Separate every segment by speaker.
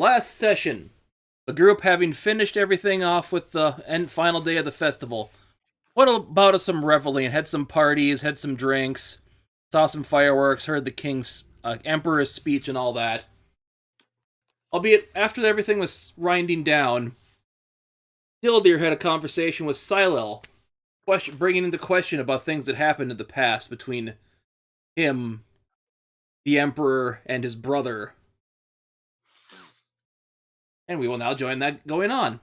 Speaker 1: Last session, the group having finished everything off with the end final day of the festival. What about some reveling? Had some parties, had some drinks, saw some fireworks, heard the king's emperor's speech and all that. Albeit after everything was winding down, Nildeyr had a conversation with Silel, bringing into question about things that happened in the past between him, the emperor, and his brother. And we will now join that going on.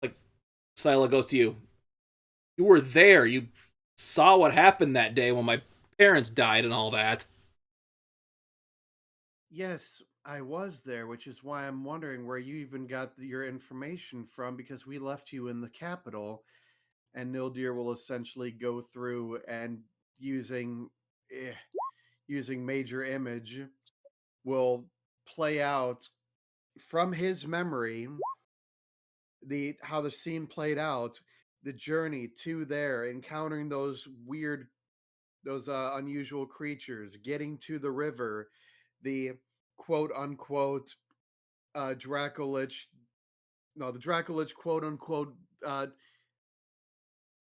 Speaker 1: Like, Silel goes to you. You were there. You saw what happened that day when my parents died and all that.
Speaker 2: Yes, I was there, which is why I'm wondering where you even got your information from because we left you in the capital, and Nildir will essentially go through and using eh, using major image will play out from his memory the how the scene played out, the journey to there, encountering those unusual creatures, getting to the river, the quote unquote Dracolich, no, the Dracolich quote unquote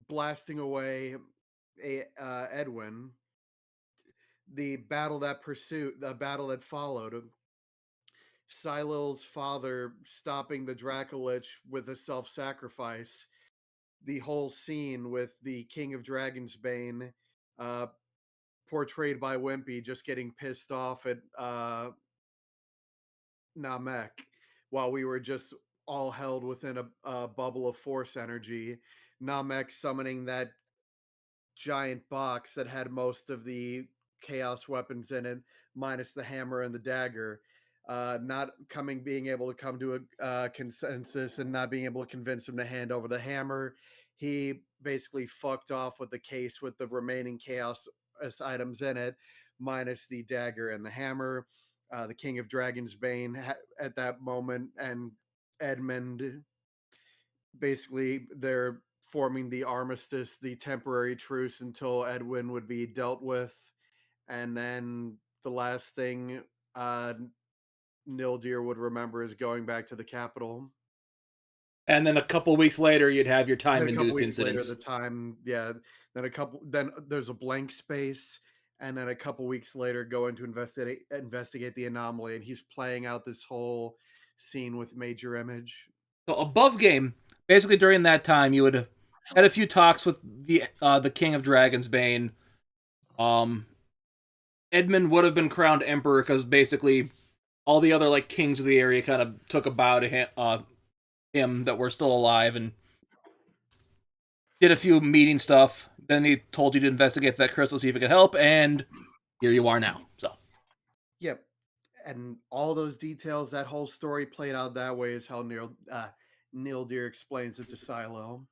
Speaker 2: blasting away Edwin, the battle that followed, Silil's father stopping the Dracolich with a self sacrifice, the whole scene with the King of Dragons Bane, uh, portrayed by Wimpy, just getting pissed off at Namek while we were just all held within a bubble of force energy. Namek summoning that giant box that had most of the chaos weapons in it, minus the hammer and the dagger. Not coming, being able to come to a consensus and not being able to convince him to hand over the hammer. He basically fucked off with the case with the remaining chaos items in it, minus the dagger and the hammer. The King of Dragons Bane at that moment, and Edmund, basically they're forming the armistice, the temporary truce until Edwin would be dealt with. And then the last thing uh, Nildir would remember is going back to the capital.
Speaker 1: And then a couple weeks later, you'd have your
Speaker 2: Then
Speaker 1: time
Speaker 2: a couple
Speaker 1: induced
Speaker 2: weeks later, the
Speaker 1: incidents.
Speaker 2: time, yeah. Then there's a blank space, and then a couple weeks later, go in to investigate the anomaly, and he's playing out this whole scene with Major Image.
Speaker 1: So above game, basically during that time, you would had a few talks with the King of Dragons Bane. Um, Edmund would have been crowned emperor because basically all the other like kings of the area kind of took a bow to him that were still alive and did a few meeting stuff. Then he told you to investigate that crystal, see if it could help, and here you are now. So
Speaker 2: Yep, and all those details, that whole story played out that way is how Neil Deere explains it to Silo.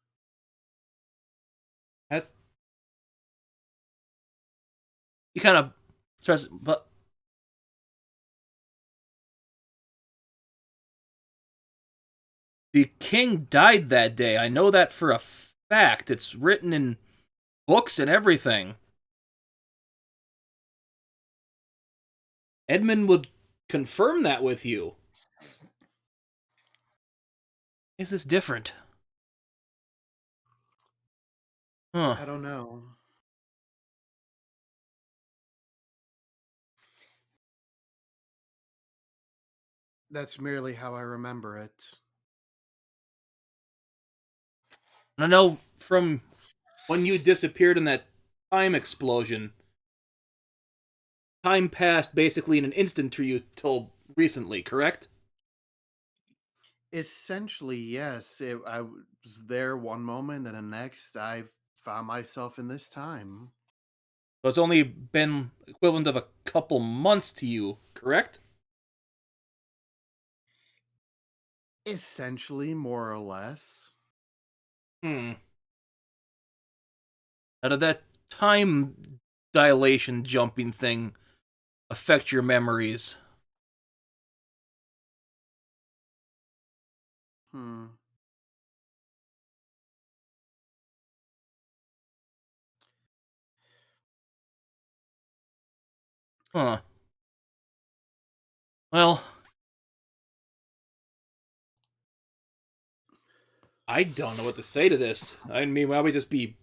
Speaker 1: that he kind of starts, but the king died that day. I know that for a fact. It's written in books and everything. Edmund would confirm that with you. Is this different? Huh.
Speaker 2: I don't know. That's merely how I remember it.
Speaker 1: And I know from when you disappeared in that time explosion, time passed basically in an instant to you till recently, correct?
Speaker 2: Essentially, yes. I was there one moment, and the next, I found myself in this time.
Speaker 1: So it's only been equivalent of a couple months to you, correct?
Speaker 2: Essentially, more or less.
Speaker 1: Hmm. How did that time dilation jumping thing affect your memories?
Speaker 2: Hmm.
Speaker 1: Huh. Well, I don't know what to say to this. I mean, why we just be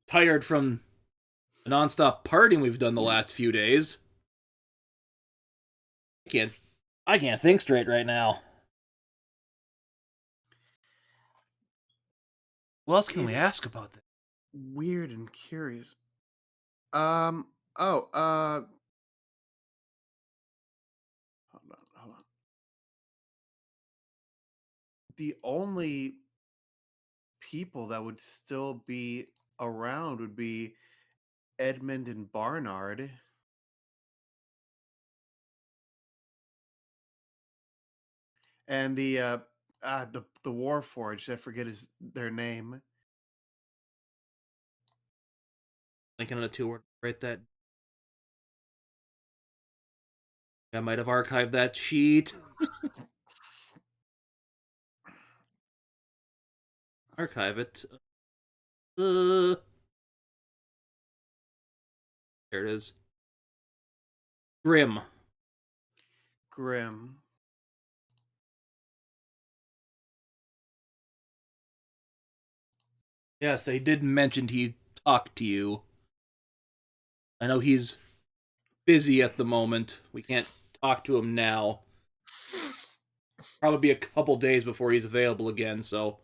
Speaker 1: tired from the nonstop partying we've done the last few days? I can't. I can't think straight right now. What else can we ask
Speaker 2: It's
Speaker 1: about this?
Speaker 2: weird and curious. Um. Oh. Hold on. Hold on. The only people that would still be around would be Edmund and Barnard, and the Warforged. I forget their name.
Speaker 1: Thinking of the two word right that I might have archived that sheet. Archive it. There it is. Grim.
Speaker 2: Grim.
Speaker 1: Yes, they did mention he talked to you. I know he's busy at the moment. We can't talk to him now. Probably be a couple days before he's available again, so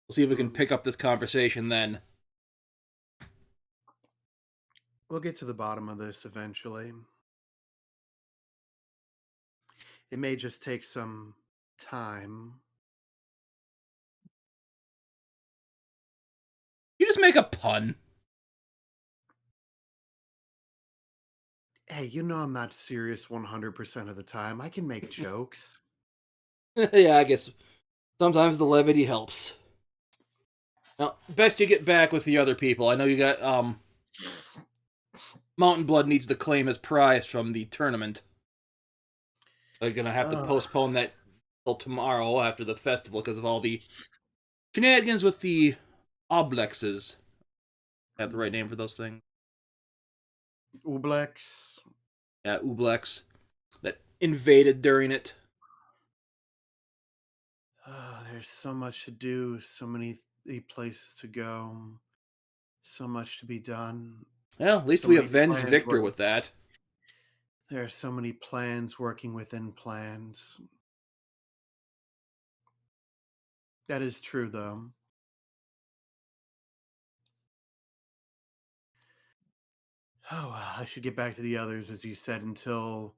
Speaker 1: we'll see if we can pick up this conversation then.
Speaker 2: We'll get to the bottom of this eventually. It may just take some time.
Speaker 1: You just make a pun.
Speaker 2: Hey, you know I'm not serious 100% of the time. I can make jokes.
Speaker 1: Yeah, I guess sometimes the levity helps. Now, best you get back with the other people. I know you got Mountainblood needs to claim his prize from the tournament. They're gonna have to
Speaker 2: Uh,
Speaker 1: postpone that till tomorrow after the festival because of all the shenanigans with the oblexes. I have the right name for those things.
Speaker 2: Ublex.
Speaker 1: Yeah, Ublex that invaded during it.
Speaker 2: There's so much to do, so many places to go, so much to be done,
Speaker 1: Well, at least
Speaker 2: so
Speaker 1: we
Speaker 2: many
Speaker 1: avenged
Speaker 2: plans
Speaker 1: Victor
Speaker 2: working.
Speaker 1: with that.
Speaker 2: There are so many plans working within plans. That is true, though. Oh, well, I should get back to the others, as you said, until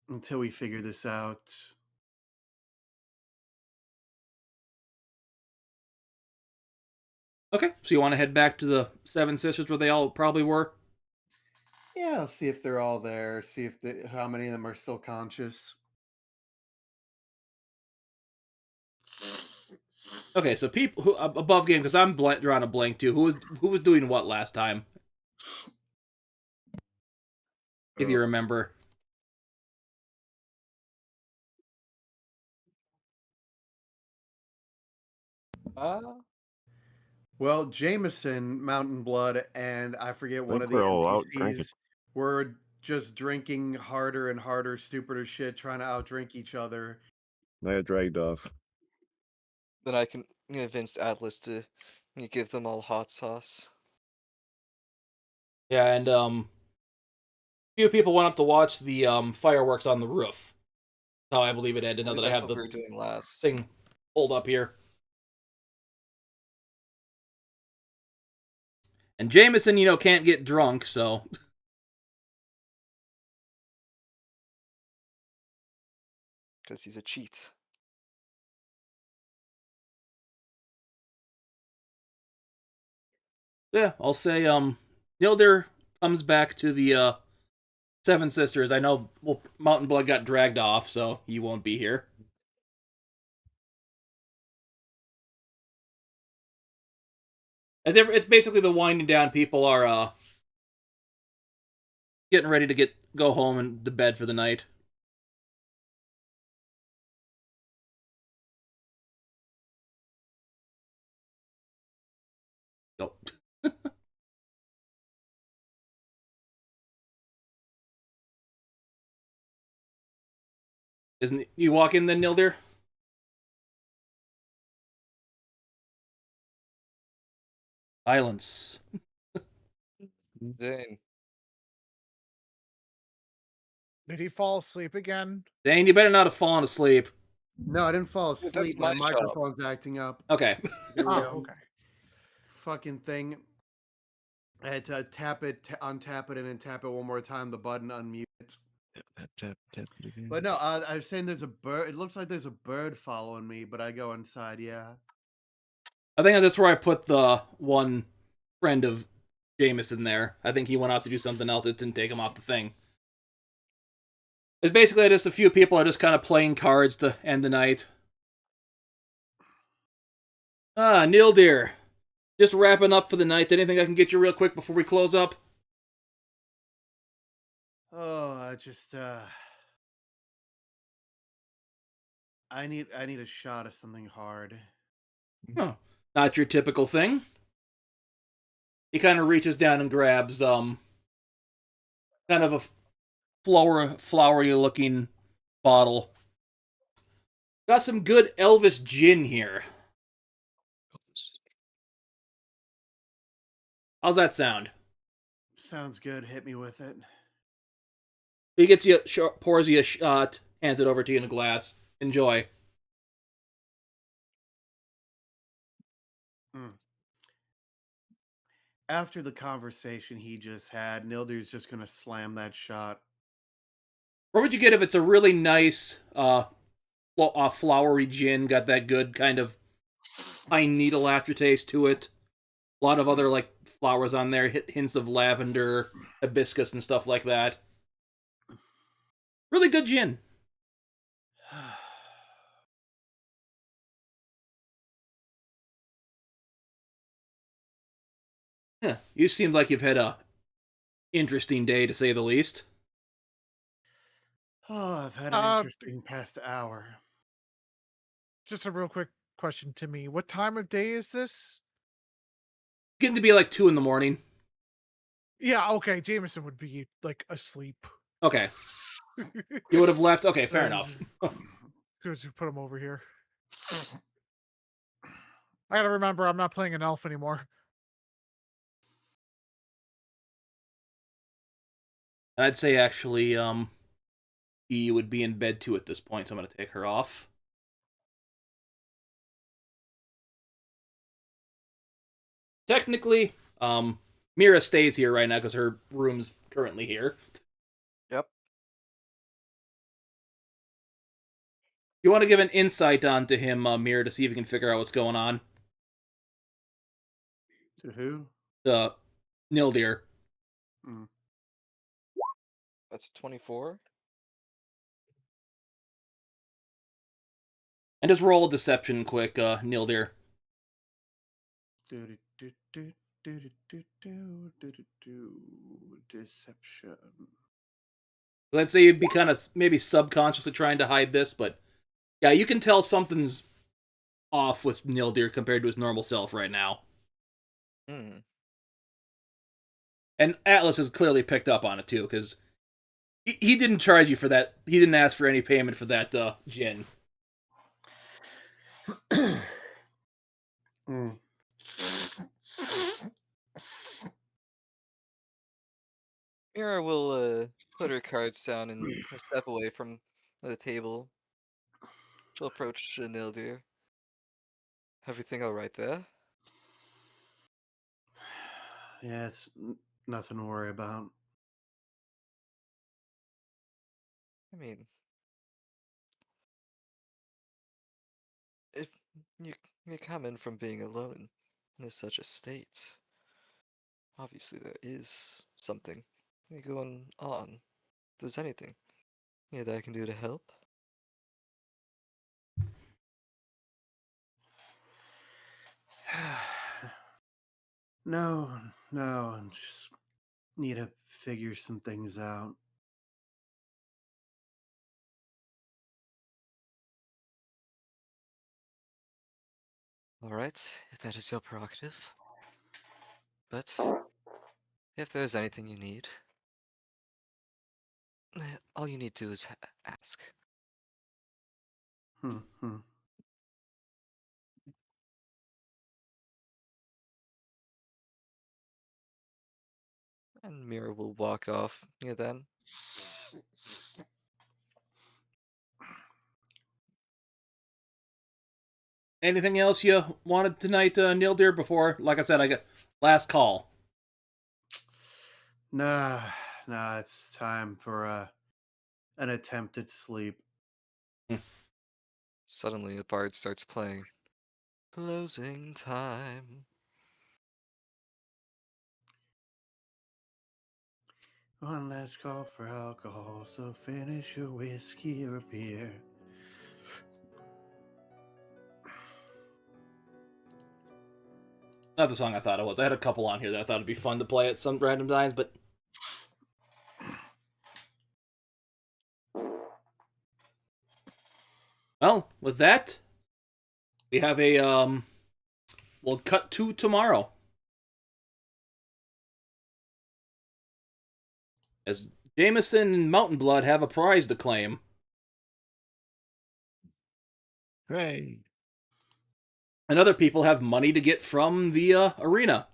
Speaker 2: we figure this out.
Speaker 1: Okay, so you want to head back to the Seven Sisters where they all probably were?
Speaker 2: Yeah, I'll see if they're all there. See if how many of them are still conscious.
Speaker 1: Okay, so people who above game because I'm drawing a blank too. Who was doing what last time? If you
Speaker 3: Oh,
Speaker 1: remember.
Speaker 3: uh,
Speaker 2: Well, Jameson, Mountain Blood, and I forget
Speaker 3: I
Speaker 2: one of
Speaker 3: think
Speaker 2: the
Speaker 3: we're all out drinking.
Speaker 2: NPCs were just drinking harder and harder, stupider shit, trying to outdrink each other.
Speaker 3: They got dragged off.
Speaker 4: Then I can convince Atlas to give them all hot sauce.
Speaker 1: Yeah, and few people went up to watch the fireworks on the roof. That's how I believe it ended.
Speaker 4: I
Speaker 1: Now
Speaker 4: think
Speaker 1: that I
Speaker 4: that's
Speaker 1: have
Speaker 4: what
Speaker 1: the
Speaker 4: we were doing last.
Speaker 1: thing pulled up here. And Jameson, can't get drunk, so
Speaker 4: Because he's a cheat.
Speaker 1: yeah, I'll say Nildeyr comes back to the Seven Sisters. I know Mountain Blood got dragged off, so he won't be here. It's basically the winding down. People are getting ready to go home and to bed for the night. So, isn't, you walk in then, Nildeyr? Silence.
Speaker 4: Dang.
Speaker 5: Did he fall asleep again?
Speaker 1: Dane, you better not have fallen asleep.
Speaker 2: No, I didn't fall
Speaker 4: Dude, that's
Speaker 2: asleep. My
Speaker 4: my job.
Speaker 2: microphone's acting up.
Speaker 1: Okay.
Speaker 2: There we
Speaker 5: Oh,
Speaker 2: go.
Speaker 5: okay.
Speaker 2: Fucking thing. I had to tap it, untap it, and then tap it one more time. The button unmute it.
Speaker 3: Tap it again.
Speaker 2: But no, I was saying there's a bird. It looks like there's a bird following me, but I go inside. Yeah.
Speaker 1: I think that's where I put the one friend of Jamison there. I think he went out to do something else. It didn't take him off the thing. It's basically just a few people are just kind of playing cards to end the night. Nildeyr. Just wrapping up for the night. Anything I can get you real quick before we close up?
Speaker 2: Oh, I just I need a shot of something hard.
Speaker 1: Huh. Not your typical thing. He kind of reaches down and grabs kind of a flowery looking bottle. Got some good Elvis gin here. How's that sound?
Speaker 2: Sounds good. Hit me with it.
Speaker 1: He gets you, pours you a shot, hands it over to you in a glass. Enjoy.
Speaker 2: After the conversation he just had, Nildeyr's just gonna slam that shot.
Speaker 1: What would you get if it's a really nice, flowery gin? Got that good kind of pine needle aftertaste to it. A lot of other like flowers on there, hints of lavender, hibiscus, and stuff like that. Really good gin. Yeah, you seem like you've had a interesting day, to say the least.
Speaker 2: Oh, I've had an interesting past hour.
Speaker 5: Just a real quick question to me. What time of day is this?
Speaker 1: Getting to be like 2 a.m.
Speaker 5: Yeah, okay. Jameson would be like asleep.
Speaker 1: Okay. You would have left? Okay, fair enough.
Speaker 5: Just put him over here. I gotta remember I'm not playing an elf anymore.
Speaker 1: I'd say actually, he would be in bed too at this point, so I'm gonna take her off. Technically, Mira stays here right now because her room's currently here.
Speaker 4: Yep.
Speaker 1: You want to give an insight onto him, Mira, to see if you can figure out what's going on?
Speaker 2: To who?
Speaker 1: Nildeyr.
Speaker 4: That's a 24.
Speaker 1: And just roll a deception quick, Nildeyr.
Speaker 2: Deception.
Speaker 1: Let's say you'd be kind of maybe subconsciously trying to hide this, but yeah, you can tell something's off with Nildeyr compared to his normal self right now.
Speaker 4: Hmm.
Speaker 1: And Atlas has clearly picked up on it too, because he didn't charge you for that. He didn't ask for any payment for that gin.
Speaker 4: Mira will put her cards down and step away from the table. She'll approach Nildeyr. Everything all right there?
Speaker 2: Yeah, it's nothing to worry about.
Speaker 4: I mean, if you come in from being alone in such a state, obviously there is something going on. If there's anything that I can do to help.
Speaker 2: No, I just need to figure some things out.
Speaker 4: All right, if that is your prerogative. But if there's anything you need, all you need to do is ask. And Mira will walk off near then.
Speaker 1: Anything else you wanted tonight, Nildeyr, before, like I said, I got last call?
Speaker 2: Nah, it's time for an attempted sleep.
Speaker 4: Suddenly, the bard starts playing. Closing time.
Speaker 2: One last call for alcohol, so finish your whiskey or beer.
Speaker 1: Not the song I thought it was. I had a couple on here that I thought it'd be fun to play at some random times, but well, with that, we have a we'll cut to tomorrow. As Jamison and Mountainblood have a prize to claim.
Speaker 3: Hooray.
Speaker 1: And other people have money to get from the arena.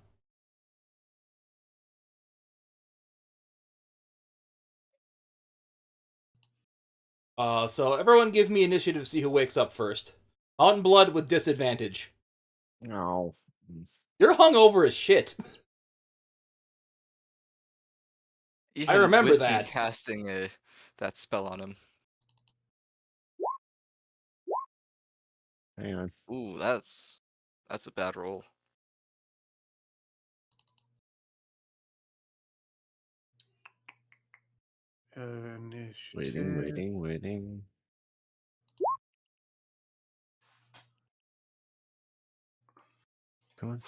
Speaker 1: So everyone give me initiative to see who wakes up first. Mountainblood with disadvantage.
Speaker 3: No.
Speaker 1: You're hungover as shit.
Speaker 4: Even
Speaker 1: remember
Speaker 4: with
Speaker 1: that.
Speaker 4: me casting that spell on him.
Speaker 3: Hang on.
Speaker 4: Ooh, that's a bad roll.
Speaker 2: Initiative.
Speaker 3: Waiting. Come on.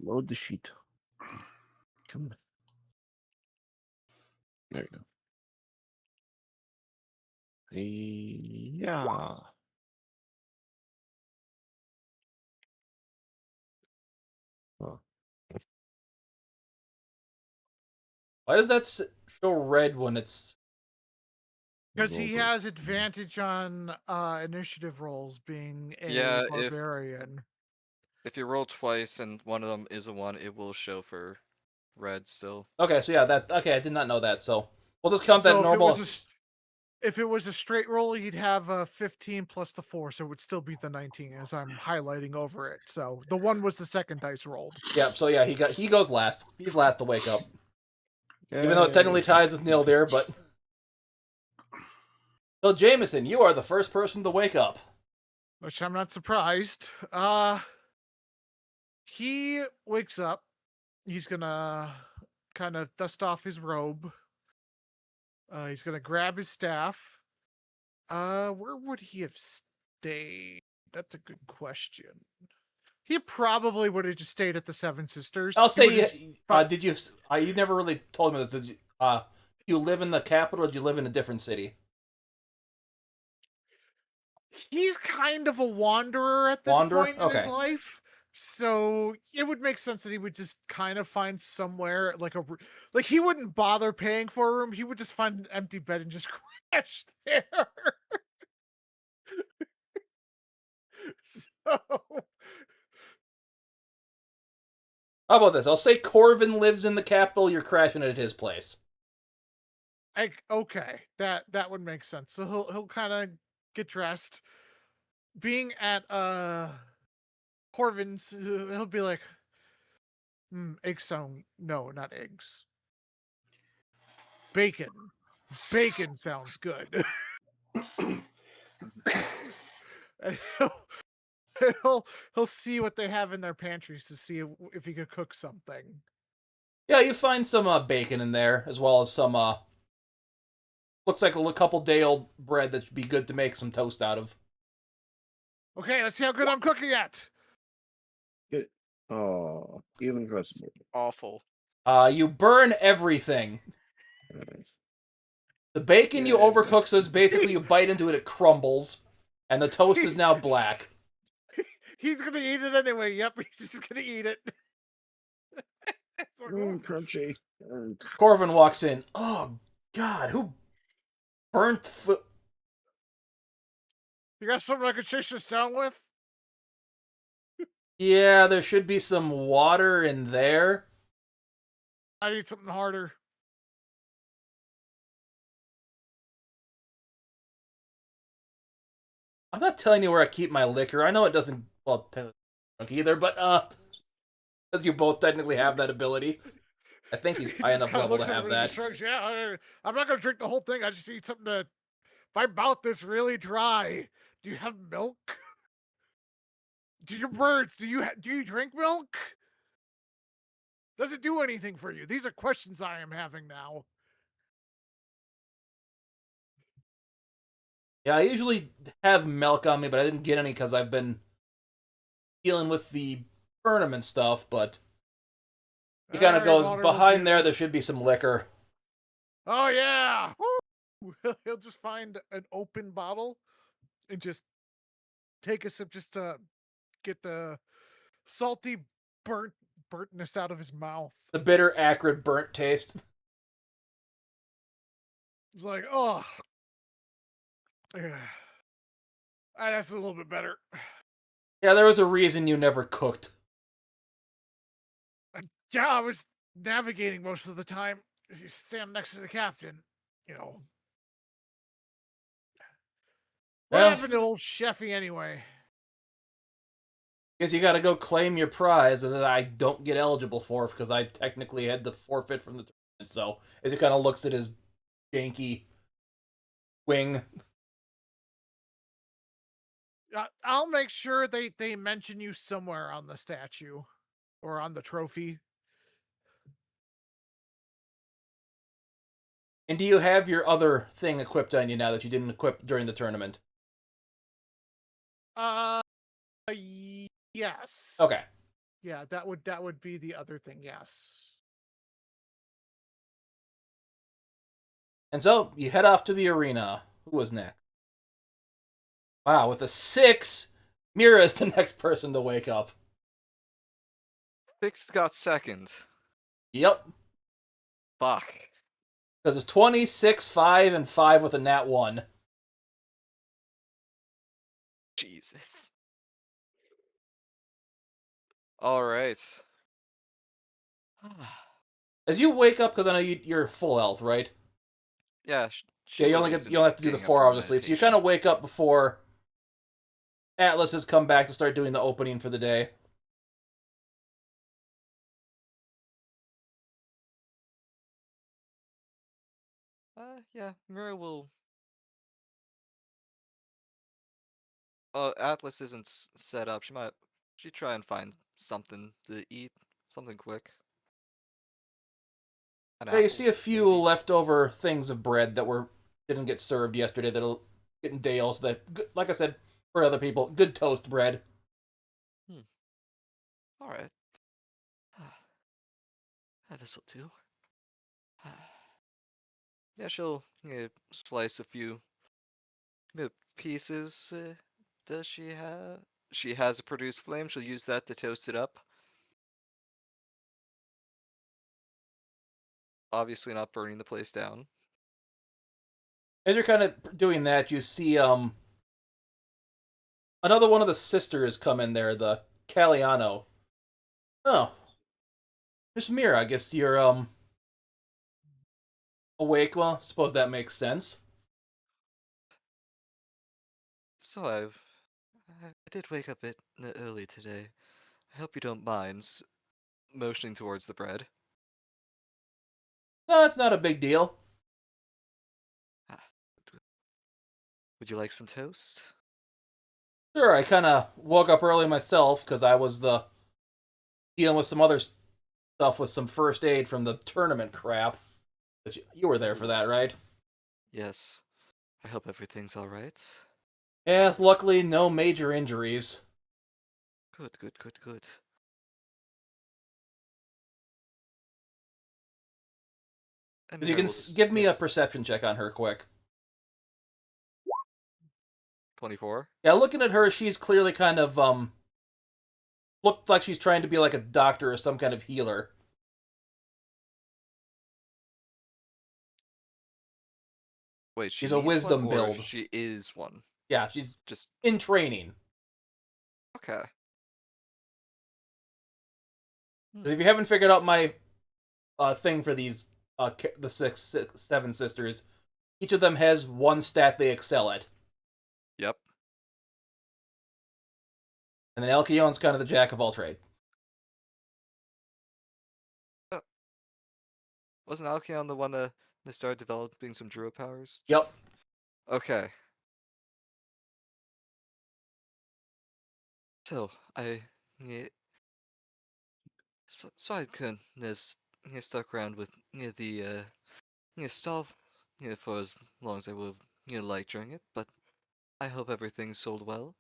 Speaker 3: Load the sheet. Come on. There we go. Yeah. Oh.
Speaker 1: Why does that show red when it's...
Speaker 5: Because he has advantage on initiative rolls, being a barbarian.
Speaker 4: If you roll twice and one of them is a 1, it will show for red still.
Speaker 1: Okay, so yeah, I did not know that, so we'll just count that normal.
Speaker 5: If it was a straight roll, he'd have a 15 plus the 4, so it would still beat the 19 as I'm highlighting over it. So the 1 was the second dice rolled.
Speaker 1: Yeah, so yeah, he goes last. He's last to wake up. Even though it technically ties with Nildeyr, but... So, Jamison, you are the first person to wake up.
Speaker 5: Which I'm not surprised. He wakes up. He's gonna kind of dust off his robe. He's gonna grab his staff. Where would he have stayed? That's a good question. He probably would have just stayed at the Seven Sisters.
Speaker 1: I'll say, did you? You never really told me this. Did you live in the capital, or did you live in a different city?
Speaker 5: He's kind of a wanderer at this point in his life. So it would make sense that he would just kind of find somewhere like he wouldn't bother paying for a room. He would just find an empty bed and just crash there. So
Speaker 1: how about this? I'll say Corvin lives in the capital. You're crashing at his place.
Speaker 5: Okay, that would make sense. So he'll kind of get dressed. Being at Corvin's, he'll be like, eggs sound, no, not eggs. Bacon sounds good. And he'll see what they have in their pantries to see if he could cook something.
Speaker 1: Yeah, you find some bacon in there, as well as some looks like a couple day-old bread that should be good to make some toast out of.
Speaker 5: Okay, let's see how good I'm cooking at.
Speaker 3: Good. Oh, even crust.
Speaker 4: Awful.
Speaker 1: You burn everything. The bacon you overcook, so it's basically you bite into it, it crumbles, and the toast is now black.
Speaker 5: He's gonna eat it anyway. Yep, he's just gonna eat it.
Speaker 3: Crunchy.
Speaker 1: Corvin walks in. Oh, God, who burnt food?
Speaker 5: You got something I could chase this down with?
Speaker 1: Yeah, there should be some water in there.
Speaker 5: I need something harder.
Speaker 1: I'm not telling you where I keep my liquor. I know it doesn't, well, technically drunk either, but, because you both technically have that ability. I think he's
Speaker 5: He
Speaker 1: high
Speaker 5: just
Speaker 1: enough
Speaker 5: kind of
Speaker 1: level
Speaker 5: looks
Speaker 1: to
Speaker 5: at
Speaker 1: have
Speaker 5: him and
Speaker 1: that.
Speaker 5: just shrugs. Yeah, I'm not gonna drink the whole thing. I just need something to. My mouth is really dry. Do you have milk? Do your birds? Do you drink milk? Does it do anything for you? These are questions I am having now.
Speaker 1: Yeah, I usually have milk on me, but I didn't get any because I've been dealing with the tournament stuff, but he kind of
Speaker 5: Alright,
Speaker 1: goes,
Speaker 5: water will
Speaker 1: behind there
Speaker 5: do.
Speaker 1: should be some liquor.
Speaker 5: Oh yeah! Woo! He'll just find an open bottle and just take a sip just to get the salty burntness out of his mouth.
Speaker 1: The bitter, acrid, burnt taste.
Speaker 5: It's like, oh, that's a little bit better.
Speaker 1: Yeah, there was a reason you never cooked.
Speaker 5: Yeah, I was navigating most of the time. You stand next to the captain, you know. What
Speaker 1: Well,
Speaker 5: happened to old Sheffy anyway?
Speaker 1: guess you gotta go claim your prize that I don't get eligible for because I technically had to forfeit from the tournament. So, as he kind of looks at his janky wing.
Speaker 5: I'll make sure they mention you somewhere on the statue or on the trophy.
Speaker 1: And do you have your other thing equipped on you now that you didn't equip during the tournament?
Speaker 5: Yes.
Speaker 1: Okay.
Speaker 5: Yeah, that would be the other thing. Yes.
Speaker 1: And so you head off to the arena. Who was next? Wow, with a 6, Mira is the next person to wake up.
Speaker 4: Fix got second.
Speaker 1: Yep.
Speaker 4: Fuck.
Speaker 1: Because it's 26, 5, and 5 with a nat 1.
Speaker 4: Jesus. Alright.
Speaker 1: As you wake up, because I know you're full health, right?
Speaker 4: Yeah,
Speaker 1: Yeah, you only have to do the 4 hours of sleep. So you kind of wake up before Atlas has come back to start doing the opening for the day.
Speaker 4: Yeah, Mira will. Atlas isn't set up. She try and find something to eat, something quick. An
Speaker 1: Yeah, you
Speaker 4: apple,
Speaker 1: see a few
Speaker 4: maybe.
Speaker 1: leftover things of bread that didn't get served yesterday that'll get in Dale's. That, like I said, for other people, good toast bread.
Speaker 4: Alright. This'll do. Yeah, she'll slice a few pieces. Does she have? She has a produced flame. She'll use that to toast it up. Obviously not burning the place down.
Speaker 1: As you're kind of doing that, you see another one of the sisters come in there, the Caliano. Oh, Miss Mira, I guess you're awake. Well, suppose that makes sense.
Speaker 4: So I did wake up a bit early today. I hope you don't mind motioning towards the bread.
Speaker 1: No, it's not a big deal.
Speaker 4: Would you like some toast?
Speaker 1: Sure, I kind of woke up early myself because I was dealing with some other stuff with some first aid from the tournament crap. But you were there for that, right?
Speaker 4: Yes. I hope everything's alright.
Speaker 1: Yes, luckily no major injuries.
Speaker 4: Good, good, good, good. And
Speaker 1: Because you
Speaker 4: Mira
Speaker 1: can
Speaker 4: will
Speaker 1: give me a
Speaker 4: yes,
Speaker 1: perception check on her quick.
Speaker 4: 24.
Speaker 1: Yeah, looking at her, she's clearly kind of looked like she's trying to be like a doctor or some kind of healer.
Speaker 4: Wait, she
Speaker 1: She's a
Speaker 4: needs one
Speaker 1: wisdom
Speaker 4: or
Speaker 1: build.
Speaker 4: she is one?
Speaker 1: Yeah, she's
Speaker 4: Just
Speaker 1: in training.
Speaker 4: okay.
Speaker 1: 'Cause if you haven't figured out my thing for these the seven sisters. Each of them has one stat they excel at,
Speaker 4: Yep.
Speaker 1: and then Elkion's kind of the jack of all trade.
Speaker 4: Wasn't Alkion the one that started developing some druid powers?
Speaker 1: Yep.
Speaker 4: Okay. So yeah, so I couldn't have stuck around with the stall for as long as I would have liked during it, but I hope everything sold well.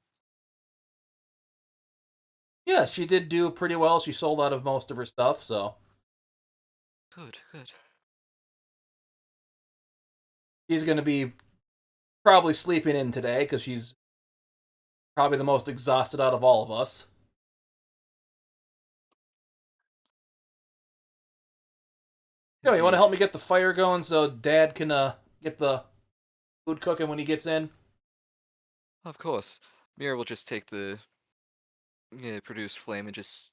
Speaker 1: Yeah, she did do pretty well. She sold out of most of her stuff, so
Speaker 4: Good, good.
Speaker 1: she's going to be probably sleeping in today because she's probably the most exhausted out of all of us. Anyway, you want to
Speaker 4: Indeed.
Speaker 1: help me get the fire going so Dad can get the food cooking when he gets in?
Speaker 4: Of course. Mira will just take the produced flame and just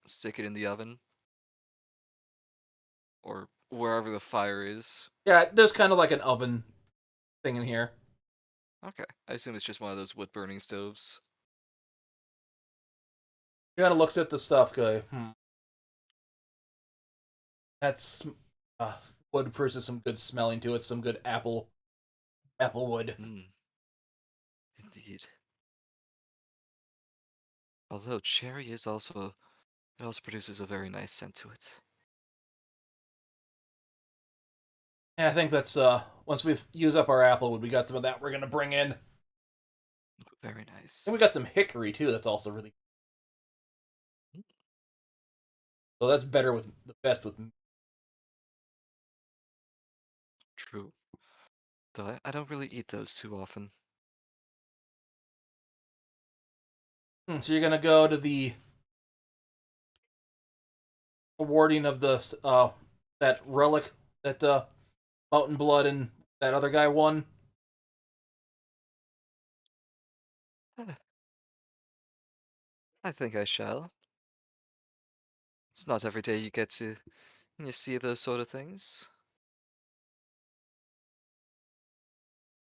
Speaker 4: stick it in the oven. Or wherever the fire is.
Speaker 1: Yeah, there's kind of like an oven thing in here.
Speaker 4: Okay. I assume it's just one of those wood burning stoves.
Speaker 1: You gotta look at the stuff, guy. That's wood versus some good smelling to it, some good apple wood.
Speaker 4: Indeed. Although cherry is also produces a very nice scent to it.
Speaker 1: Yeah, I think that's once we use up our apple wood, we got some of that we're gonna bring in.
Speaker 4: Very nice.
Speaker 1: And we got some hickory too. That's also really. So that's better with the best with.
Speaker 4: True. Though I don't really eat those too often.
Speaker 1: So you're gonna go to the awarding of the that relic that Mountainblood and that other guy won.
Speaker 4: I think I shall. It's not every day you get to see those sort of things.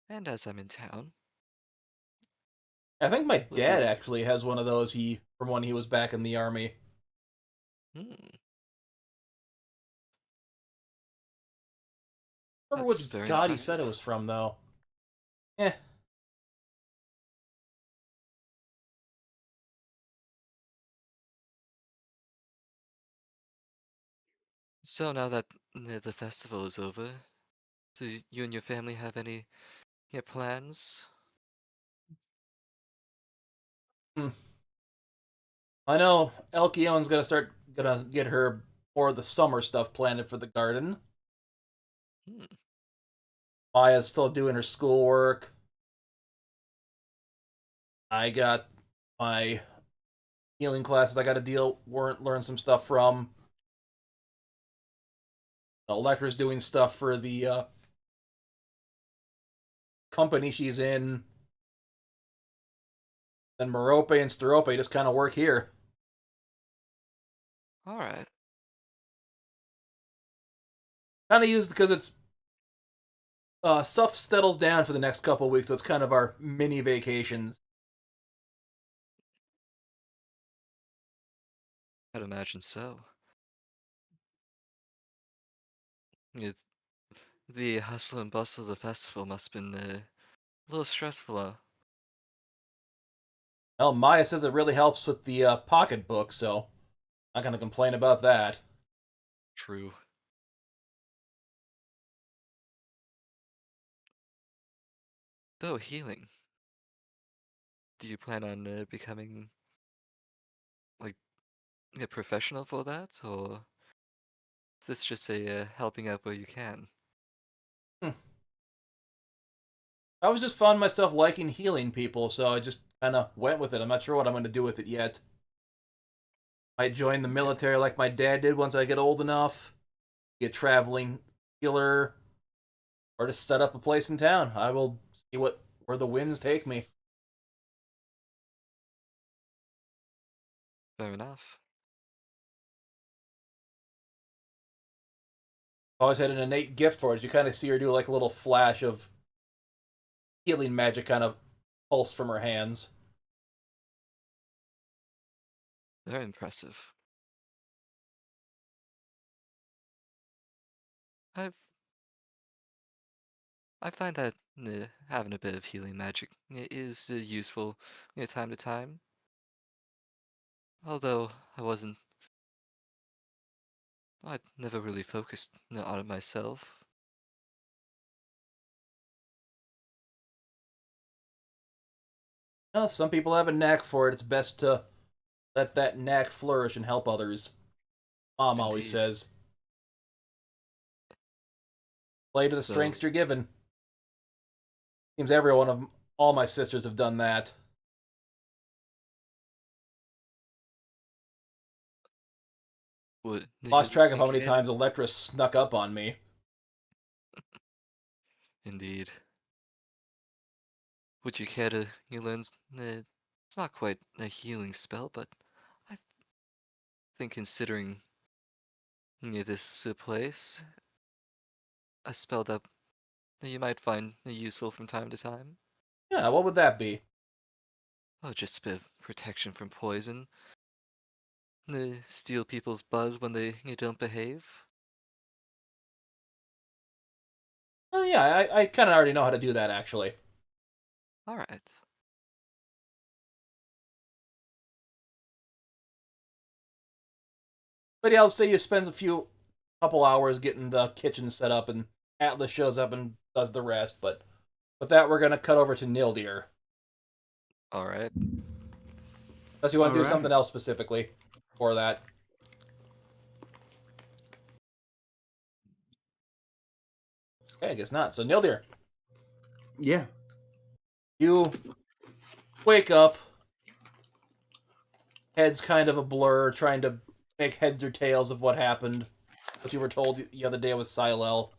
Speaker 4: And as I'm in town.
Speaker 1: I think my
Speaker 4: We'll be
Speaker 1: dad actually has one of those. From when he was back in the army. I remember
Speaker 4: That's
Speaker 1: which
Speaker 4: very
Speaker 1: god he said it
Speaker 4: impressive.
Speaker 1: was from though. Eh.
Speaker 4: So now that the festival is over, do you and your family have any plans?
Speaker 1: I know Elkion's gonna get her more of the summer stuff planned for the garden. Maya's still doing her schoolwork. I got my healing classes I got to learn some stuff from. Electra's doing stuff for the company she's in. Then Merope and Sterope just kind of work here.
Speaker 4: All right.
Speaker 1: Kind of used because it's stuff settles down for the next couple weeks, so it's kind of our mini vacations.
Speaker 4: I'd imagine so. The hustle and bustle of the festival must have been a little stressful, huh?
Speaker 1: Well, Maya says it really helps with the pocketbook, so I'm not gonna complain about that.
Speaker 4: True. Though healing, do you plan on becoming like a professional for that, or is this just a helping out where you can?
Speaker 1: I was just found myself liking healing people, so I just kind of went with it. I'm not sure what I'm going to do with it yet. Might join the military like my dad did once I get old enough. Be a traveling healer, or just set up a place in town. I will see where the winds take me.
Speaker 4: Fair enough.
Speaker 1: Always had an innate gift for it. You kind of see her do like a little flash of healing magic kind of pulse from her hands.
Speaker 4: Very impressive. I've I find that having a bit of healing magic is useful time to time. Although I never really focused on it myself.
Speaker 1: Well, if some people have a knack for it, it's best to let that knack flourish and help others. Mom always
Speaker 4: Indeed.
Speaker 1: says. Play to the
Speaker 4: So,
Speaker 1: strengths you're given. Seems every one of all my sisters have done that.
Speaker 4: would
Speaker 1: Lost
Speaker 4: you
Speaker 1: track of how many
Speaker 4: care?
Speaker 1: times Electra snuck up on me.
Speaker 4: Indeed. Would you care to learn? It's not quite a healing spell, but I think considering this place, a spell that you might find useful from time to time.
Speaker 1: Yeah, what would that be?
Speaker 4: Oh, just a bit of protection from poison. Steal people's buzz when they don't behave.
Speaker 1: Oh yeah, I kind of already know how to do that actually.
Speaker 4: All right.
Speaker 1: But yeah, I'll say you spend couple hours getting the kitchen set up, and Atlas shows up and does the rest. But with that, we're gonna cut over to Nildeyr.
Speaker 4: All right.
Speaker 1: Unless you want to
Speaker 2: All
Speaker 1: do something
Speaker 2: right.
Speaker 1: else specifically for that. Okay, I guess not. So Nildeyr,
Speaker 2: Yeah.
Speaker 1: you wake up, head's kind of a blur, trying to make heads or tails of what happened. What you were told the other day was Silel.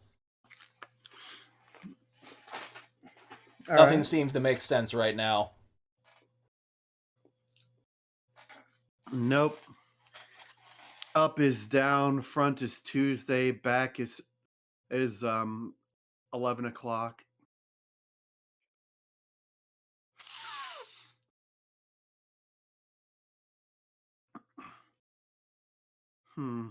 Speaker 2: All
Speaker 1: Nothing
Speaker 2: right.
Speaker 1: seems to make sense right now.
Speaker 2: Nope. Up is down, front is Tuesday, back is 11 o'clock. Hmm.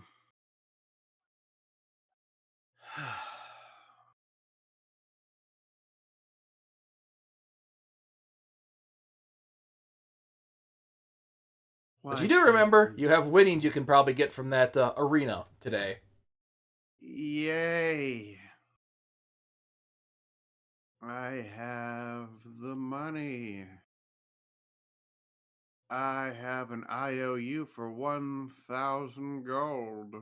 Speaker 1: But
Speaker 2: Why
Speaker 1: you do
Speaker 2: can't
Speaker 1: remember, you have winnings you can probably get from that arena today.
Speaker 2: Yay. I have the money. I have an IOU for 1,000 gold.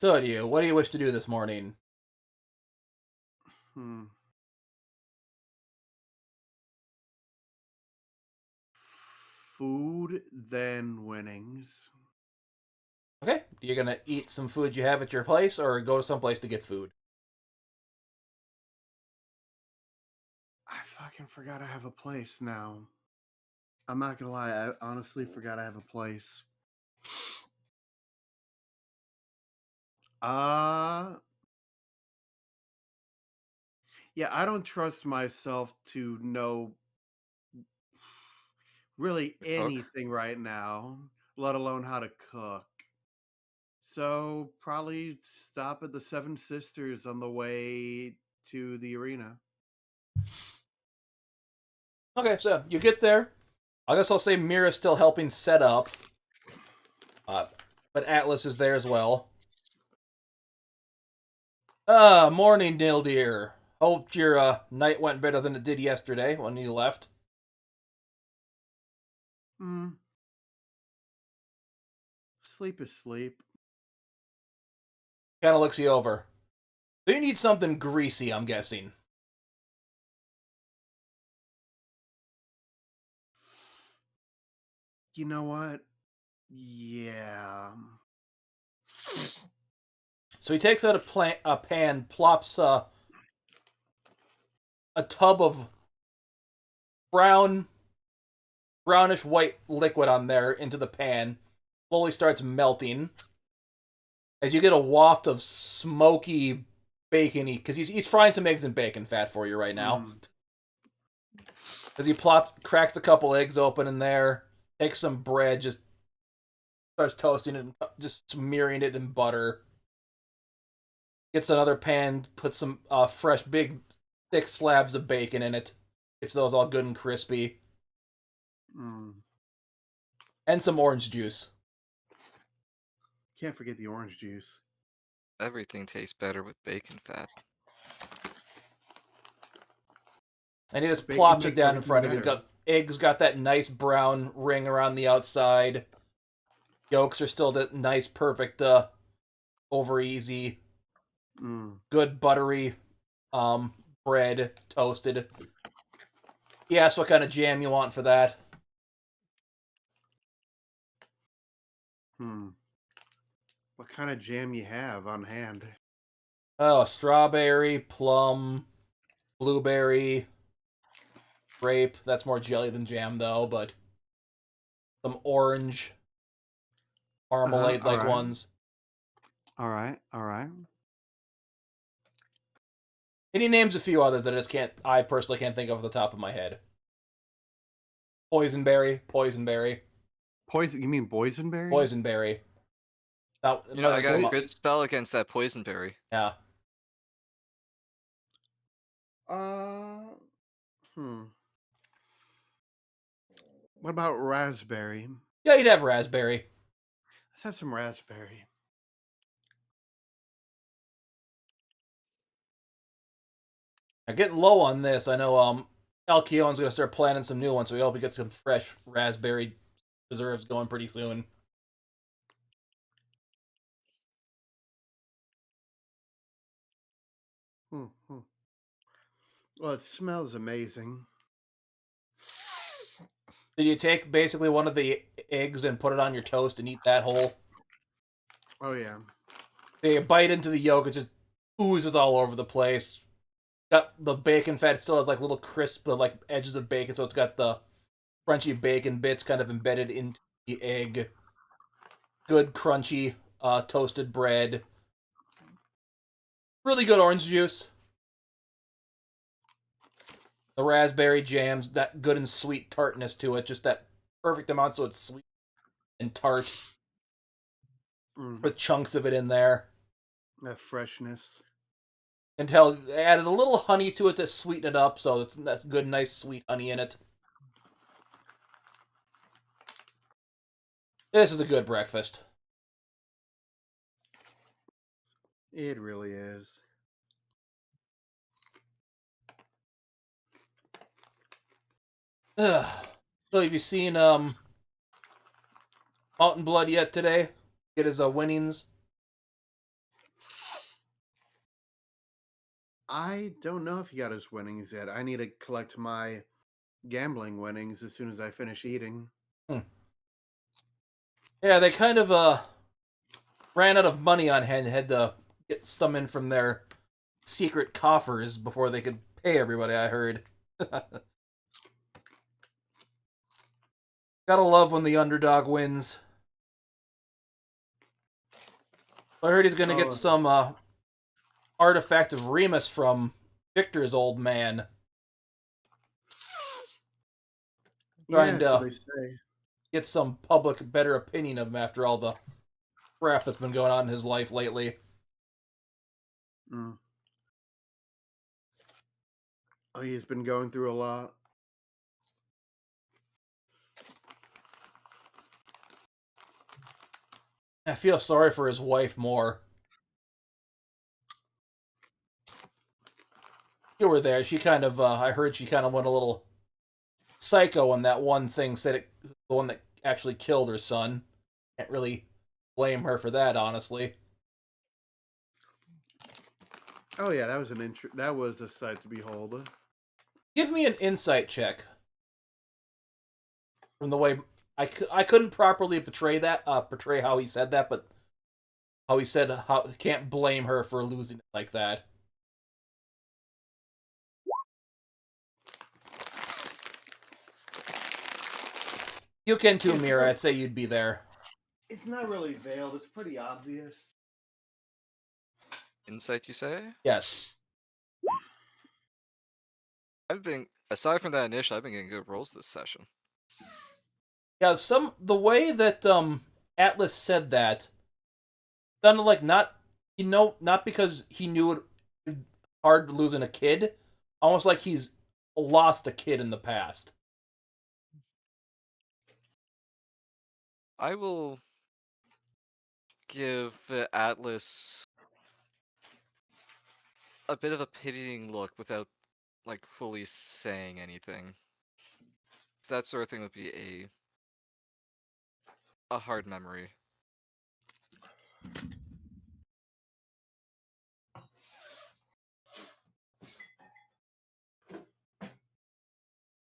Speaker 1: So do you. What do you wish to do this morning?
Speaker 2: Hmm. Food, then winnings.
Speaker 1: Okay, you're gonna eat some food you have at your place, or go to some place to get food.
Speaker 2: I fucking forgot I have a place now. I'm not gonna lie, I honestly forgot I have a place. Uh yeah, I don't trust myself to know really
Speaker 4: The cook.
Speaker 2: anything right now, let alone how to cook. So probably stop at the Seven Sisters on the way to the arena.
Speaker 1: Okay, so you get there. I guess I'll say Mira's still helping set up. Uh, but Atlas is there as well. Morning, Nildeyr. Hope your night went better than it did yesterday when you left.
Speaker 2: Hmm. Sleep is sleep.
Speaker 1: Kind of looks you over. So you need something greasy, I'm guessing.
Speaker 2: You know what? Yeah.
Speaker 1: So he takes out a pan, plops a tub of brownish white liquid on there into the pan, slowly starts melting as you get a waft of smoky bacony, because he's frying some eggs in bacon fat for you right now. As he cracks a couple eggs open in there, takes some bread, just starts toasting it, and just smearing it in butter. Gets another pan, puts some fresh, big, thick slabs of bacon in it. Gets those all good and crispy. And some orange juice.
Speaker 2: Can't forget the orange juice.
Speaker 4: Everything tastes better with bacon fat.
Speaker 1: And he just
Speaker 2: Bacon
Speaker 1: plops it
Speaker 2: makes
Speaker 1: down in
Speaker 2: everything
Speaker 1: front of you.
Speaker 2: better.
Speaker 1: Eggs got that nice brown ring around the outside. Yolks are still that nice, perfect, over easy. Good buttery bread, toasted. He asks what kind of jam you want for that.
Speaker 2: What kind of jam you have on hand?
Speaker 1: Oh, strawberry, plum, blueberry, grape. That's more jelly than jam, though, but some orange, marmalade-like
Speaker 2: alright.
Speaker 1: ones.
Speaker 2: All right.
Speaker 1: And he names a few others that I personally can't think of off the top of my head. Poisonberry.
Speaker 2: You mean boysenberry?
Speaker 1: Boysenberry. Now,
Speaker 4: I got a good spell against that poisonberry.
Speaker 1: Yeah.
Speaker 2: What about raspberry?
Speaker 1: Yeah, you'd have raspberry.
Speaker 2: Let's have some raspberry.
Speaker 1: I'm getting low on this. I know Alkion's going to start planning some new ones, so we hope we get some fresh raspberry preserves going pretty soon.
Speaker 2: Well, it smells amazing.
Speaker 1: Did you take basically one of the eggs and put it on your toast and eat that whole?
Speaker 2: Oh, yeah.
Speaker 1: You bite into the yolk, it just oozes all over the place. Got the bacon fat, it still has like little crisp like edges of bacon, so it's got the crunchy bacon bits kind of embedded into the egg. Good crunchy toasted bread. Really good orange juice. The raspberry jams, that good and sweet tartness to it, just that perfect amount so it's sweet and tart. With chunks of it in there.
Speaker 2: That freshness.
Speaker 1: Until they added a little honey to it to sweeten it up, so that's good, nice, sweet honey in it. This is a good breakfast.
Speaker 2: It really is.
Speaker 1: Ugh. So have you seen Mountainblood yet today? Get his winnings?
Speaker 2: I don't know if he got his winnings yet. I need to collect my gambling winnings as soon as I finish eating.
Speaker 1: Yeah, they kind of ran out of money on hand and had to get some in from their secret coffers before they could pay everybody, I heard. Gotta love when the underdog wins. I heard he's gonna get some artifact of Remus from Victor's old man. Trying
Speaker 2: so
Speaker 1: to
Speaker 2: they say.
Speaker 1: get some public better opinion of him after all the crap that's been going on in his life lately.
Speaker 2: Oh, he's been going through a lot.
Speaker 1: I feel sorry for his wife more. You were there. She kind of, I heard she kind of went a little psycho when that one thing said the one that actually killed her son. Can't really blame her for that, honestly.
Speaker 2: Oh yeah, that was a sight to behold.
Speaker 1: Give me an insight check. From the way I couldn't properly portray how he said that, but how he said how can't blame her for losing it like that. You can too, Mira. I'd say you'd be there.
Speaker 2: It's not really veiled. It's pretty obvious.
Speaker 4: Insight, you say?
Speaker 1: Yes.
Speaker 4: Aside from that initial, I've been getting good rolls this session.
Speaker 1: Yeah, the way that Atlas said that sounded like not because he knew it was hard losing a kid, almost like he's lost a kid in the past.
Speaker 4: I will give Atlas a bit of a pitying look without like fully saying anything. So that sort of thing would be a hard memory.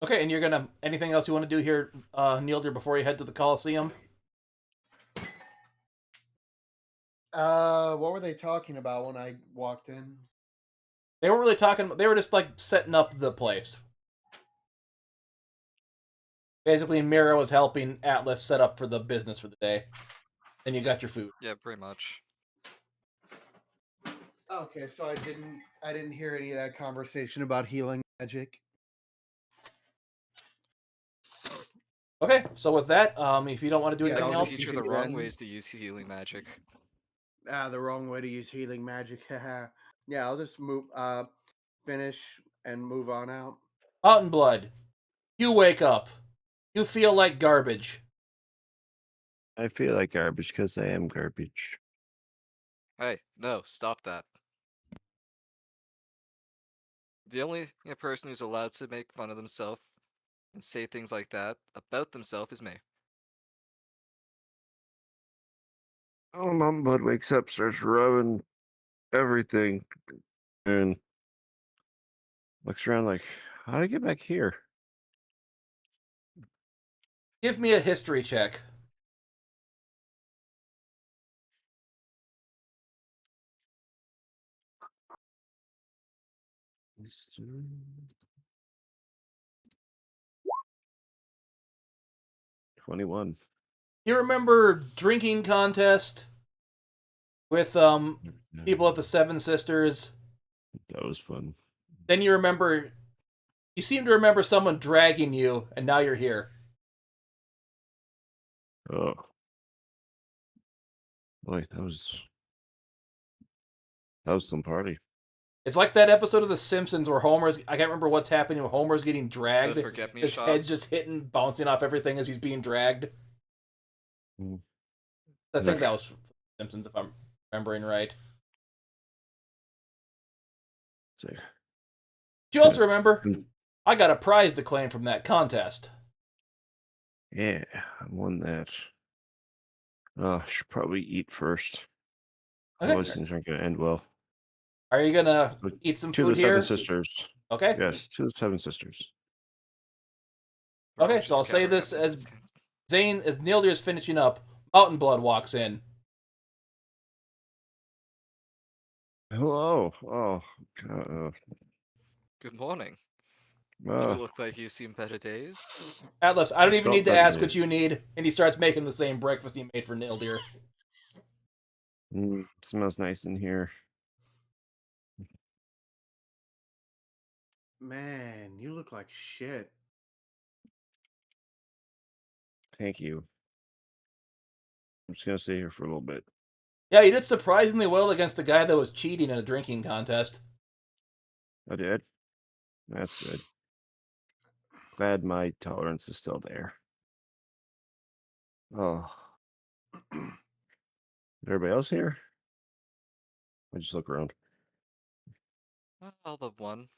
Speaker 1: Okay, and you're gonna anything else you want to do here, Nildeyr, before you head to the Coliseum?
Speaker 2: What were they talking about when I walked in?
Speaker 1: They weren't really talking. They were just like setting up the place. Basically, Mira was helping Atlas set up for the business for the day. Then you got your food.
Speaker 4: Yeah, pretty much.
Speaker 2: Okay, so I didn't hear any of that conversation about healing magic.
Speaker 1: Okay, so with that, if you don't want to do
Speaker 2: Yeah,
Speaker 1: anything
Speaker 2: I'll
Speaker 4: I'll
Speaker 1: else,
Speaker 2: just
Speaker 4: teach her
Speaker 2: you
Speaker 4: the
Speaker 2: can
Speaker 4: wrong
Speaker 2: then-
Speaker 4: ways to use healing magic.
Speaker 2: The wrong way to use healing magic. Yeah, I'll just finish and move on out.
Speaker 1: Mountainblood, you wake up. You feel like garbage.
Speaker 3: I feel like garbage because I am garbage.
Speaker 4: Hey, no, stop that. The only person who's allowed to make fun of themselves and say things like that about themselves is me.
Speaker 3: Oh, Mountainblood wakes up, starts rubbing everything, and looks around like, how did I get back here?
Speaker 1: Give me a history check.
Speaker 3: History. 21.
Speaker 1: You remember drinking contest with people at the Seven Sisters.
Speaker 3: That was fun.
Speaker 1: Then you seem to remember someone dragging you, and now you're here.
Speaker 3: Oh. Boy, that was some party.
Speaker 1: It's like that episode of The Simpsons where I can't remember what's happening, where Homer's getting dragged.
Speaker 4: The forget me
Speaker 1: His
Speaker 4: shot.
Speaker 1: head's just hitting, bouncing off everything as he's being dragged.
Speaker 3: Mm.
Speaker 1: I think that was Simpsons, if I'm remembering right.
Speaker 3: It's like,
Speaker 1: Do you also remember?
Speaker 3: Mm.
Speaker 1: I got a prize to claim from that contest.
Speaker 3: yeah, I won that. I should probably eat first.
Speaker 1: Okay.
Speaker 3: Otherwise, things aren't going to end well.
Speaker 1: Are you gonna
Speaker 3: But
Speaker 1: eat some
Speaker 3: To
Speaker 1: food
Speaker 3: the
Speaker 1: here?
Speaker 3: Seven Sisters.
Speaker 1: Okay.
Speaker 3: Yes, to the Seven Sisters.
Speaker 1: Okay,
Speaker 4: Just
Speaker 1: so I'll say
Speaker 4: gathering
Speaker 1: this
Speaker 4: up
Speaker 1: as Nildeyr is finishing up. Mountainblood walks in.
Speaker 3: Hello. Oh, God.
Speaker 4: Good morning. You
Speaker 3: Uh,
Speaker 4: look like you've seen better days.
Speaker 1: Atlas, I don't
Speaker 3: I
Speaker 1: even
Speaker 3: felt
Speaker 1: need to
Speaker 3: that
Speaker 1: ask
Speaker 3: day.
Speaker 1: what you need, and he starts making the same breakfast he made for Nildeyr.
Speaker 3: smells nice in here.
Speaker 2: Man, you look like shit.
Speaker 3: Thank you. I'm just going to stay here for a little bit.
Speaker 1: Yeah, you did surprisingly well against a guy that was cheating in a drinking contest.
Speaker 3: I did? That's good. Glad my tolerance is still there. Oh. Is everybody else here? I just look around.
Speaker 4: All but one.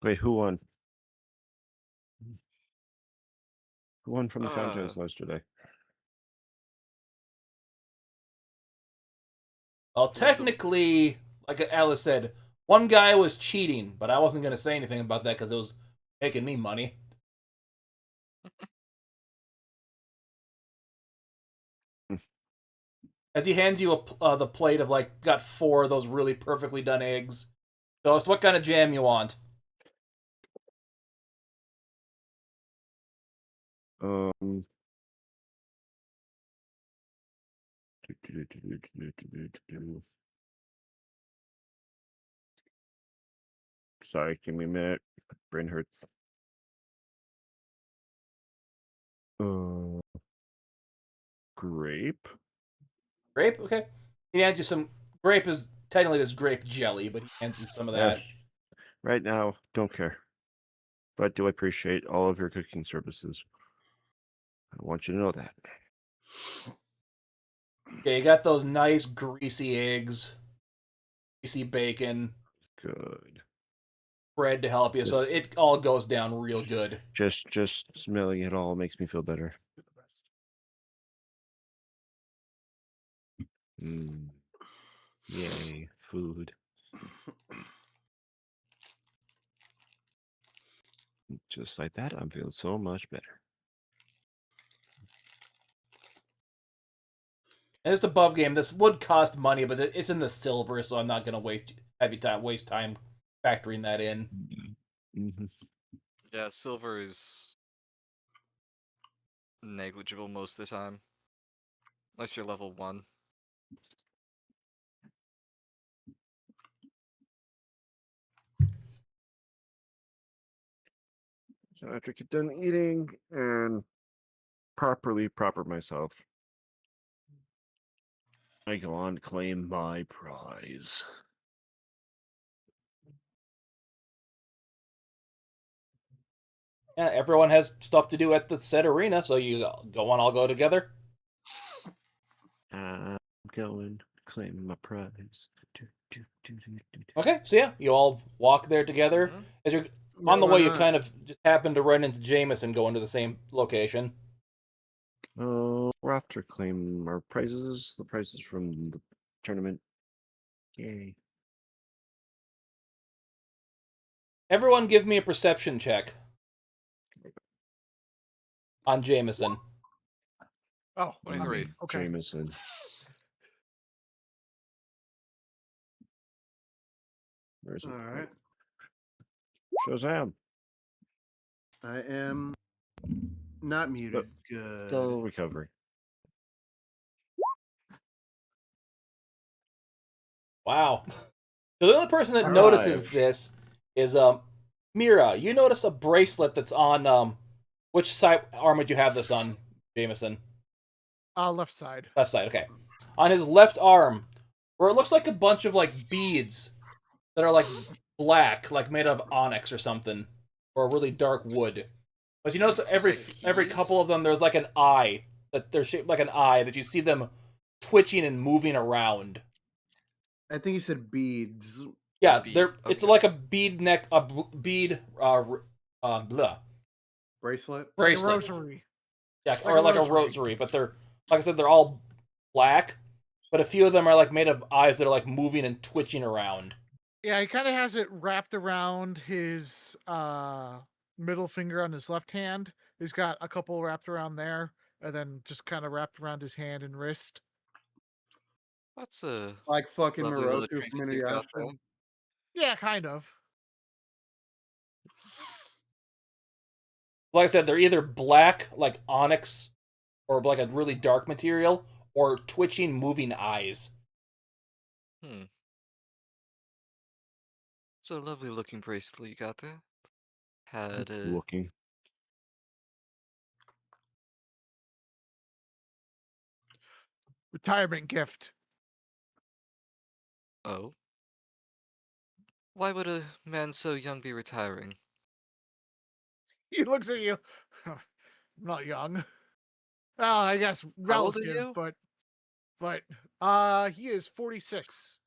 Speaker 3: Wait, who won? Who won from the contest yesterday?
Speaker 1: Well, technically, like Alice said, one guy was cheating, but I wasn't going to say anything about that because it was making me money. As he hands you the plate of, like, got 4 of those really perfectly done eggs. So it's what kind of jam you want?
Speaker 3: Um. Sorry, give me a minute. Brain hurts. Uh, grape.
Speaker 1: Grape, okay. He hands you some grape is technically this grape jelly, but he hands you some of
Speaker 3: Yeah,
Speaker 1: that.
Speaker 3: right now, don't care. But do appreciate all of your cooking services. I want you to know that.
Speaker 1: Yeah, you got those nice greasy eggs, greasy bacon,
Speaker 3: Good.
Speaker 1: bread to help you, so
Speaker 3: Just-
Speaker 1: it all goes down real good.
Speaker 3: Just smelling it all makes me feel better.
Speaker 5: You're the best.
Speaker 3: Yay, food. Just like that, I'm feeling so much better.
Speaker 1: And just above game, this would cost money, but it's in the silver, so I'm not gonna waste time factoring that in.
Speaker 3: Mm-hmm.
Speaker 4: Yeah, silver is negligible most of the time. Unless you're level 1.
Speaker 3: So after I get done eating and proper myself, I go on to claim my prize.
Speaker 1: Yeah, everyone has stuff to do at the said arena, so you go on, all go together.
Speaker 3: I'm going claiming my prize.
Speaker 1: Okay, so yeah, you all walk there together.
Speaker 4: Mhm.
Speaker 1: As you're
Speaker 2: Yeah,
Speaker 1: on the
Speaker 2: why
Speaker 1: way, you
Speaker 2: not?
Speaker 1: kind of just happen to run into Jamison going to the same location.
Speaker 3: Oh, we're off to claim our prizes. The prizes from the tournament. Yay.
Speaker 1: Everyone give me a perception check on Jamison.
Speaker 5: Oh, I
Speaker 4: 23.
Speaker 5: mean, okay.
Speaker 3: Jameson. Where's it?
Speaker 2: All right.
Speaker 3: Shazam.
Speaker 2: I am not muted. Good.
Speaker 3: Still recovering.
Speaker 1: Wow. So the only person that notices
Speaker 3: Arrived.
Speaker 1: this is Mira. You notice a bracelet that's on which side arm would you have this on, Jamison?
Speaker 5: Left side.
Speaker 1: Left side, okay. On his left arm, where it looks like a bunch of like beads that are like black, like made of onyx or something, or really dark wood. But you notice that every couple
Speaker 4: keys?
Speaker 1: of them, there's like an eye that they're shaped like an eye that you see them twitching and moving around.
Speaker 2: I think you said beads.
Speaker 1: Yeah,
Speaker 4: Bead,
Speaker 1: they're it's
Speaker 4: okay.
Speaker 1: like a bead neck, bead blah,
Speaker 2: Bracelet.
Speaker 5: Like a
Speaker 1: bracelet.
Speaker 5: rosary.
Speaker 1: Yeah,
Speaker 5: Like
Speaker 1: or
Speaker 5: a
Speaker 1: like a
Speaker 5: rosary.
Speaker 1: rosary, but they're like I said, they're all black, but a few of them are like made of eyes that are like moving and twitching around.
Speaker 5: Yeah, he kind of has it wrapped around his middle finger on his left hand. He's got a couple wrapped around there, and then just kind of wrapped around his hand and wrist.
Speaker 4: That's a
Speaker 2: Like fucking
Speaker 4: lovely little
Speaker 2: Moroku from
Speaker 4: trinket you've got there.
Speaker 2: Inuyasha.
Speaker 5: Yeah, kind of.
Speaker 1: Like I said, they're either black, like onyx, or like a really dark material, or twitching, moving eyes.
Speaker 4: Hmm. It's a lovely looking bracelet you got there. Had a
Speaker 3: Looking.
Speaker 5: Retirement gift.
Speaker 4: oh. Why would a man so young be retiring?
Speaker 5: He looks at you. Not young. Well, I guess
Speaker 4: How old are
Speaker 5: relative,
Speaker 4: you?
Speaker 5: but he is 46.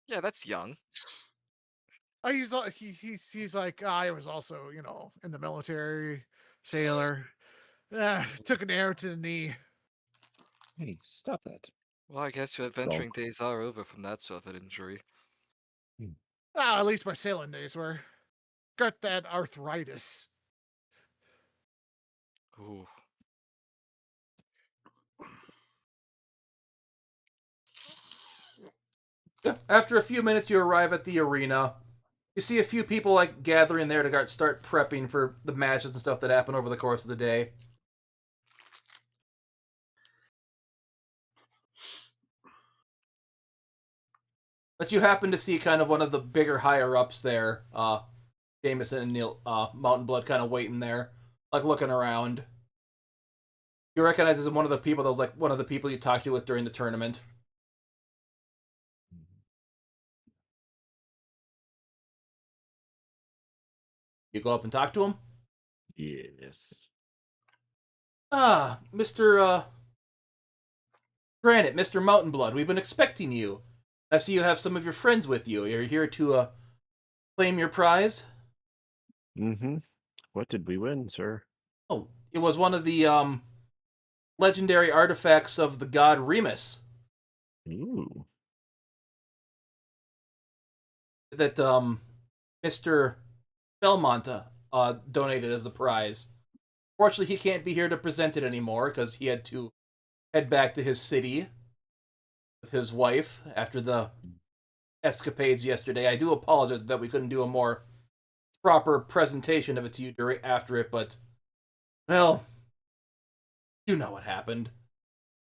Speaker 4: Yeah, that's young.
Speaker 5: He's like I was also in the military, sailor. Took an arrow to the knee.
Speaker 3: Hey, stop that.
Speaker 4: Well, I guess your adventuring days are over from that sort of an injury.
Speaker 5: At least my sailing days were. Got that arthritis.
Speaker 4: Ooh.
Speaker 1: After a few minutes, you arrive at the arena. You see a few people like gathering there to start prepping for the matches and stuff that happen over the course of the day. But you happen to see kind of one of the bigger higher ups there, Jamison and Mountainblood, kind of waiting there, like looking around. You recognize as one of the people that was like one of the people you talked to with during the tournament. You go up and talk to him.
Speaker 3: Yes.
Speaker 1: Ah, Mr. Granite, Mr. Mountainblood, we've been expecting you. I see you have some of your friends with you. You're here to claim your prize.
Speaker 3: Mm-hmm. What did we win, sir?
Speaker 1: Oh, it was one of the legendary artifacts of the god Remus
Speaker 3: Ooh.
Speaker 1: that Mr. Belmont donated as the prize. Fortunately, he can't be here to present it anymore because he had to head back to his city with his wife after the escapades yesterday. I do apologize that we couldn't do a more proper presentation of it to you after it, but, well, you know what happened.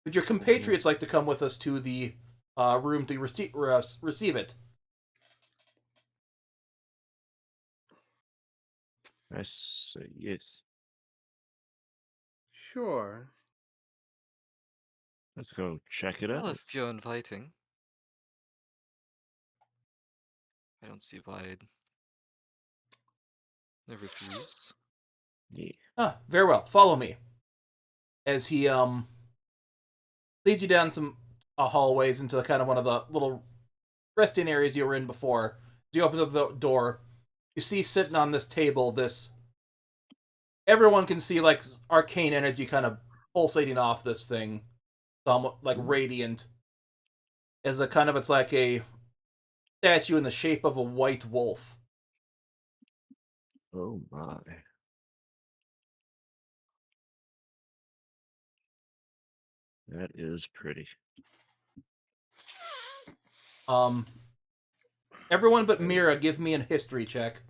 Speaker 1: Would your compatriots like to come with us to the room to receive it?
Speaker 3: I say yes.
Speaker 2: Sure.
Speaker 3: Let's go check it
Speaker 4: Well,
Speaker 3: out.
Speaker 4: if you're inviting, I don't see why they refuse.
Speaker 3: Yeah.
Speaker 1: Ah, very well. Follow me. As he leads you down some hallways into kind of one of the little resting areas you were in before. As you open up the door, you see sitting on this table this. Everyone can see like arcane energy kind of pulsating off this thing, like radiant. As a kind of it's like a statue in the shape of a white wolf.
Speaker 3: Oh my. That is pretty.
Speaker 1: Everyone but Mira, give me a history check.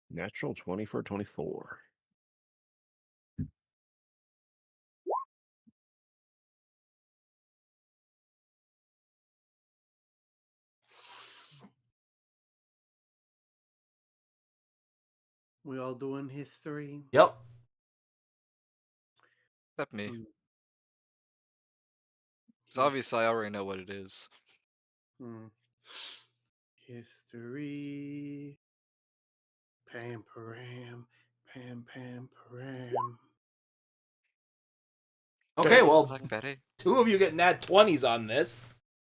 Speaker 3: Natural 20 for 24.
Speaker 2: We all doing history?
Speaker 1: Yep.
Speaker 4: Except me.
Speaker 2: Hmm.
Speaker 4: Because obviously I already know what it is.
Speaker 2: Hmm. History. Pam param. Pam pam param.
Speaker 1: Okay, well,
Speaker 4: Like Betty.
Speaker 1: two of you get nat 20s on this.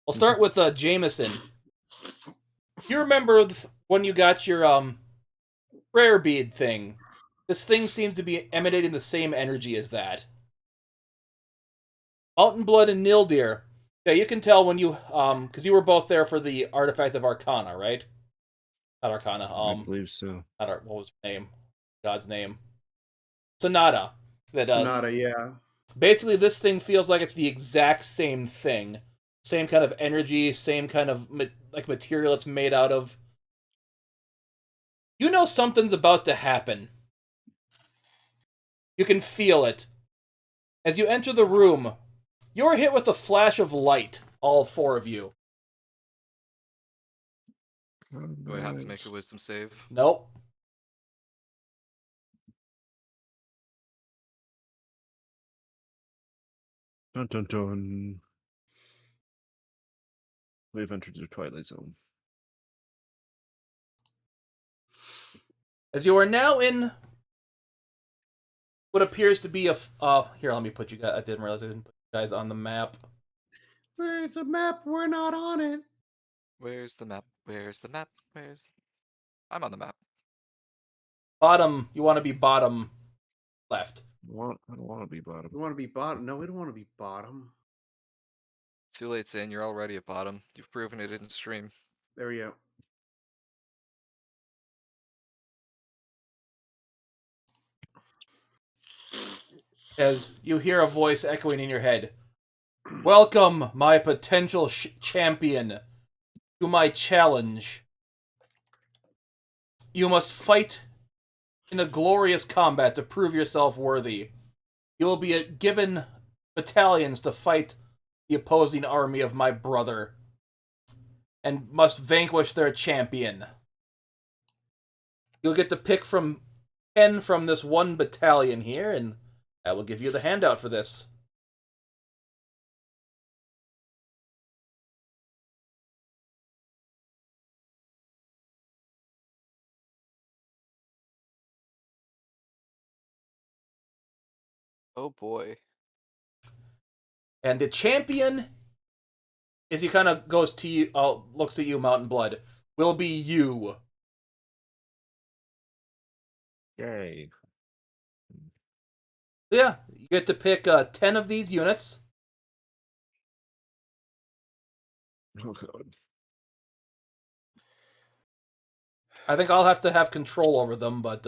Speaker 1: We'll start with Jameson. You remember when you got your prayer bead thing? This thing seems to be emanating the same energy as that. Mountainblood and Nildeyr. Yeah, you can tell when you because you were both there for the artifact of Arcana, right? Not Arcana.
Speaker 3: I believe so.
Speaker 1: What was her name? God's name. Sonata. That
Speaker 2: Sonata, yeah.
Speaker 1: basically this thing feels like it's the exact same thing, same kind of energy, same kind of like material it's made out of. You know something's about to happen. You can feel it. As you enter the room, you're hit with a flash of light, all four of you.
Speaker 4: Do I have to make a wisdom save?
Speaker 1: Nope.
Speaker 3: Dun dun dun. We've entered the Twilight Zone.
Speaker 1: As you are now in what appears to be a here, let me put you guys. I didn't realize I didn't put you guys on the map.
Speaker 2: Where's the map? We're not on it.
Speaker 4: Where's the map? Where's the map? Where's... I'm on the map.
Speaker 1: Bottom. You want to be bottom left.
Speaker 3: I don't want to be bottom.
Speaker 2: We want to be bottom. No, we don't want to be bottom.
Speaker 4: Too late, Zane. You're already at bottom. You've proven it in stream.
Speaker 2: There we go.
Speaker 1: as you hear a voice echoing in your head. Welcome, my potential champion, to my challenge. You must fight in a glorious combat to prove yourself worthy. You will be given battalions to fight the opposing army of my brother, and must vanquish their champion. You'll get to pick from 10 from this one battalion here, and I will give you the handout for this.
Speaker 4: Oh boy.
Speaker 1: And the champion, as he kind of goes to you, looks at you, Mountainblood, will be you.
Speaker 3: Yay.
Speaker 1: Yeah, you get to pick 10 of these units.
Speaker 3: Oh god.
Speaker 1: I think I'll have to have control over them, but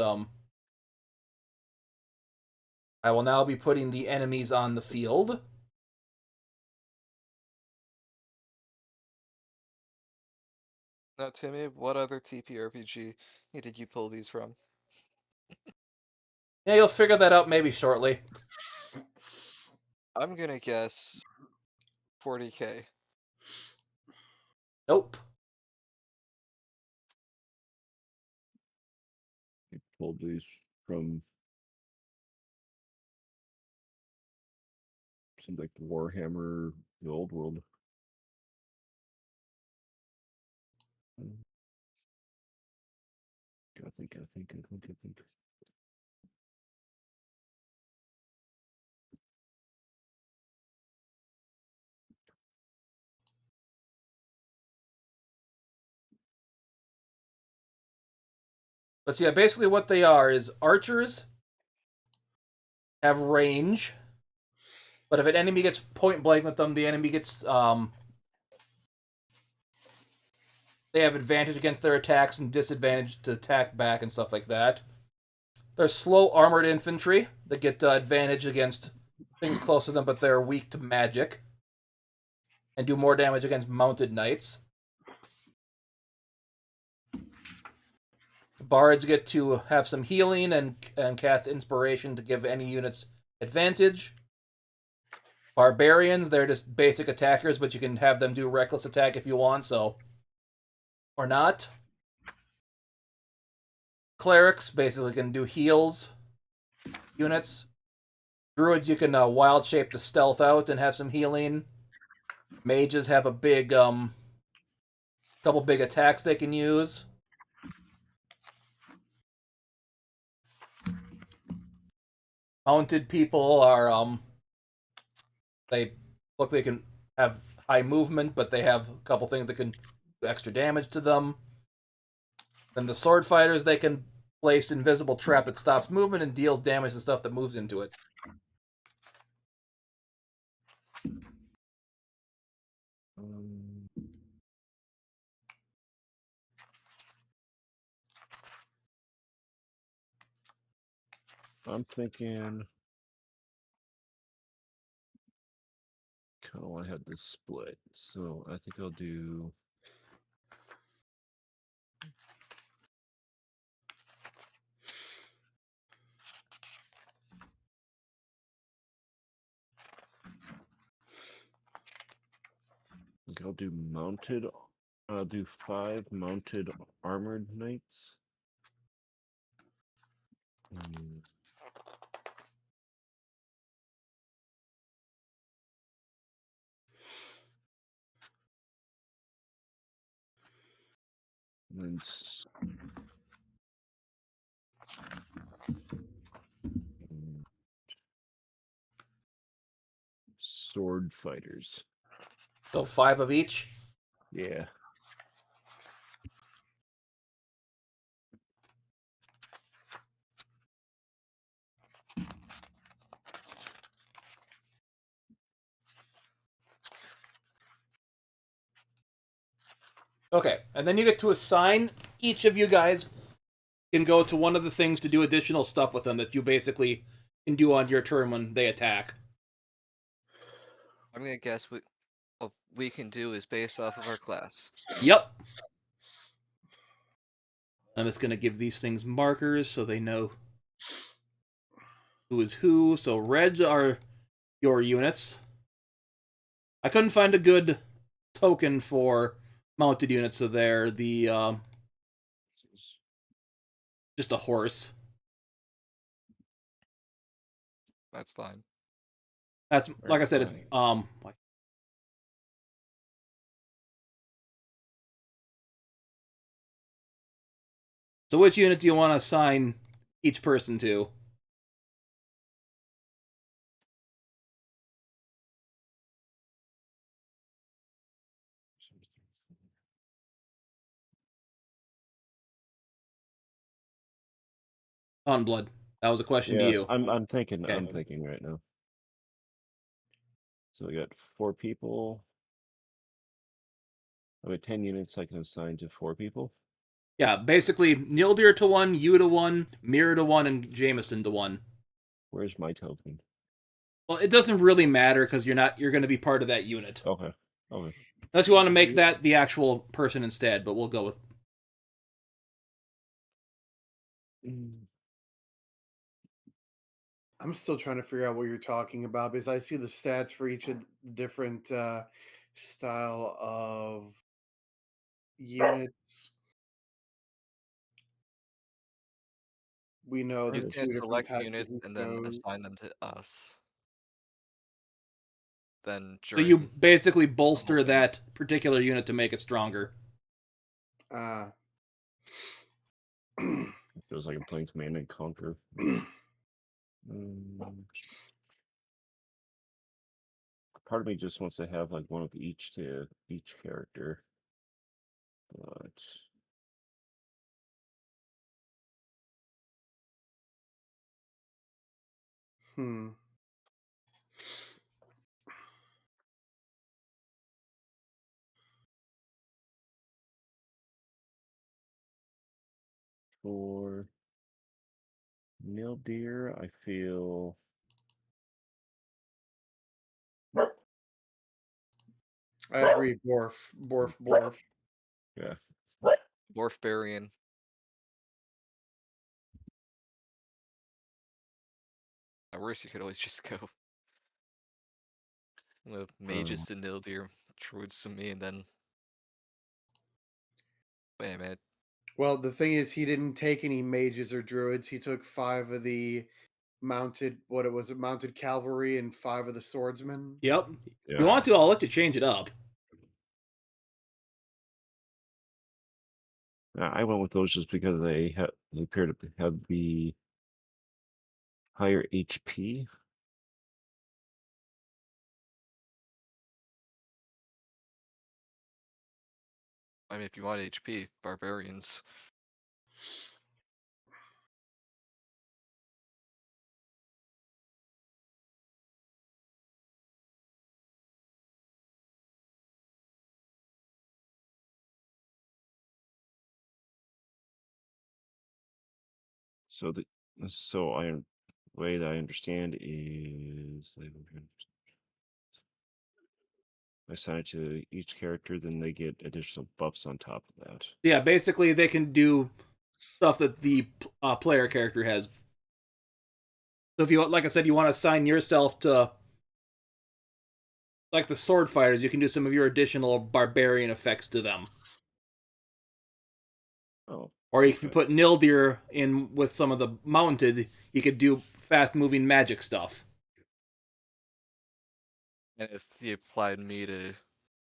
Speaker 1: I will now be putting the enemies on the field.
Speaker 4: Now, Timmy, what other TPRPG did you pull these from?
Speaker 1: Yeah, you'll figure that out maybe shortly.
Speaker 4: I'm gonna guess 40k.
Speaker 1: Nope.
Speaker 3: I pulled these from seems like Warhammer, the old world. I think.
Speaker 1: But yeah, basically what they are is archers have range, but if an enemy gets point blank with them, the enemy gets they have advantage against their attacks and disadvantage to attack back and stuff like that. They're slow armored infantry that get advantage against things close to them, but they're weak to magic and do more damage against mounted knights. Bards get to have some healing and cast inspiration to give any units advantage. Barbarians, they're just basic attackers, but you can have them do reckless attack if you want, so... Or not. Clerics basically can do heals units. Druids, you can wild shape to stealth out and have some healing. Mages have a big, couple big attacks they can use. Mounted people are, they look they can have high movement, but they have a couple things that can do extra damage to them. Then the sword fighters, they can place invisible trap that stops movement and deals damage to stuff that moves into it.
Speaker 3: I'm thinking kind of want to have this split, so I think I'll do. I think I'll do mounted. I'll do 5 mounted armored knights. And sword fighters.
Speaker 1: So 5 of each?
Speaker 3: Yeah.
Speaker 1: Okay, and then you get to assign each of you guys can go to one of the things to do additional stuff with them that you basically can do on your turn when they attack.
Speaker 4: I'm gonna guess what we can do is based off of our class.
Speaker 1: Yep. I'm just gonna give these things markers so they know who is who. So red are your units. I couldn't find a good token for mounted units, so they're the just a horse.
Speaker 4: That's fine.
Speaker 1: That's like I said, it's So which unit do you want to assign each person to? On blood. That was a question to
Speaker 3: Yeah,
Speaker 1: you.
Speaker 3: I'm thinking.
Speaker 1: Okay.
Speaker 3: I'm thinking right now. So we got 4 people. I got 10 units I can assign to 4 people.
Speaker 1: Yeah, basically Nildeyr to 1, you to 1, Mirror to 1, and Jamison to 1.
Speaker 3: Where's my token?
Speaker 1: Well, it doesn't really matter because you're going to be part of that unit.
Speaker 3: Okay. Okay.
Speaker 1: Unless you want to make that the actual person instead, but we'll go with.
Speaker 2: I'm still trying to figure out what you're talking about because I see the stats for each of the different style of units. We know
Speaker 4: We're
Speaker 2: the
Speaker 4: just
Speaker 2: two
Speaker 4: gonna
Speaker 2: different
Speaker 4: select
Speaker 2: types
Speaker 4: units
Speaker 2: of
Speaker 4: and then
Speaker 2: shows.
Speaker 4: assign them to us. Then
Speaker 1: So you
Speaker 4: during
Speaker 1: basically bolster
Speaker 4: moving.
Speaker 1: that particular unit to make it stronger.
Speaker 3: It feels like I'm playing Command and Conquer. Part of me just wants to have like one of each to each character, but for Nildeyr, I feel
Speaker 2: I agree. Borf.
Speaker 3: yeah.
Speaker 4: Morphbarian. At worst, you could always just go with mages to Nildeyr, druids to me, and then wait a minute.
Speaker 2: Well, the thing is, he didn't take any mages or druids. He took 5 of the mounted, mounted cavalry and 5 of the swordsmen.
Speaker 1: Yep.
Speaker 3: Yeah.
Speaker 1: If you want to, I'll let you change it up.
Speaker 3: I went with those just because they appear to have the higher HP.
Speaker 4: I mean, if you want HP, barbarians.
Speaker 3: So the way that I understand is I assign it to each character, then they get additional buffs on top of that.
Speaker 1: Yeah, basically they can do stuff that the player character has. So if you, like I said, you want to assign yourself to like the sword fighters, you can do some of your additional barbarian effects to them.
Speaker 3: Oh.
Speaker 1: Or if you put Nildeyr in with some of the mounted, you could do fast-moving magic stuff.
Speaker 4: And if you applied me to,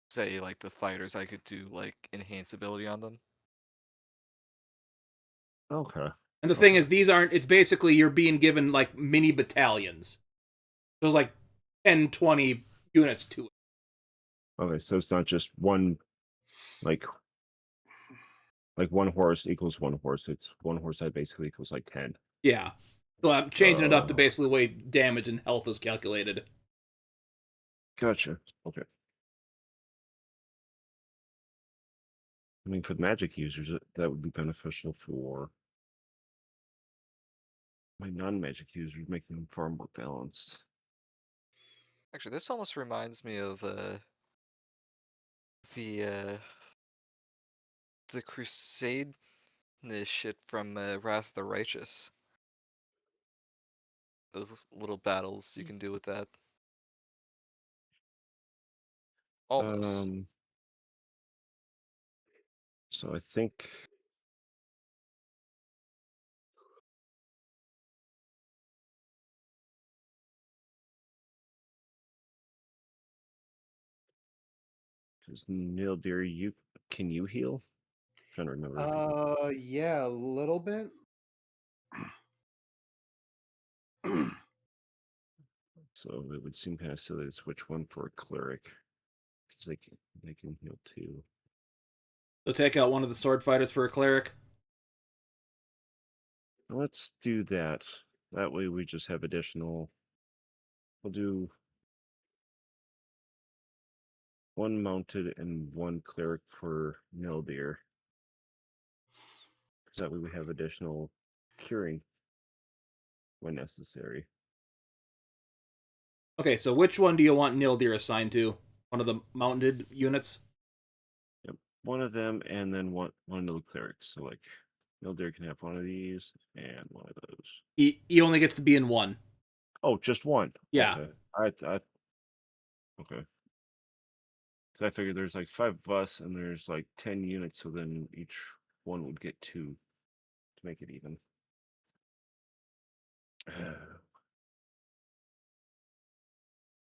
Speaker 4: say, like the fighters, I could do like enhance ability on them.
Speaker 3: Okay.
Speaker 1: And the thing is, these aren't, it's basically you're being given like mini battalions. There's like 10, 20 units to it.
Speaker 3: Okay, so it's not just one, like one horse equals one horse. It's one horse that basically equals like 10.
Speaker 1: Yeah. So I'm changing it up to basically the way damage and health is calculated.
Speaker 3: Gotcha. Okay. I mean, for the magic users, that would be beneficial for my non-magic users, making them far more balanced.
Speaker 4: Actually, this almost reminds me of the crusade shit from Wrath of the Righteous. Those little battles you can do with that. Almost.
Speaker 3: So I think because Nildeyr, can you heal? I'm trying to remember. If you
Speaker 2: Yeah, a little bit.
Speaker 3: so it would seem kind of silly to switch one for a cleric because they can heal too.
Speaker 1: So take out one of the sword fighters for a cleric.
Speaker 3: Let's do that. That way we just have additional. We'll do one mounted and one cleric for Nildeyr. Because that way we have additional curing when necessary.
Speaker 1: Okay, so which one do you want Nildeyr assigned to? One of the mounted units?
Speaker 3: Yep. One of them and then one of the clerics. So like Nildeyr can have one of these and one of those.
Speaker 1: He only gets to be in one.
Speaker 3: Oh, just one.
Speaker 1: Yeah.
Speaker 3: Okay. Okay. So I figured there's like 5 of us and there's like 10 units, so then each one would get 2 to make it even.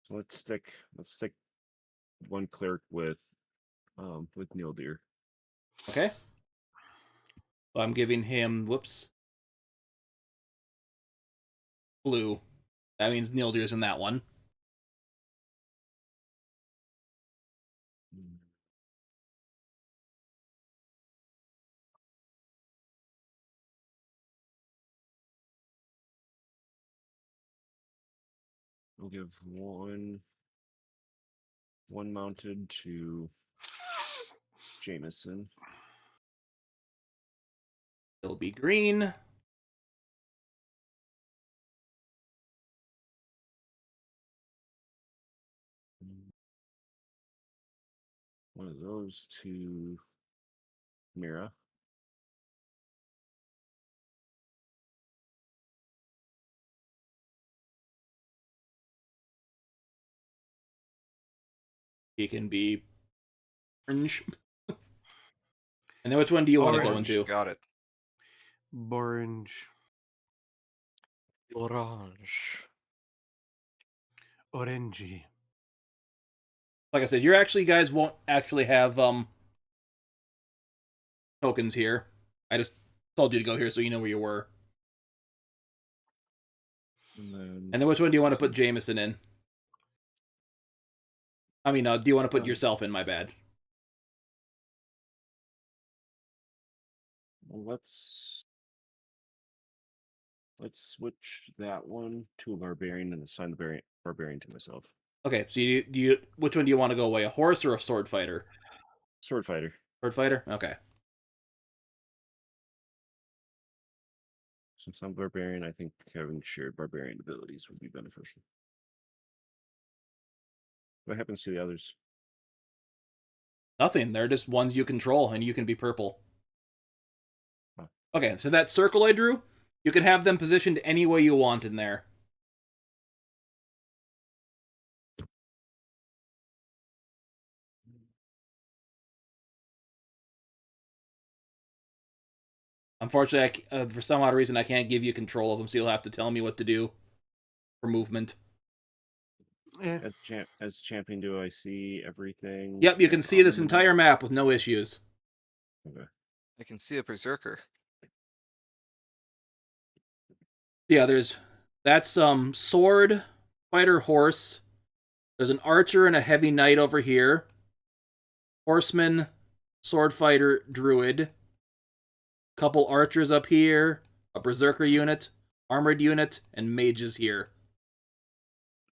Speaker 3: So let's stick one cleric with Nildeyr.
Speaker 1: Okay. So I'm giving him blue. That means Nildeyr's in that one.
Speaker 3: We'll give one mounted to Jamison.
Speaker 1: It'll be green.
Speaker 3: One of those to Mira.
Speaker 1: He can be orange. And then which one do you want to go
Speaker 2: Orange.
Speaker 1: into?
Speaker 4: Got it.
Speaker 2: Orange.
Speaker 4: Orange.
Speaker 2: Orangey.
Speaker 1: Like I said, you guys won't actually have tokens here. I just told you to go here so you know where you were. And then which one do you want to put Jameson in? I mean, do you want to put yourself in? My bad.
Speaker 3: Well, let's switch that one to a barbarian and assign the barbarian to myself.
Speaker 1: Okay, so which one do you want to go away? A horse or a sword fighter?
Speaker 3: Sword fighter.
Speaker 1: Sword fighter? Okay.
Speaker 3: Since I'm barbarian, I think having shared barbarian abilities would be beneficial. What happens to the others?
Speaker 1: Nothing. They're just ones you control, and you can be purple.
Speaker 3: Huh.
Speaker 1: Okay, so that circle I drew, you can have them positioned any way you want in there. Unfortunately, for some odd reason, I can't give you control of them, so you'll have to tell me what to do for movement.
Speaker 2: Yeah.
Speaker 3: As champion, do I see everything?
Speaker 1: Yep, you can see this entire map with no issues.
Speaker 3: Okay.
Speaker 4: I can see a berserker.
Speaker 1: Yeah, that's sword, fighter, horse. There's an archer and a heavy knight over here. Horseman, sword fighter, druid. Couple archers up here, a berserker unit, armored unit, and mages here.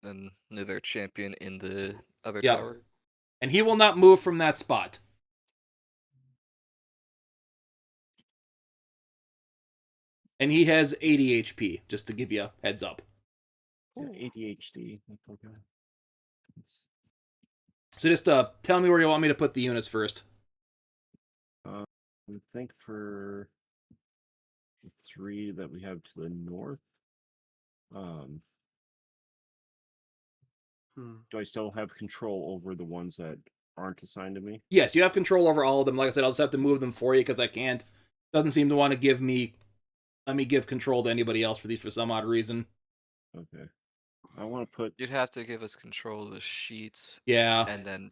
Speaker 4: And another champion in the other
Speaker 1: Yep.
Speaker 4: tower.
Speaker 1: And he will not move from that spot. And he has 80 HP, just to give you a heads up.
Speaker 3: Yeah, ADHD. That's okay.
Speaker 1: So just tell me where you want me to put the units first.
Speaker 3: I think for the 3 that we have to the north, do I still have control over the ones that aren't assigned to me?
Speaker 1: Yes, you have control over all of them. Like I said, I'll just have to move them for you because I can't. Doesn't seem to want to let me give control to anybody else for these for some odd reason.
Speaker 3: Okay. I want to put.
Speaker 4: You'd have to give us control of the sheets
Speaker 1: Yeah.
Speaker 4: and then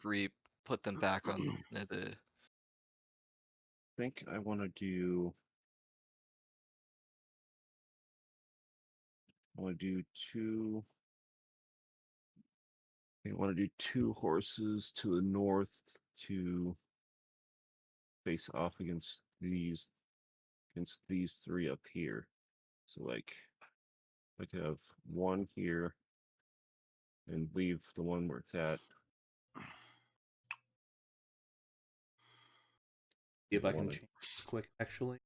Speaker 4: put them back on the.
Speaker 3: I think I want to do. I want to do 2. I want to do 2 horses to the north to face off against these 3 up here. So like I could have 1 here and leave the one where it's at.
Speaker 1: See if I can change this quick, actually.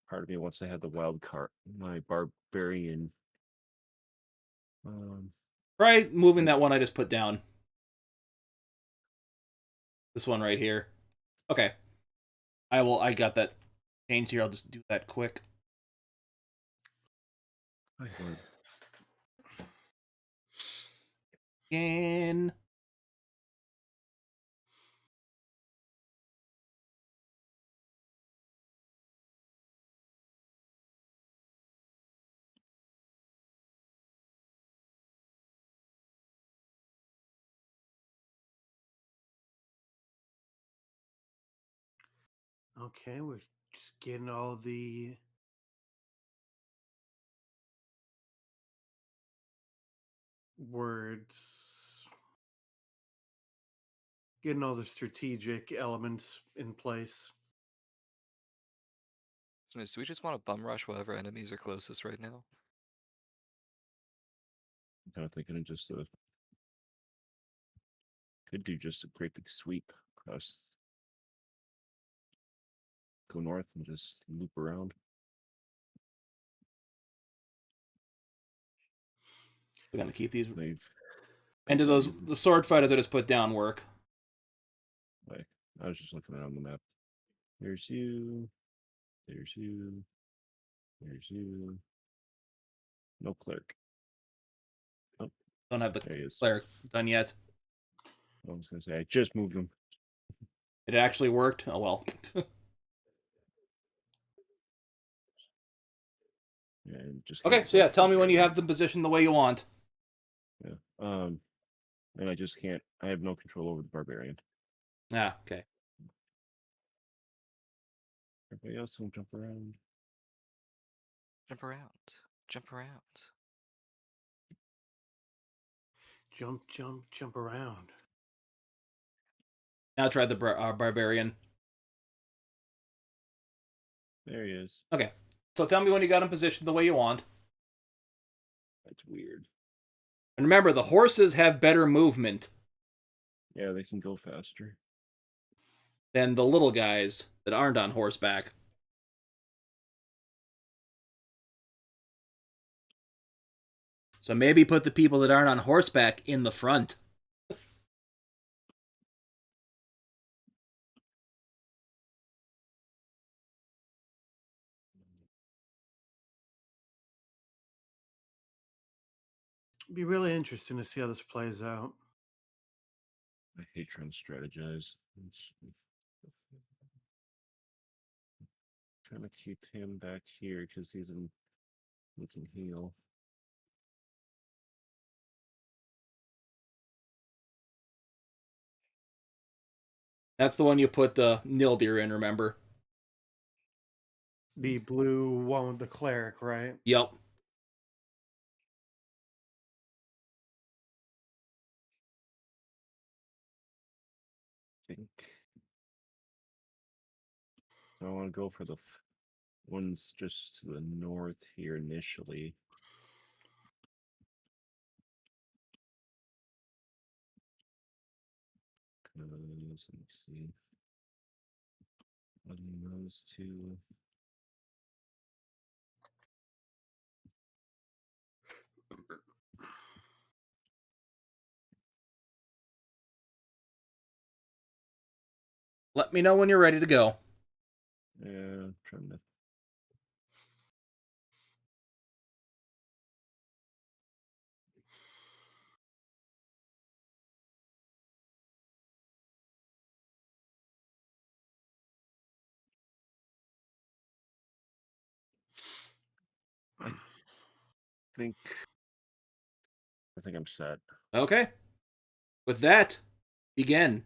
Speaker 3: Part of me wants to have the wild card, my barbarian.
Speaker 1: Try moving that one I just put down. This one right here. Okay. I got that changed here. I'll just do that quick. Again.
Speaker 2: Okay, we're just getting all the words, getting all the strategic elements in place.
Speaker 4: Do we just want to bum rush whatever enemies are closest right now?
Speaker 3: I'm kind of thinking of just could do just a great big sweep across, go north and just loop around.
Speaker 1: We're gonna keep these.
Speaker 3: They've
Speaker 1: And do the sword fighters I just put down work?
Speaker 3: Like, I was just looking around the map. There's you. There's you. There's you. No cleric. Oh,
Speaker 1: Don't have the
Speaker 3: there he is.
Speaker 1: cleric done yet.
Speaker 3: I was gonna say I just moved him.
Speaker 1: It actually worked. Oh well.
Speaker 3: Yeah, and just
Speaker 1: Okay,
Speaker 3: can't
Speaker 1: so yeah,
Speaker 3: select
Speaker 1: tell me when you
Speaker 3: barbarian.
Speaker 1: have them positioned the way you want.
Speaker 3: Yeah. And I just can't. I have no control over the barbarian.
Speaker 1: Ah, okay.
Speaker 3: Everybody else will jump around.
Speaker 4: Jump around. Jump around.
Speaker 2: Jump, jump, jump around.
Speaker 1: Now try the barbarian.
Speaker 3: There he is.
Speaker 1: Okay. So tell me when you got him positioned the way you want.
Speaker 3: That's weird.
Speaker 1: And remember, the horses have better movement
Speaker 3: Yeah, they can go faster.
Speaker 1: than the little guys that aren't on horseback. So maybe put the people that aren't on horseback in the front.
Speaker 2: It'd be really interesting to see how this plays out.
Speaker 3: I hate trying to strategize. Trying to keep him back here because he can heal.
Speaker 1: That's the one you put Nildeyr in, remember?
Speaker 2: The blue one with the cleric, right?
Speaker 1: Yep.
Speaker 3: Think. So I want to go for the ones just to the north here initially. Let me see. Other than those two.
Speaker 1: Let me know when you're ready to go.
Speaker 3: Yeah, I'm trying to. I think. I think I'm set.
Speaker 1: Okay. With that, begin.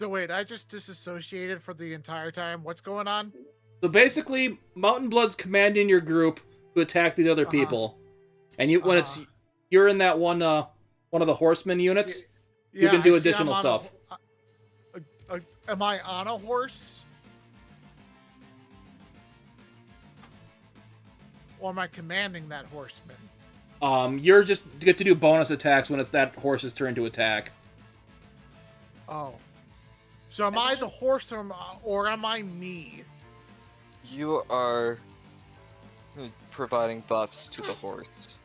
Speaker 5: So wait, I just disassociated for the entire time. What's going on?
Speaker 1: So basically, Mountainblood's commanding your group to attack these other people, and when it's you're in that one of the horseman units, you can do additional stuff.
Speaker 5: Am I on a horse? Or am I commanding that horseman?
Speaker 1: You're just get to do bonus attacks when it's that horse's turn to attack.
Speaker 5: Oh. So am I the horse or am I me?
Speaker 4: You are providing buffs to the horse.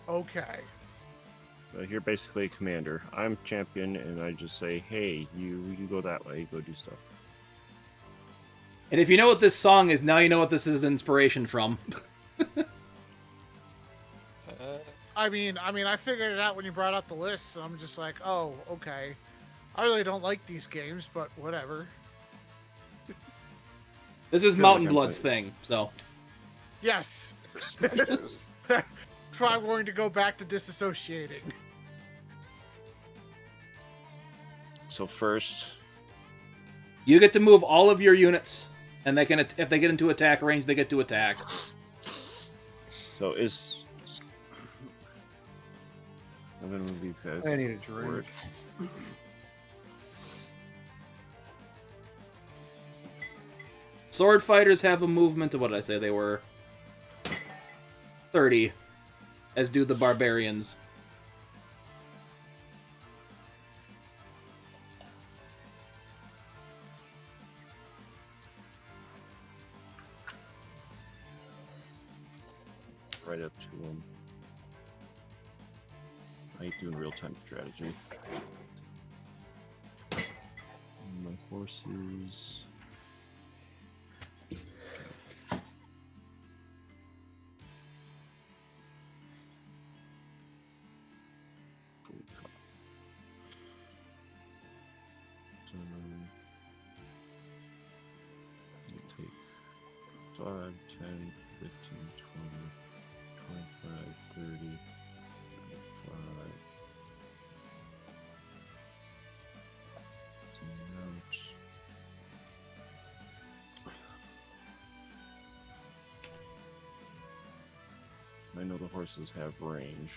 Speaker 5: Okay.
Speaker 3: You're basically a commander. I'm champion, and I just say, "Hey, you go that way. Go do stuff."
Speaker 1: And if you know what this song is, now you know what this is inspiration from.
Speaker 5: I mean, I figured it out when you brought out the list, and I'm just like, oh, okay. I really don't like these games, but whatever.
Speaker 1: This is Mountainblood's thing, so.
Speaker 5: Yes. That's why I'm going to go back to disassociating.
Speaker 3: So first,
Speaker 1: you get to move all of your units, and they can, if they get into attack range, they get to attack.
Speaker 3: So I'm gonna move these guys.
Speaker 2: I need a drink.
Speaker 1: Sword fighters have a movement of, what did I say they were? 30, as do the barbarians.
Speaker 3: Right up to them. I hate doing real-time strategy. My horses. Take 5, 10, 15, 20, 25, 30, 35. I know the horses have range.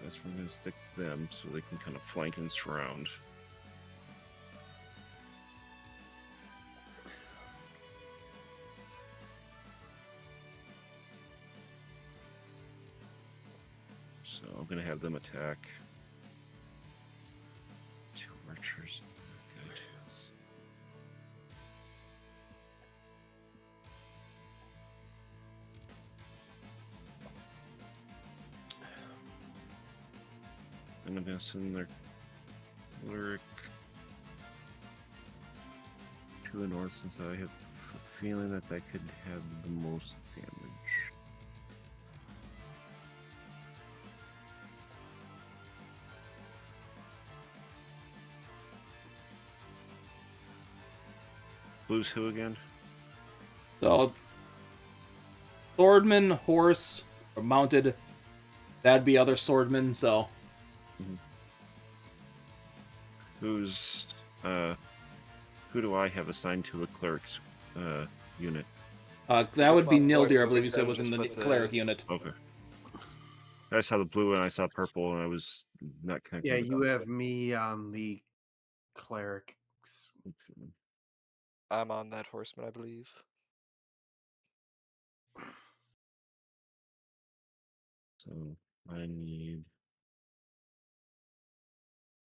Speaker 3: That's where I'm going to stick them so they can kind of flank and surround. So I'm going to have them attack. 2 archers. Good. And I'm going to send their lyric to the north since I have a feeling that could have the most damage. Blues who again?
Speaker 1: So, swordman, horse, or mounted, that'd be other swordmen, so.
Speaker 3: Who's, who do I have assigned to a cleric's unit?
Speaker 1: That would be
Speaker 4: my lord,
Speaker 1: Nildeyr, I
Speaker 4: who
Speaker 1: believe you said
Speaker 4: just
Speaker 1: was in the
Speaker 4: put the-
Speaker 1: cleric unit.
Speaker 3: Okay. I saw the blue and I saw purple and I was not connecting.
Speaker 2: Yeah,
Speaker 3: the
Speaker 2: you
Speaker 3: dots.
Speaker 2: have me on the clerics.
Speaker 4: I'm on that horseman, I believe.
Speaker 3: So I need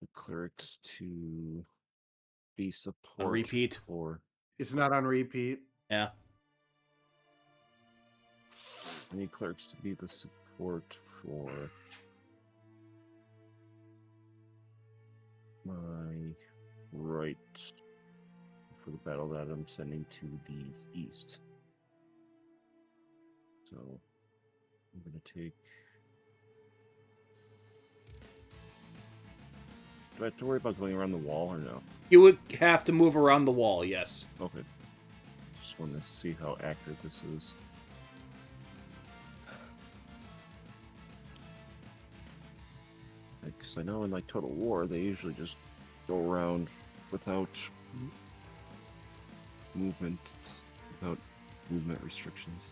Speaker 3: the clerics to be support
Speaker 1: repeat.
Speaker 3: for.
Speaker 2: It's not on repeat.
Speaker 1: Yeah.
Speaker 3: I need clerics to be the support for my right for the battle that I'm sending to the east. So I'm gonna take. Do I have to worry about going around the wall or no?
Speaker 1: You would have to move around the wall, yes.
Speaker 3: Okay. Just want to see how accurate this is. Because I know in like Total War, they usually just go around without movement, without movement restrictions.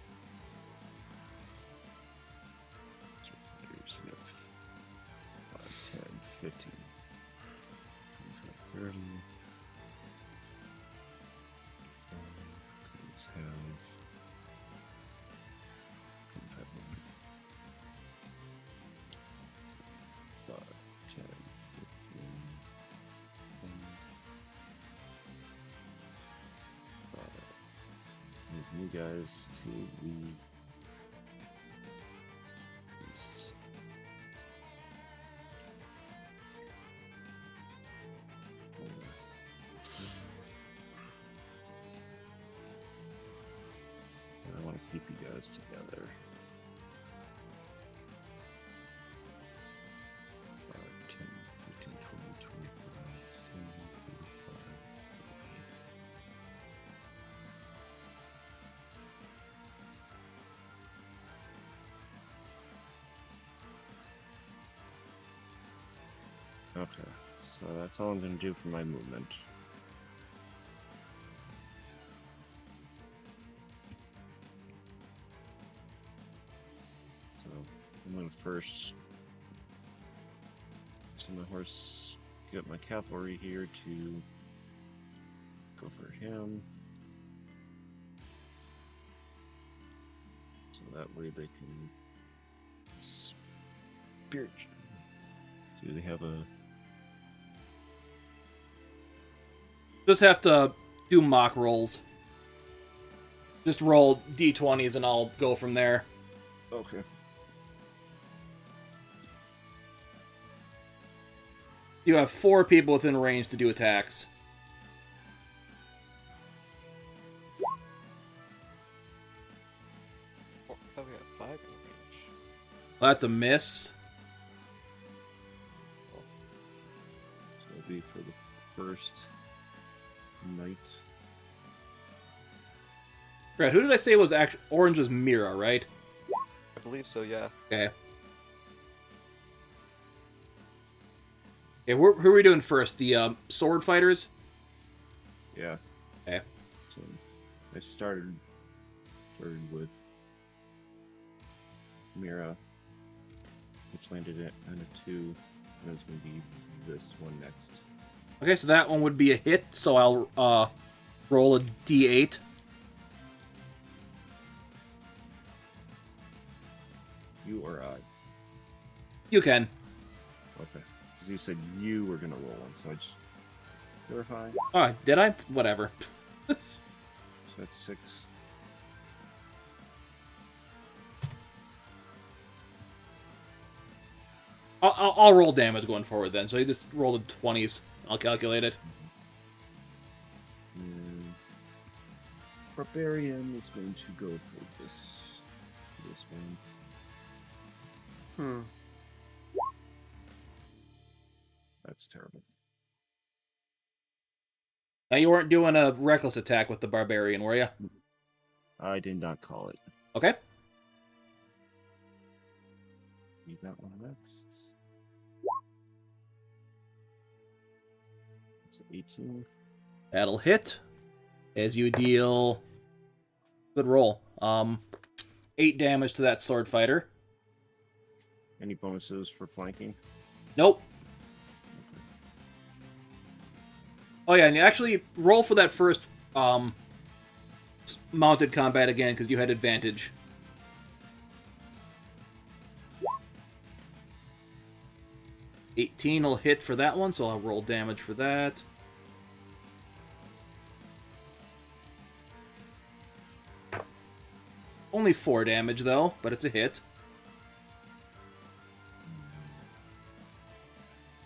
Speaker 3: So fighters, you have 5, 10, 15, 25, 30. Let's have 25 movement. 5, 10, 15, 20, 5. Move you guys to the east. I want to keep you guys together. 5, 10, 15, 20, 25, 30, 35, 40. Okay, so that's all I'm going to do for my movement. So I'm going to first send my horse, get my cavalry here to go for him. So that way they can spirit. Do they have a...
Speaker 1: Just have to do mock rolls. Just roll d20s and I'll go from there.
Speaker 3: Okay.
Speaker 1: You have 4 people within range to do attacks.
Speaker 4: Oh, we got 5 in range.
Speaker 1: That's a miss.
Speaker 3: So it'll be for the first knight.
Speaker 1: Right, who did I say was actually... Orange was Mira, right?
Speaker 4: I believe so, yeah.
Speaker 1: Okay. Okay, who are we doing first? The sword fighters?
Speaker 3: Yeah.
Speaker 1: Okay.
Speaker 3: So I started with Mira, which landed in a 2, and it's going to be this one next.
Speaker 1: Okay, so that one would be a hit, so I'll roll a d8.
Speaker 3: You or I?
Speaker 1: You can.
Speaker 3: Okay. Because you said you were going to roll one, so I just verify.
Speaker 1: Oh, did I? Whatever.
Speaker 3: So that's 6.
Speaker 1: I'll roll damage going forward then, so you just roll the 20s. I'll calculate it.
Speaker 3: And Barbarian is going to go for this one. That's terrible.
Speaker 1: Now, you weren't doing a reckless attack with the Barbarian, were you?
Speaker 3: I did not call it.
Speaker 1: Okay.
Speaker 3: Need that one next. It's 18.
Speaker 1: That'll hit. As you deal... Good roll. 8 damage to that sword fighter.
Speaker 3: Any bonuses for flanking?
Speaker 1: Nope. Oh yeah, and you actually roll for that first mounted combat again because you had advantage. $18 will hit for that one, so I'll roll damage for that. Only 4 damage though, but it's a hit.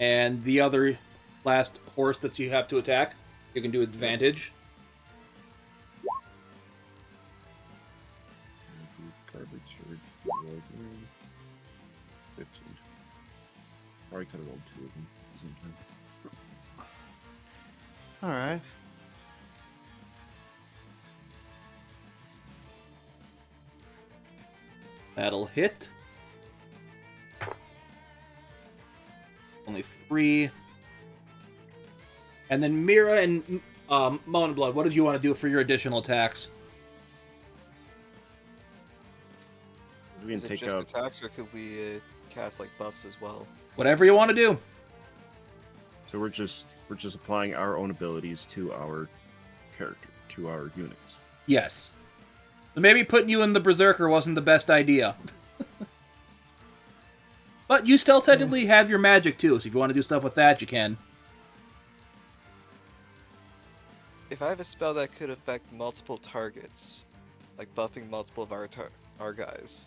Speaker 1: And the other last horse that you have to attack, you can do advantage.
Speaker 3: Garbage surge. 15. Or I could have rolled 2 of them at the same time.
Speaker 2: All right.
Speaker 1: That'll hit. Only 3. And then Mira and Mountainblood, what did you want to do for your additional attacks?
Speaker 3: We
Speaker 4: Is
Speaker 3: can
Speaker 4: it
Speaker 3: take
Speaker 4: just
Speaker 3: out.
Speaker 4: attacks, or could we cast like buffs as well?
Speaker 1: Whatever you want to do.
Speaker 3: So we're just applying our own abilities to our character, to our units.
Speaker 1: Yes. So maybe putting you in the Berserker wasn't the best idea. But you still technically have your magic too, so if you want to do stuff with that, you can.
Speaker 4: If I have a spell that could affect multiple targets, like buffing multiple of our guys,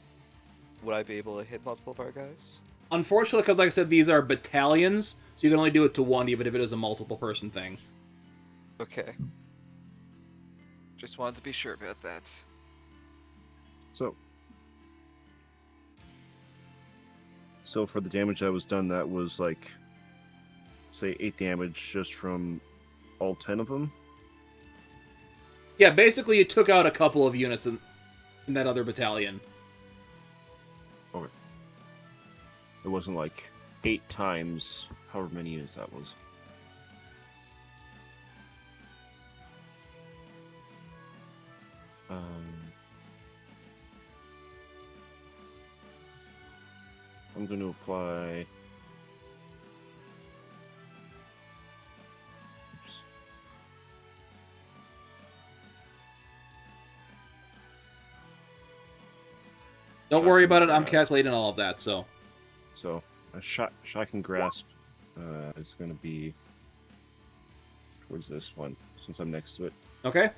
Speaker 4: would I be able to hit multiple of our guys?
Speaker 1: Unfortunately, because like I said, these are battalions, so you can only do it to one, even if it is a multiple person thing.
Speaker 4: Okay. Just wanted to be sure about that.
Speaker 3: So for the damage that was done, that was like, say, 8 damage just from all 10 of them.
Speaker 1: Yeah, basically you took out a couple of units in that other battalion.
Speaker 3: Okay. It wasn't like 8 times however many units that was. I'm going to apply. Oops.
Speaker 1: Don't worry about it, I'm calculating all of that, so.
Speaker 3: So a shocking grasp is going to be towards this one, since I'm next to it.
Speaker 1: Okay.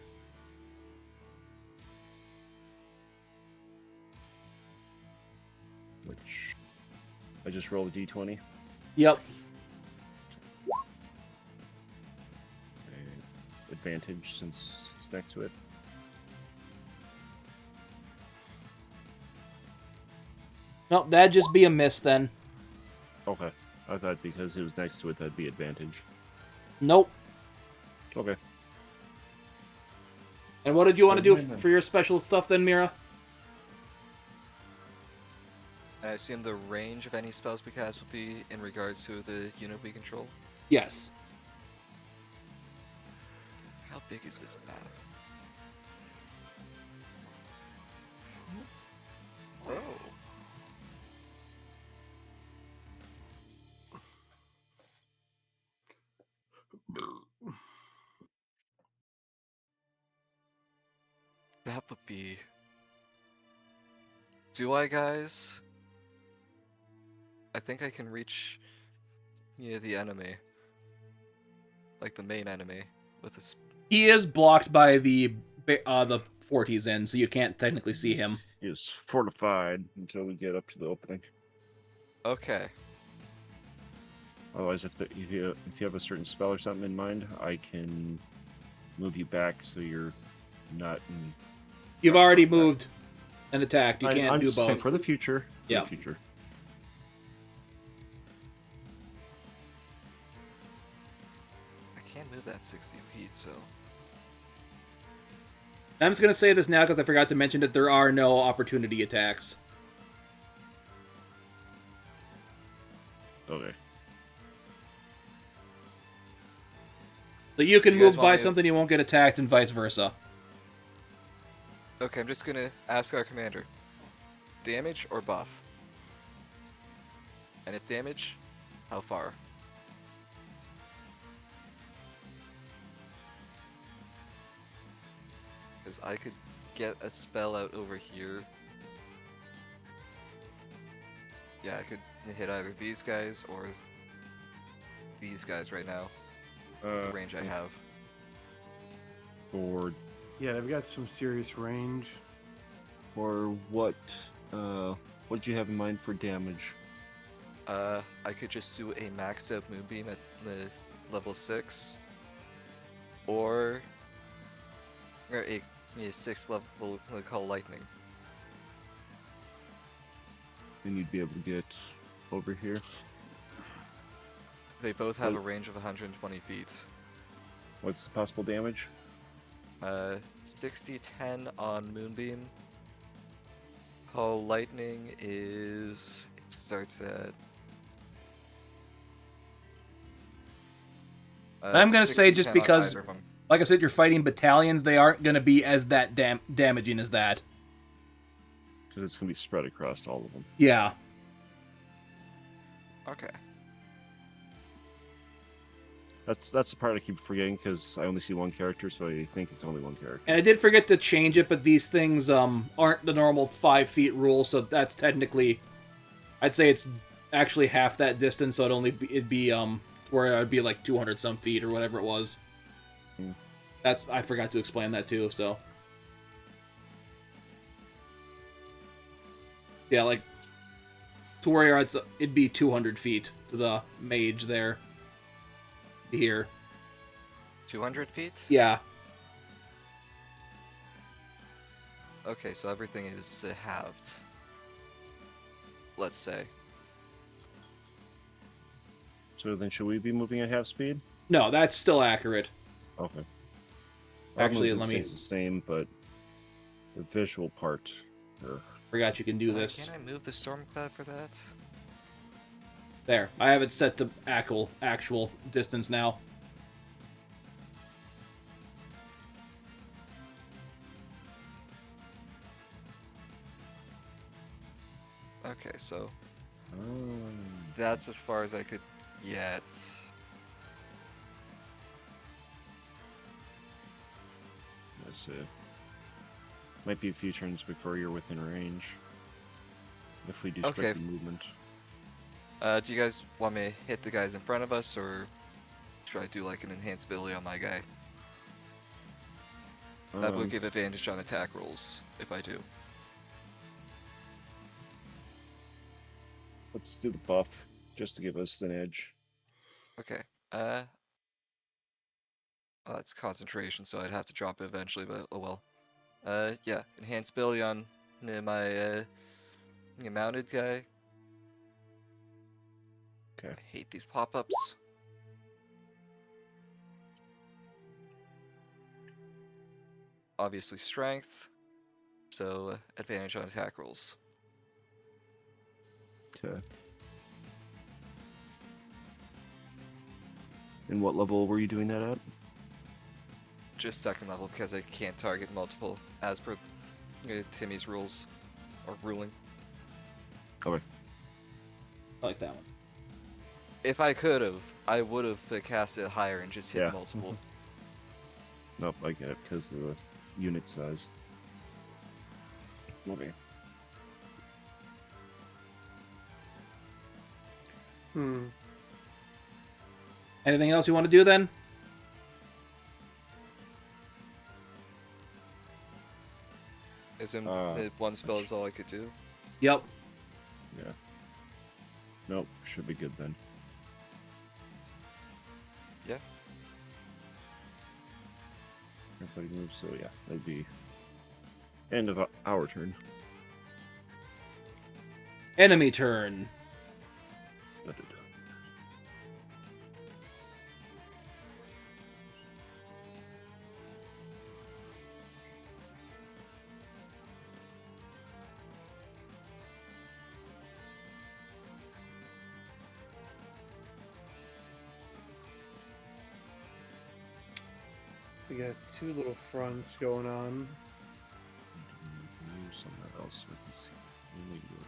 Speaker 3: Which I just rolled a d20.
Speaker 1: Yep.
Speaker 3: Advantage since it's next to it.
Speaker 1: Nope, that'd just be a miss then.
Speaker 3: Okay. I thought because it was next to it, that'd be advantage.
Speaker 1: Nope.
Speaker 3: Okay.
Speaker 1: And what did you want to do for your special stuff then, Mira?
Speaker 4: I assume the range of any spells we cast would be in regards to the unit we control.
Speaker 1: Yes.
Speaker 4: How big is this map? Oh. That would be... Do I, guys? I think I can reach near the enemy. Like the main enemy. With this.
Speaker 1: He is blocked by the fort he's in, so you can't technically see him.
Speaker 3: He is fortified until we get up to the opening.
Speaker 4: Okay.
Speaker 3: Otherwise, if you have a certain spell or something in mind, I can move you back so you're not in...
Speaker 1: You've already moved and attacked. You can't
Speaker 3: I'm
Speaker 1: do
Speaker 3: just saying
Speaker 1: both.
Speaker 3: for the future.
Speaker 1: Yeah.
Speaker 3: The future.
Speaker 4: I can't move that 60 feet, so...
Speaker 1: I'm just going to say this now because I forgot to mention that there are no opportunity attacks.
Speaker 3: Okay.
Speaker 1: So you can
Speaker 4: You guys
Speaker 1: move
Speaker 4: want
Speaker 1: by
Speaker 4: me to-
Speaker 1: something, you won't get attacked, and vice versa.
Speaker 4: Okay, I'm just gonna ask our commander. Damage or buff? And if damage, how far? Because I could get a spell out over here. Yeah, I could hit either these guys or these guys right now. With the range I have.
Speaker 3: Or
Speaker 2: Yeah, they've got some serious range.
Speaker 3: what? What did you have in mind for damage?
Speaker 4: I could just do a maxed out moonbeam at the level 6, or a 6th level call lightning.
Speaker 3: Then you'd be able to get over here.
Speaker 4: They both have
Speaker 3: What-
Speaker 4: a range of 120 feet.
Speaker 3: What's the possible damage?
Speaker 4: 60-10 on moonbeam. Call lightning is it starts at.
Speaker 1: I'm gonna say
Speaker 4: 60-10
Speaker 1: just
Speaker 4: on
Speaker 1: because,
Speaker 4: either of 'em.
Speaker 1: like I said, you're fighting battalions. They aren't gonna be as that damaging as that.
Speaker 3: Because it's going to be spread across all of them.
Speaker 1: Yeah.
Speaker 4: Okay.
Speaker 3: That's the part I keep forgetting because I only see one character, so I think it's only one character.
Speaker 1: And I did forget to change it, but these things aren't the normal 5 feet rule, so that's technically, I'd say it's actually half that distance, so it'd be where I'd be like 200 some feet or whatever it was. I forgot to explain that too. So yeah, like to where it'd be 200 feet to the mage there. Here.
Speaker 4: 200 feet?
Speaker 1: Yeah.
Speaker 4: Okay, so everything is halved. Let's say.
Speaker 3: So then should we be moving at half speed?
Speaker 1: No, that's still accurate.
Speaker 3: Okay.
Speaker 1: Actually,
Speaker 3: Movement
Speaker 1: let me-
Speaker 3: stays the same, but the visual part.
Speaker 1: Forgot you can do this.
Speaker 4: Can I move the storm cloud for that?
Speaker 1: There. I have it set to actual distance now.
Speaker 4: Okay, so
Speaker 3: Oh.
Speaker 4: that's as far as I could get.
Speaker 3: That's it. Might be a few turns before you're within range. If we do
Speaker 4: Okay.
Speaker 3: spread the movement.
Speaker 4: Do you guys want me to hit the guys in front of us, or should I do like an enhanced ability on my guy? That would give advantage on attack rolls, if I do.
Speaker 3: Let's do the buff, just to give us an edge.
Speaker 4: Okay. Well, that's concentration, so I'd have to drop it eventually, but oh well. Yeah, enhanced ability on my mounted guy.
Speaker 3: Okay.
Speaker 4: I hate these pop-ups. Obviously strength, so advantage on attack rolls.
Speaker 3: Okay. And what level were you doing that at?
Speaker 4: Just second level because I can't target multiple as per Timmy's rules or ruling.
Speaker 3: Okay.
Speaker 1: I like that one.
Speaker 4: If I could have, I would have cast it higher and just hit
Speaker 3: Yeah.
Speaker 4: multiple.
Speaker 3: Nope, I get it because of the unit size. Okay.
Speaker 1: Anything else you want to do then?
Speaker 4: Isn't
Speaker 3: Uh,
Speaker 4: the one spell is all I could do?
Speaker 1: Yep.
Speaker 3: Yeah. Nope, should be good then.
Speaker 4: Yeah.
Speaker 3: Everybody moves, so yeah, that'd be end of our turn.
Speaker 1: Enemy turn.
Speaker 3: Da-da-da.
Speaker 2: We got two little fronts going on.
Speaker 3: Somewhere else we can see. There we go.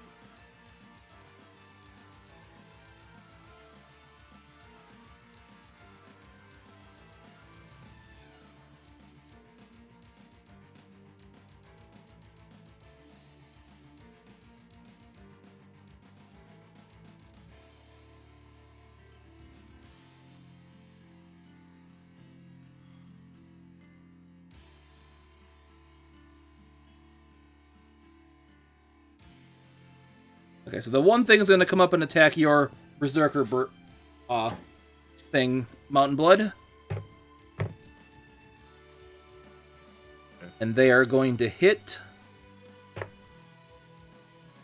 Speaker 1: Okay, so the one thing is going to come up and attack your Berserker thing, Mountainblood. And they are going to hit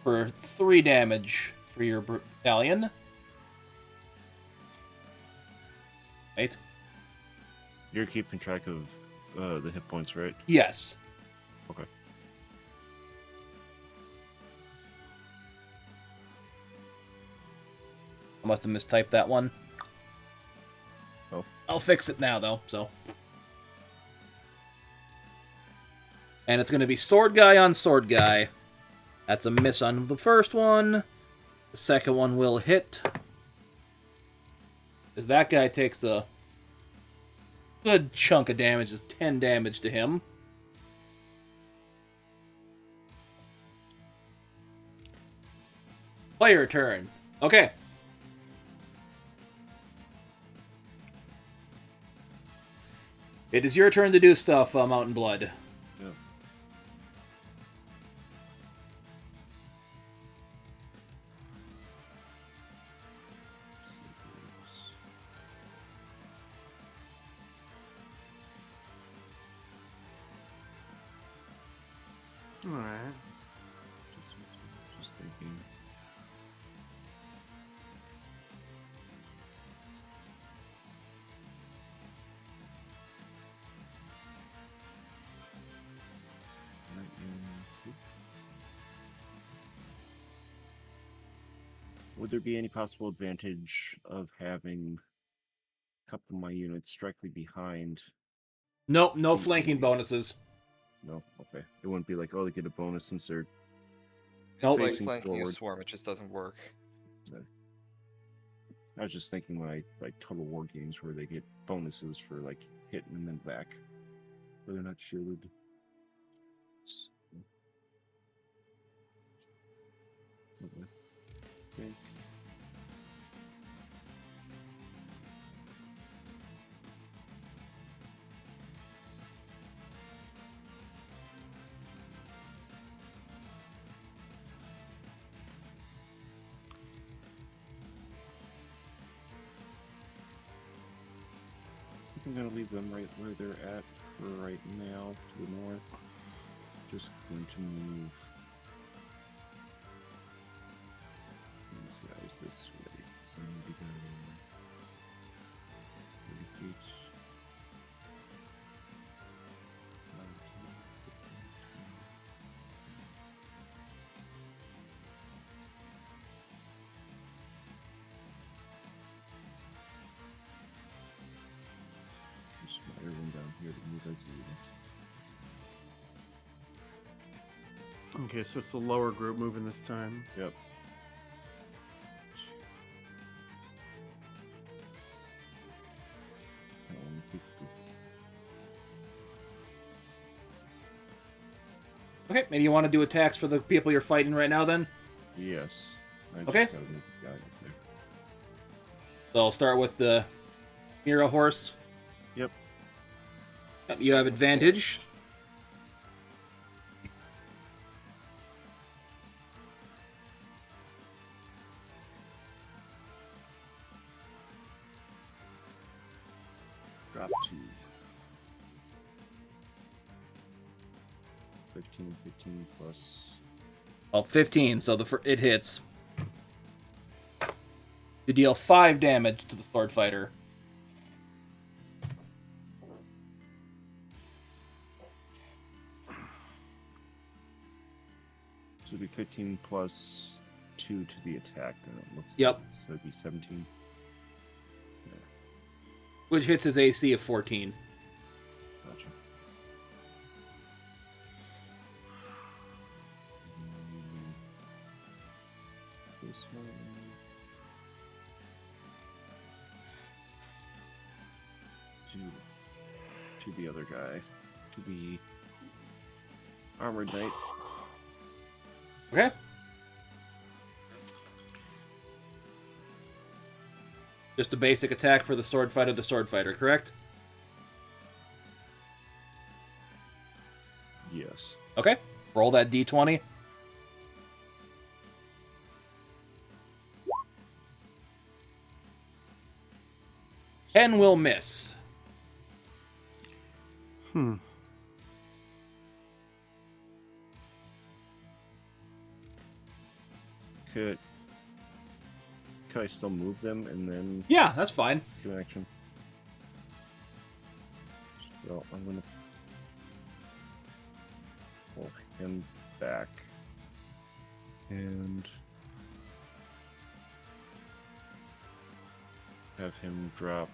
Speaker 1: for 3 damage for your battalion. Right?
Speaker 3: You're keeping track of the hit points, right?
Speaker 1: Yes.
Speaker 3: Okay.
Speaker 1: I must have mistyped that one.
Speaker 3: Oh.
Speaker 1: I'll fix it now, though, so. And it's going to be sword guy on sword guy. That's a miss on the first one. The second one will hit. As that guy takes a good chunk of damage. It's 10 damage to him. Player turn. Okay. It is your turn to do stuff, Mountainblood.
Speaker 3: Yeah.
Speaker 2: All right.
Speaker 3: Just thinking. Would there be any possible advantage of having a couple of my units directly behind?
Speaker 1: Nope, no flanking bonuses.
Speaker 3: No, okay. It wouldn't be like, oh, they get a bonus since they're
Speaker 4: It's
Speaker 1: Nope.
Speaker 4: like
Speaker 3: facing
Speaker 4: flanking a
Speaker 3: forward.
Speaker 4: swarm, it just doesn't work.
Speaker 3: I was just thinking like Total War games where they get bonuses for like hitting and then back, where they're not shielded. Okay. I'm gonna leave them right where they're at for right now to the north. Just going to move these guys this way. So I'm gonna be going 30 feet. 5, 10, 15, 20. Just my everyone down here to move as a unit.
Speaker 2: Okay, so it's the lower group moving this time.
Speaker 3: Yep.
Speaker 1: Okay, maybe you want to do attacks for the people you're fighting right now, then?
Speaker 3: Yes. I just
Speaker 1: Okay.
Speaker 3: gotta move the guy up there.
Speaker 1: So I'll start with the Mira horse.
Speaker 3: Yep.
Speaker 1: Yep, you have advantage.
Speaker 3: Drop to 15, 15 plus.
Speaker 1: Well, 15, so it hits. You deal 5 damage to the sword fighter.
Speaker 3: So it'd be 15 plus 2 to the attack, then it looks
Speaker 1: Yep.
Speaker 3: like. So it'd be 17.
Speaker 1: Which hits his AC of 14.
Speaker 3: Gotcha. This one. To the other guy. To the armored knight.
Speaker 1: Okay. Just a basic attack for the sword fighter, correct?
Speaker 3: Yes.
Speaker 1: Okay. Roll that d20. 10 will miss.
Speaker 3: Could I still move them and then
Speaker 1: Yeah, that's fine.
Speaker 3: do action? So I'm gonna pull him back and have him drop.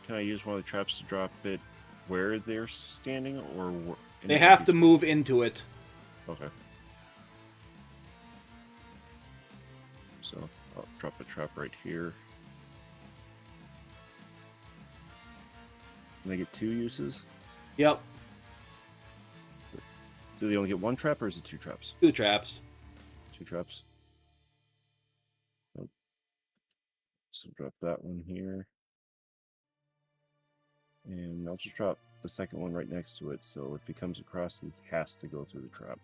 Speaker 3: Can I use one of the traps to drop it where they're standing, or
Speaker 1: They have to move into it.
Speaker 3: Okay. So I'll drop a trap right here. Can they get 2 uses?
Speaker 1: Yep,
Speaker 3: Do they only get 1 trap, or is it 2 traps?
Speaker 1: 2 traps.
Speaker 3: 2 traps. Oh. So drop that one here. And I'll just drop the second one right next to it, so if he comes across, he has to go through the trap.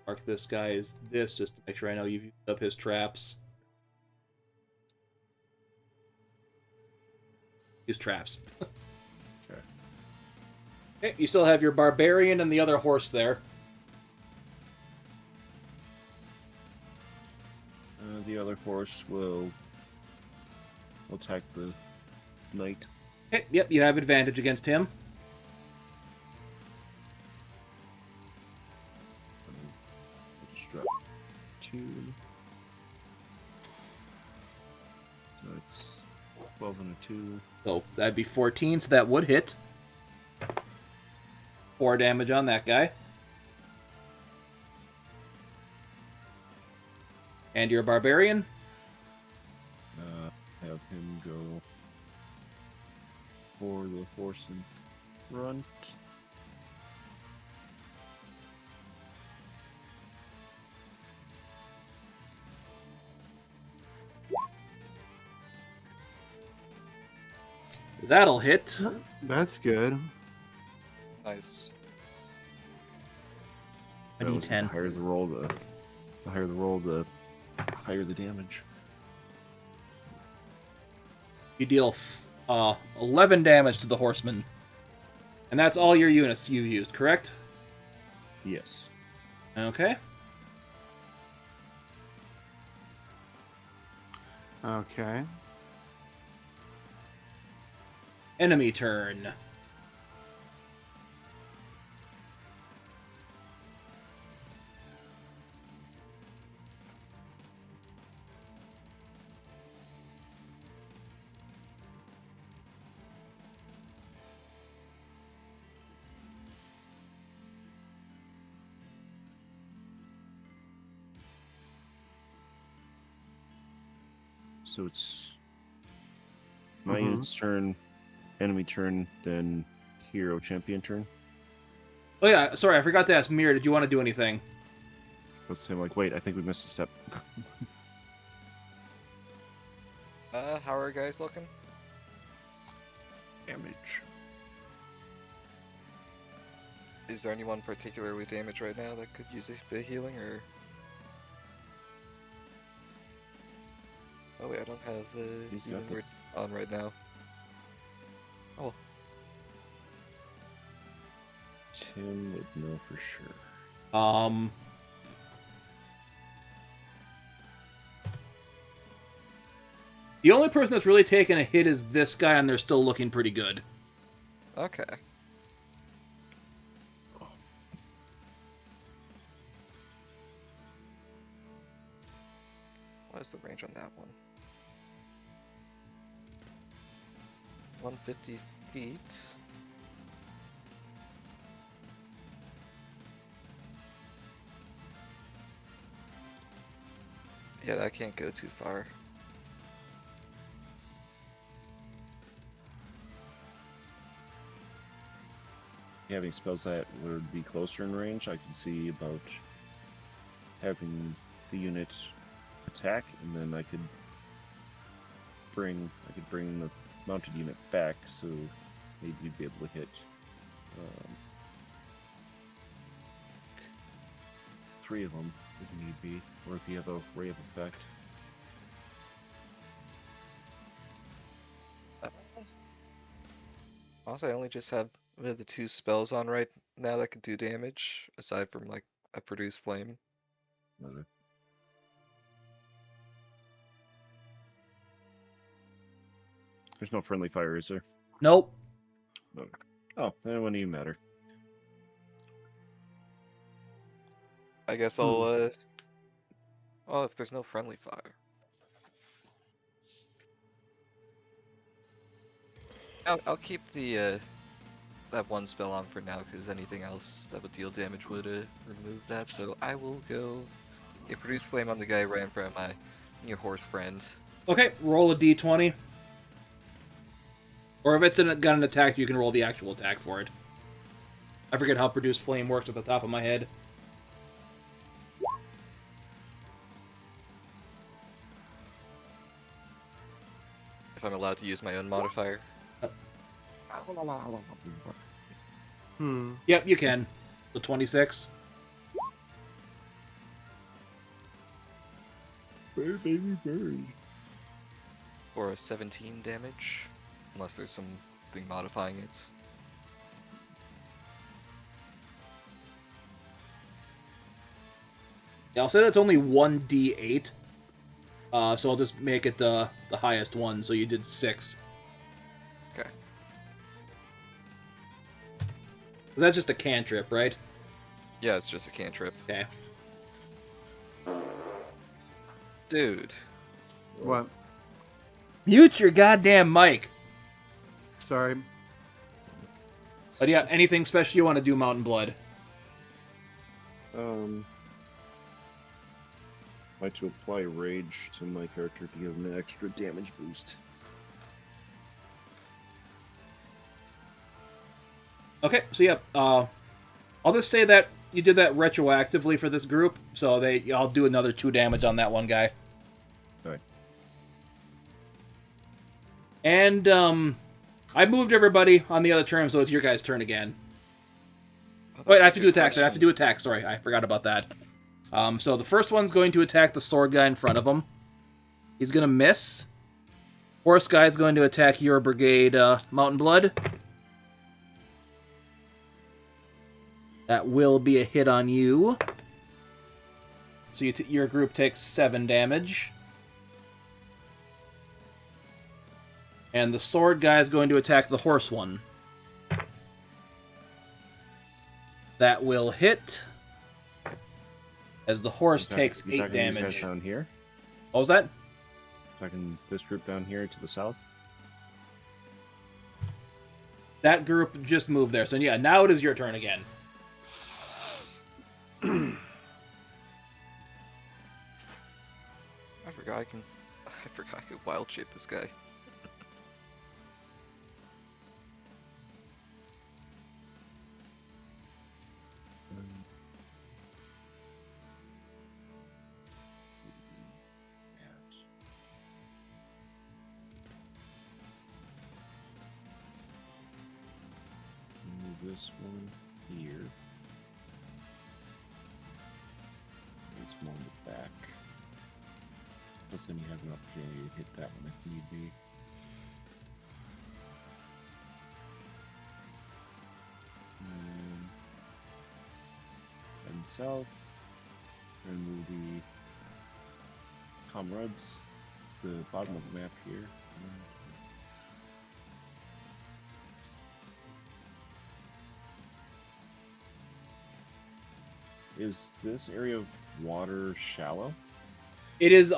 Speaker 1: Mark this guy as this, just to make sure I know you've used up his traps. Use traps.
Speaker 3: Okay.
Speaker 1: Okay, you still have your barbarian and the other horse there.
Speaker 3: The other horse will attack the knight.
Speaker 1: Okay, yep, you have advantage against him.
Speaker 3: I'll just drop 2. So it's 12 and a 2.
Speaker 1: So that'd be 14, so that would hit. 4 damage on that guy. And your barbarian?
Speaker 3: Have him go for the horse in front.
Speaker 1: That'll hit.
Speaker 2: That's good.
Speaker 4: Nice.
Speaker 1: A
Speaker 3: That was
Speaker 1: D10.
Speaker 3: The higher the roll, the higher the roll, the higher the damage.
Speaker 1: You deal 11 damage to the horseman. And that's all your units you used, correct?
Speaker 3: Yes.
Speaker 1: Okay.
Speaker 2: Okay.
Speaker 1: Enemy turn.
Speaker 3: So it's my unit's turn, enemy turn, then hero champion turn.
Speaker 1: Oh yeah, sorry, I forgot to ask Mir, did you want to do anything?
Speaker 3: Let's say, like, wait, I think we missed a step.
Speaker 4: How are you guys looking?
Speaker 3: Damage.
Speaker 4: Is there anyone particularly damaged right now that could use a bit of healing, or? Oh wait, I don't have
Speaker 3: He's
Speaker 4: healing
Speaker 3: got it.
Speaker 4: on right now. Oh well.
Speaker 3: Tim would know for sure.
Speaker 1: The only person that's really taken a hit is this guy, and they're still looking pretty good.
Speaker 4: Okay. What is the range on that one? 150 feet. Yeah, that can't go too far.
Speaker 3: You have any spells that would be closer in range? I can see about having the unit attack, and then I could bring the mounted unit back, so maybe you'd be able to hit. 3 of them if need be, or if you have a ray of effect.
Speaker 4: Also, I only just have the 2 spells on right now that could do damage, aside from like a produce flame.
Speaker 3: Okay. There's no friendly fire, is there?
Speaker 1: Nope.
Speaker 3: Okay. Oh, then it wouldn't even matter.
Speaker 4: I guess I'll oh, if there's no friendly fire. I'll keep the that 1 spell on for now, because anything else that would deal damage would remove that. So I will go produce flame on the guy right in front of my your horse friend.
Speaker 1: Okay, roll a d20. Or if it's got an attack, you can roll the actual attack for it. I forget how produce flame works at the top of my head.
Speaker 4: If I'm allowed to use my own modifier.
Speaker 1: Yep, you can. The 26.
Speaker 3: Bird, baby, bird.
Speaker 4: Or a 17 damage, unless there's something modifying it.
Speaker 1: Yeah, I'll say that's only 1d8. So I'll just make it the highest one, so you did 6.
Speaker 4: Okay.
Speaker 1: That's just a cantrip, right?
Speaker 4: Yeah, it's just a cantrip.
Speaker 1: Okay.
Speaker 4: Dude.
Speaker 2: What?
Speaker 1: Mute your goddamn mic.
Speaker 2: Sorry.
Speaker 1: But yeah, anything special you want to do, Mountainblood?
Speaker 3: Like to apply rage to my character to give him an extra damage boost.
Speaker 1: Okay, so yeah, I'll just say that you did that retroactively for this group, so I'll do another 2 damage on that one guy.
Speaker 3: Alright.
Speaker 1: And I moved everybody on the other term, so it's your guys' turn again.
Speaker 4: Oh,
Speaker 1: Wait,
Speaker 4: that's
Speaker 1: I
Speaker 4: a
Speaker 1: have to do
Speaker 4: good
Speaker 1: attacks. I have to
Speaker 4: question.
Speaker 1: do attacks. Sorry, I forgot about that. So the first one's going to attack the sword guy in front of him. He's going to miss. Horse guy's going to attack your brigade, Mountainblood. That will be a hit on you. So your group takes 7 damage. And the sword guy is going to attack the horse one. That will hit. As the horse takes 8
Speaker 3: These guys
Speaker 1: damage.
Speaker 3: down here?
Speaker 1: What was that?
Speaker 3: Talking this group down here to the south?
Speaker 1: That group just moved there. So yeah, now it is your turn again.
Speaker 4: I forgot I could wild shape this guy.
Speaker 3: Move this one here. This one on the back. Plus then you have an opportunity to hit that one if need be. And south. And move the comrades. The bottom of the map here. Is this area of water shallow?
Speaker 1: It is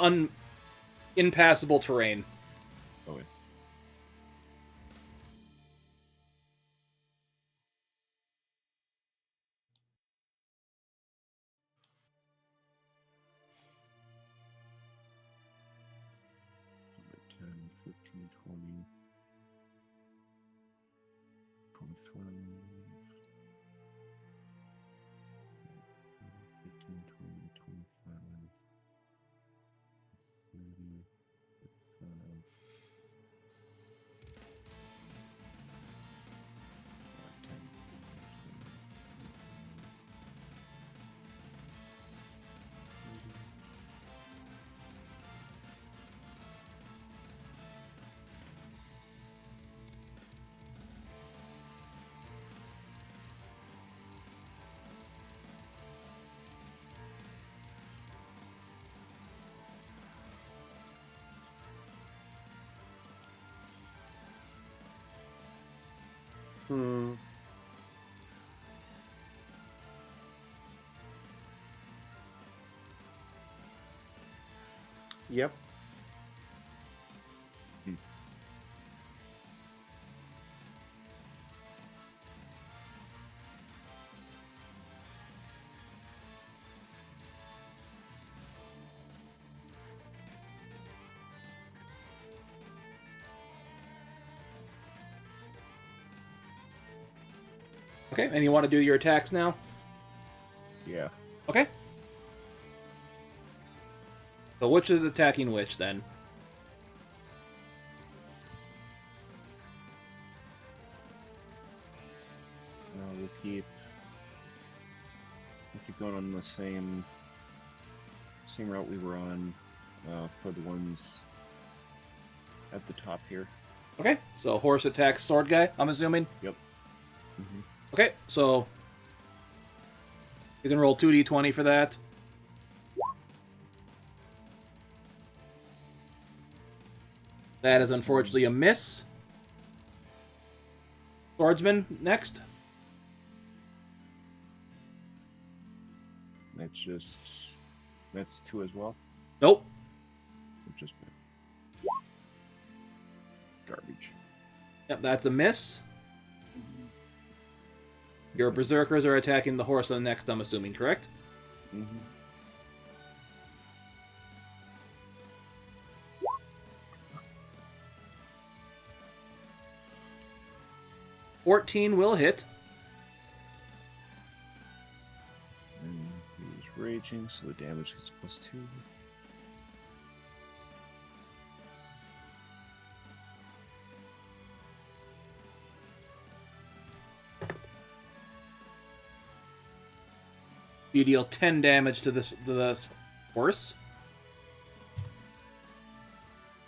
Speaker 1: impassable terrain.
Speaker 3: Oh, wait. Ten, 15, 20, 25, 15, 20, 25, 30, 35.
Speaker 2: Hmm. Yep.
Speaker 1: Okay, and you want to do your attacks now?
Speaker 3: Yeah.
Speaker 1: Okay. So which is attacking which then?
Speaker 3: We'll keep going on the same route we were on for the ones at the top here.
Speaker 1: Okay, so horse attacks sword guy, I'm assuming?
Speaker 3: Yep. Mm-hmm.
Speaker 1: Okay, so you can roll 2d20 for that. That is unfortunately a miss. Swordsman, next.
Speaker 3: That's 2 as well.
Speaker 1: Nope.
Speaker 3: Just garbage.
Speaker 1: Yep, that's a miss. Your berserkers are attacking the horse on the next, I'm assuming, correct?
Speaker 3: Mm-hmm.
Speaker 1: $14 will hit.
Speaker 3: And he was raging, so the damage gets +2.
Speaker 1: You deal 10 damage to this horse.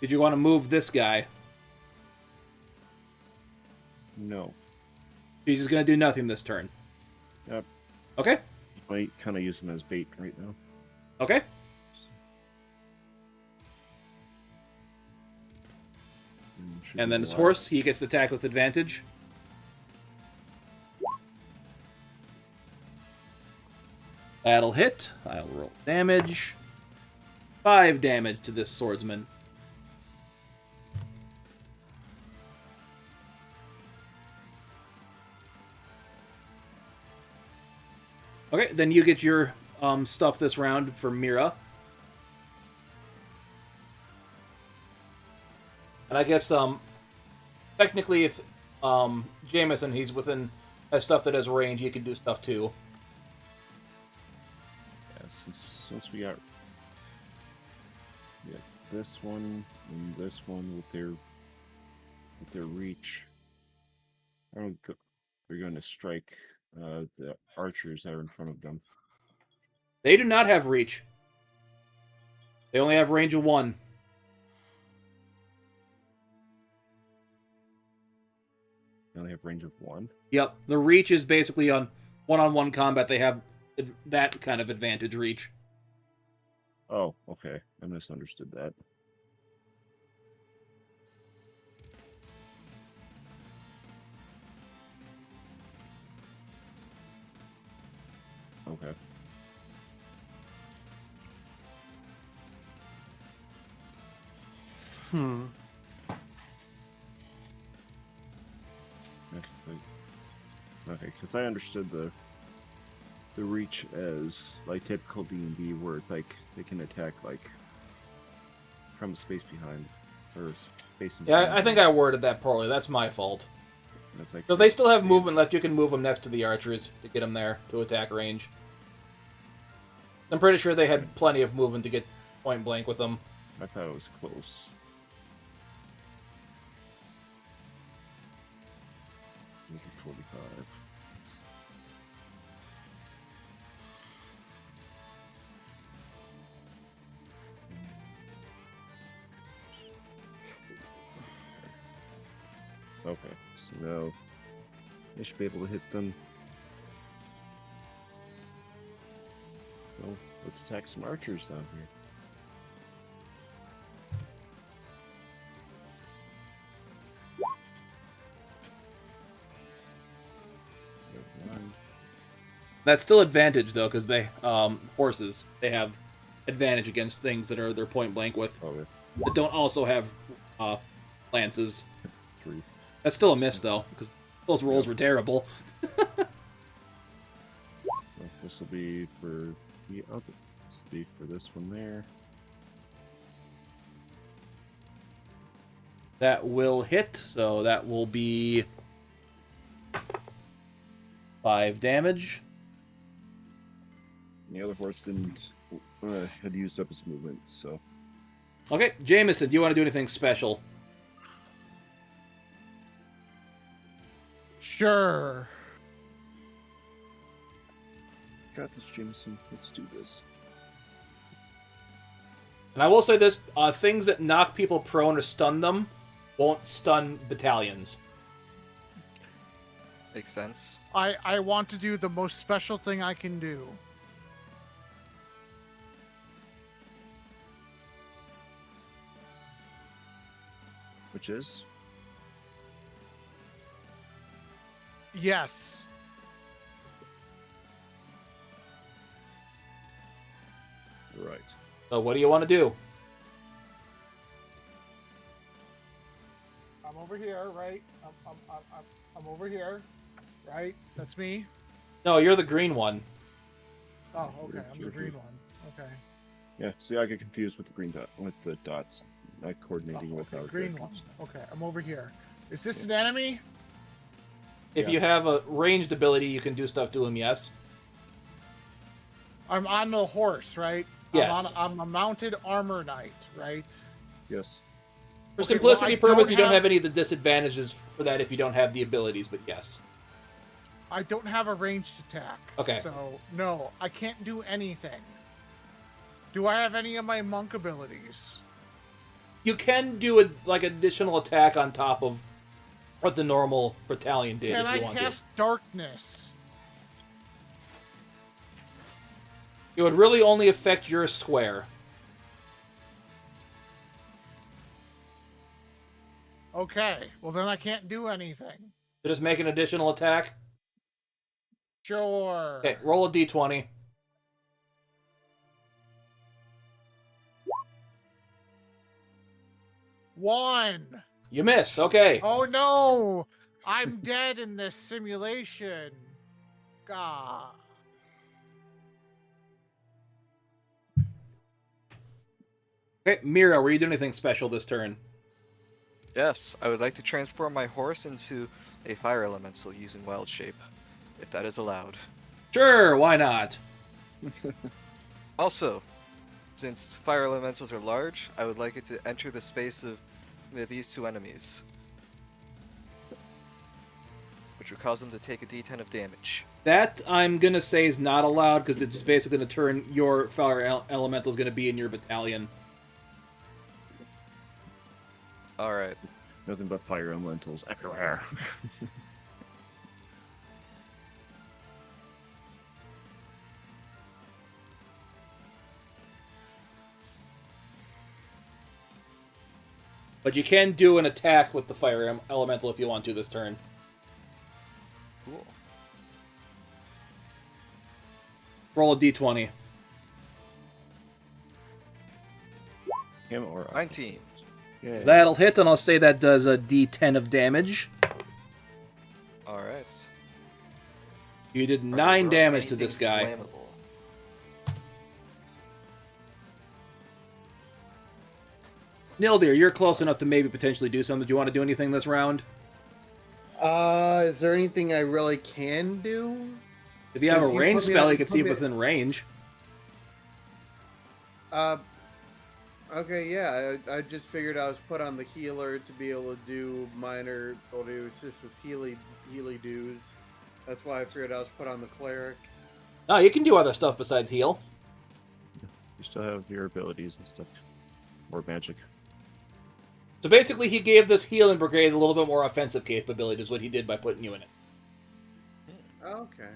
Speaker 1: Did you want to move this guy?
Speaker 3: No.
Speaker 1: He's just going to do nothing this turn.
Speaker 3: Yep.
Speaker 1: Okay.
Speaker 3: Might kind of use him as bait right now.
Speaker 1: Okay. And then his horse, he gets to attack with advantage. That'll hit. I'll roll damage. 5 damage to this swordsman. Okay, then you get your stuff this round for Mira. And I guess technically if Jamison, he's within has stuff that has range, he can do stuff too.
Speaker 3: Yeah, since we got this one and this one with their reach, they're going to strike the archers that are in front of them.
Speaker 1: They do not have reach. They only have range of 1.
Speaker 3: They only have range of 1?
Speaker 1: Yep. The reach is basically on one-on-one combat. They have that kind of advantage reach.
Speaker 3: Oh, okay. I misunderstood that. Okay. Okay, because I understood the reach as like typical D&D, where it's like they can attack like from space behind or space.
Speaker 1: Yeah, I think I worded that poorly. That's my fault.
Speaker 3: That's like,
Speaker 1: So they still have movement left. You can move them next to the archers to get them there to attack range. I'm pretty sure they had plenty of movement to get point blank with them.
Speaker 3: I thought it was close. Maybe 45. Okay, so now I should be able to hit them. Well, let's attack some archers down here. One.
Speaker 1: That's still advantage though, because they horses they have advantage against things that are they're point blank with
Speaker 3: Okay.
Speaker 1: that don't also have lances.
Speaker 3: 3.
Speaker 1: That's still a miss though, because those rolls were terrible.
Speaker 3: This will be for the other. This will be for this one there.
Speaker 1: That will hit, so that will be 5 damage.
Speaker 3: And the other horse didn't had used up its movement, so
Speaker 1: Okay, Jamison, do you want to do anything special?
Speaker 5: Sure.
Speaker 3: got this, Jameson. Let's do this.
Speaker 1: And I will say this, things that knock people prone or stun them won't stun battalions.
Speaker 4: Makes sense.
Speaker 5: I want to do the most special thing I can do.
Speaker 3: Which is?
Speaker 5: Yes.
Speaker 3: Right.
Speaker 1: So what do you want to do?
Speaker 5: I'm over here, right? I'm over here, right? That's me.
Speaker 1: No, you're the green one.
Speaker 5: Oh, okay. I'm the
Speaker 3: You're
Speaker 5: green
Speaker 3: here.
Speaker 5: one. Okay.
Speaker 3: Yeah, see, I get confused with the green dot, with the dots, not coordinating with
Speaker 5: Okay,
Speaker 3: our
Speaker 5: green one.
Speaker 3: characters.
Speaker 5: Okay, I'm over here. Is this an enemy?
Speaker 1: If
Speaker 3: Yeah.
Speaker 1: you have a ranged ability, you can do stuff to him, yes.
Speaker 5: I'm on the horse, right?
Speaker 1: Yes.
Speaker 5: I'm a mounted armor knight, right?
Speaker 3: Yes.
Speaker 1: For
Speaker 5: Okay,
Speaker 1: simplicity
Speaker 5: well, I
Speaker 1: purpose,
Speaker 5: don't
Speaker 1: you don't
Speaker 5: have-
Speaker 1: have any of the disadvantages for that if you don't have the abilities, but yes.
Speaker 5: I don't have a ranged attack.
Speaker 1: Okay.
Speaker 5: So, no, I can't do anything. Do I have any of my monk abilities?
Speaker 1: You can do a like additional attack on top of what the normal battalion did
Speaker 5: Can
Speaker 1: if
Speaker 5: I
Speaker 1: you want
Speaker 5: cast darkness?
Speaker 1: to. It would really only affect your square.
Speaker 5: Okay, well then I can't do anything.
Speaker 1: So just make an additional attack.
Speaker 5: Sure.
Speaker 1: Okay, roll a d20.
Speaker 5: One.
Speaker 1: You miss. Okay.
Speaker 5: Oh no! I'm dead in this simulation. God.
Speaker 1: Okay, Mira, were you doing anything special this turn?
Speaker 4: Yes, I would like to transform my horse into a fire elemental using wild shape, if that is allowed.
Speaker 1: Sure, why not?
Speaker 4: Also, since fire elementals are large, I would like it to enter the space of these two enemies, which would cause them to take a d10 of damage.
Speaker 1: That I'm gonna say is not allowed because it's just basically gonna turn your fire elemental is gonna be in your battalion.
Speaker 4: Alright.
Speaker 3: Nothing but fire elementals everywhere.
Speaker 1: But you can do an attack with the fire elemental if you want to this turn.
Speaker 4: Cool.
Speaker 1: Roll a d20.
Speaker 3: Him or I.
Speaker 4: 19.
Speaker 3: Yeah.
Speaker 1: That'll hit, and I'll say that does a d10 of damage.
Speaker 4: Alright.
Speaker 1: You did
Speaker 4: Are
Speaker 1: 9
Speaker 4: there
Speaker 1: damage to
Speaker 4: anything
Speaker 1: this guy.
Speaker 4: flammable?
Speaker 1: Nildeyr, you're close enough to maybe potentially do something. Do you want to do anything this round?
Speaker 2: Is there anything I really can do?
Speaker 1: If you have a
Speaker 2: Because
Speaker 1: range
Speaker 2: put me
Speaker 1: spell,
Speaker 2: on-
Speaker 1: you can
Speaker 2: put
Speaker 1: see
Speaker 2: me-
Speaker 1: within range.
Speaker 2: Okay, yeah, I just figured I was put on the healer to be able to do minor, or to assist with healy doos. That's why I figured I was put on the cleric.
Speaker 1: No, you can do other stuff besides heal.
Speaker 3: You still have your abilities and stuff. Or magic.
Speaker 1: So basically, he gave this healing brigade a little bit more offensive capability, is what he did by putting you in it.
Speaker 2: Okay.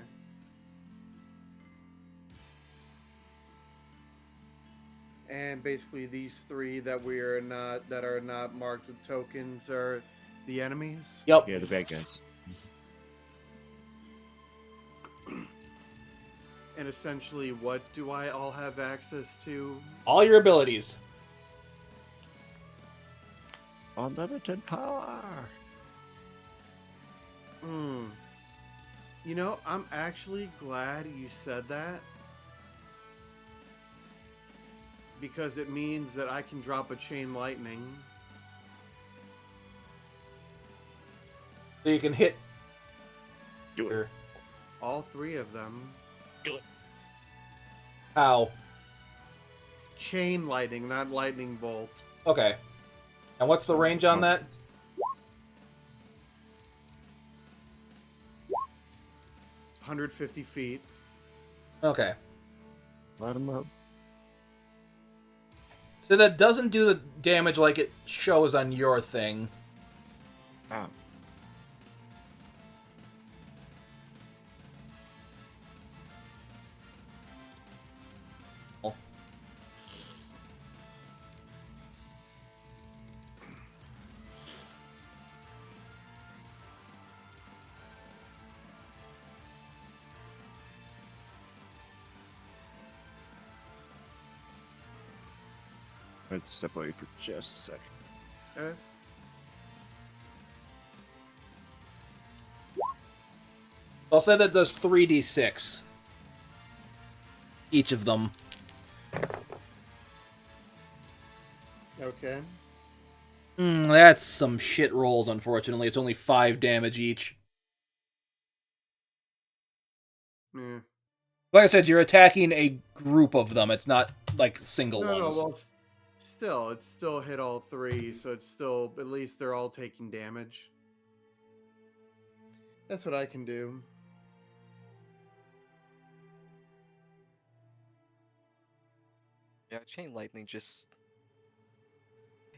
Speaker 2: And basically, these three that are not marked with tokens are the enemies.
Speaker 1: Yep.
Speaker 3: Yeah, the bad guys.
Speaker 2: And essentially, what do I all have access to?
Speaker 1: All your abilities.
Speaker 3: Unlimited power.
Speaker 2: Hmm. You know, I'm actually glad you said that. Because it means that I can drop a chain lightning.
Speaker 1: So you can hit.
Speaker 3: Do it.
Speaker 2: All three of them.
Speaker 1: How?
Speaker 2: Chain lightning, not lightning bolt.
Speaker 1: Okay. And what's the range on that?
Speaker 2: 150 feet.
Speaker 1: Okay.
Speaker 3: Light him up.
Speaker 1: So that doesn't do the damage like it shows on your thing.
Speaker 3: Ah. Let's step away for just a second.
Speaker 2: Eh?
Speaker 1: I'll say that does 3d6. Each of them.
Speaker 2: Okay.
Speaker 1: That's some shit rolls, unfortunately. It's only 5 damage each.
Speaker 2: Yeah.
Speaker 1: Like I said, you're attacking a group of them. It's not like single
Speaker 2: No,
Speaker 1: ones.
Speaker 2: well, still, it's still hit all three, so it's still, at least they're all taking damage. That's what I can do.
Speaker 4: Yeah, chain lightning just...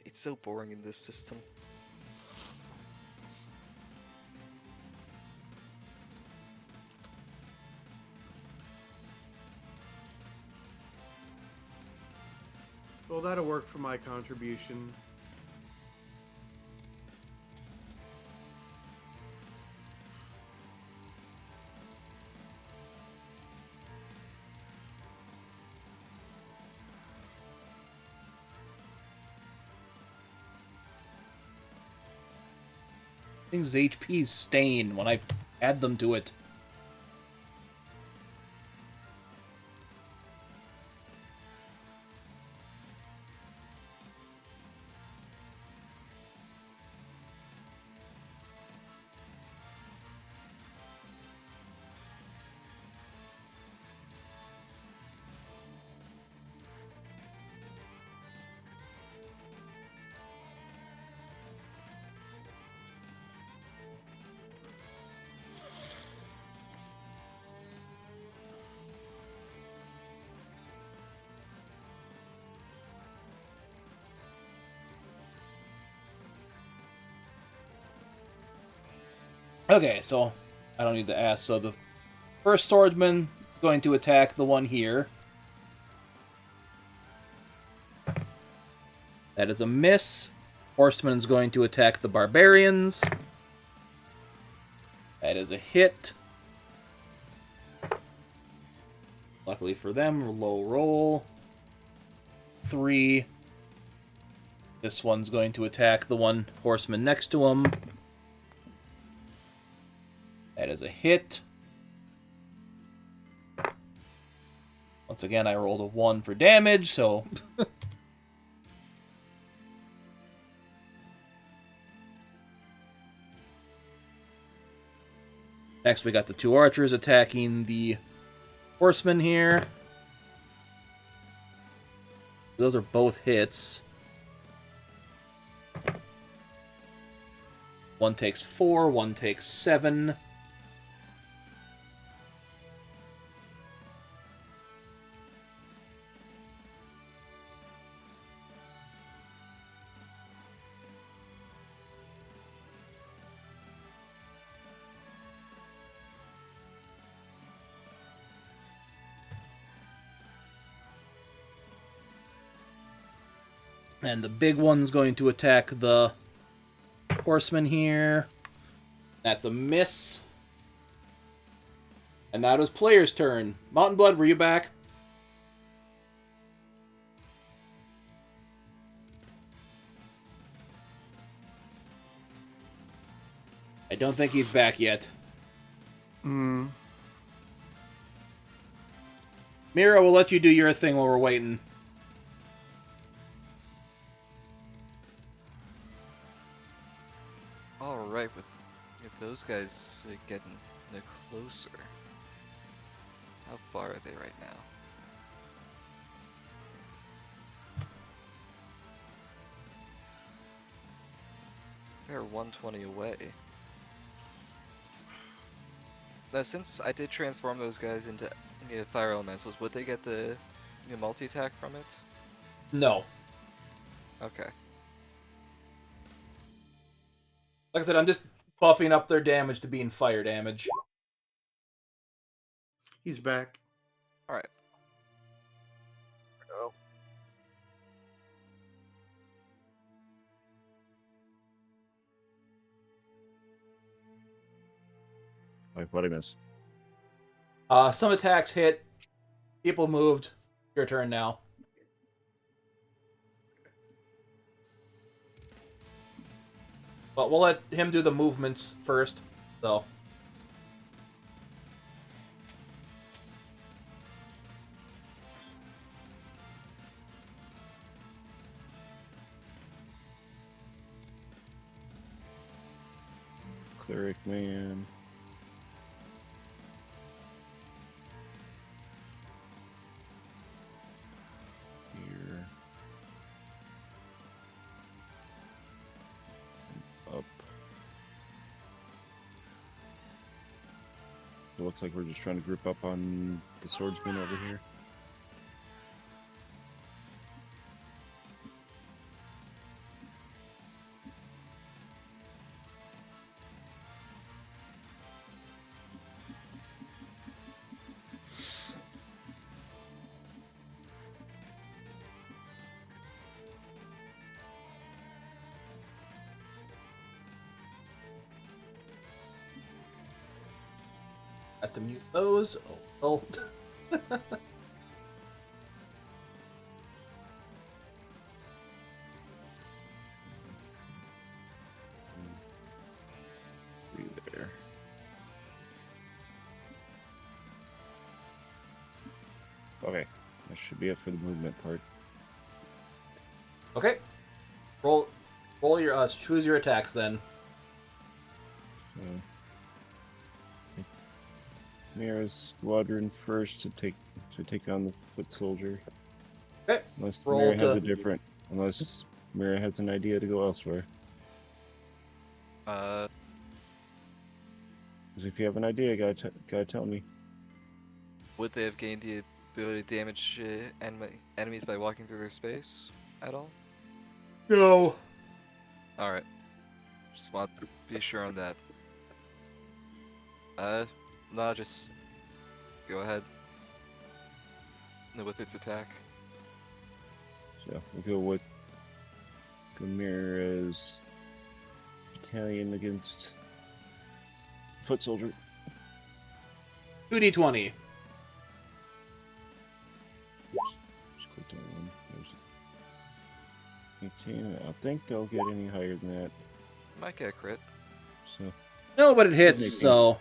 Speaker 4: It's so boring in this system.
Speaker 2: Well, that'll work for my contribution.
Speaker 1: Things HP's stain when I add them to it. Okay, so I don't need to ask. So the first swordsman is going to attack the one here. That is a miss. Horseman is going to attack the barbarians. That is a hit. Luckily for them, low roll. 3. This one's going to attack the one horseman next to him. That is a hit. Once again, I rolled a 1 for damage, so... Next, we got the 2 archers attacking the horsemen here. Those are both hits. One takes 4, one takes 7. And the big one's going to attack the horseman here. That's a miss. And now it is player's turn. Mountainblood, were you back? I don't think he's back yet.
Speaker 2: Hmm.
Speaker 1: Mira, we'll let you do your thing while we're waiting.
Speaker 4: Alright, with those guys getting closer. How far are they right now? They're 120 away. Now, since I did transform those guys into fire elementals, would they get the multi-attack from it?
Speaker 1: No.
Speaker 4: Okay.
Speaker 1: Like I said, I'm just buffing up their damage to being fire damage.
Speaker 2: He's back.
Speaker 4: Alright.
Speaker 5: Oh.
Speaker 3: Like, what I miss?
Speaker 1: Some attacks hit. People moved. Your turn now. But we'll let him do the movements first, so.
Speaker 3: Cleric man. Here. And up. It looks like we're just trying to group up on the swordsman over here.
Speaker 1: Got to mute those. Oh, well.
Speaker 3: Three there. Okay, that should be it for the movement part.
Speaker 1: Okay. Roll your choose your attacks then.
Speaker 3: So, Mira's squadron first to take on the foot soldier.
Speaker 1: Okay.
Speaker 3: Unless
Speaker 1: Roll
Speaker 3: Mira has
Speaker 1: to-
Speaker 3: a different. Unless Mira has an idea to go elsewhere. Because if you have an idea, gotta tell me.
Speaker 4: Would they have gained the ability to damage enemies by walking through their space at all?
Speaker 1: No.
Speaker 4: Alright. Just want to be sure on that. No, just go ahead. With its attack.
Speaker 3: So we'll go with Mira's battalion against foot soldier.
Speaker 1: 2d20.
Speaker 3: Just click on one. There's 18. I don't think they'll get any higher than that.
Speaker 4: Might get a crit.
Speaker 3: So
Speaker 1: No, but it hits,
Speaker 3: Maybe.
Speaker 1: so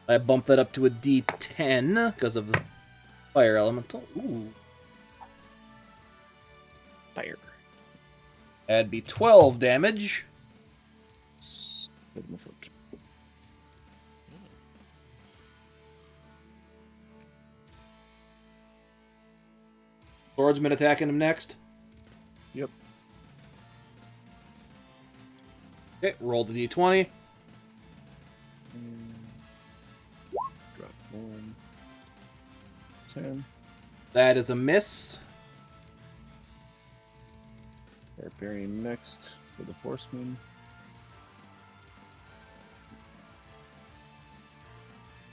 Speaker 1: I bumped that up to a d10 because of the fire elemental. Ooh.
Speaker 3: fire.
Speaker 1: That'd be 12 damage.
Speaker 3: Hit my foot.
Speaker 1: Swordsman attacking him next.
Speaker 3: Yep.
Speaker 1: Okay, roll the d20.
Speaker 3: Drop 1. 10.
Speaker 1: That is a miss.
Speaker 3: Barbarian next for the horseman.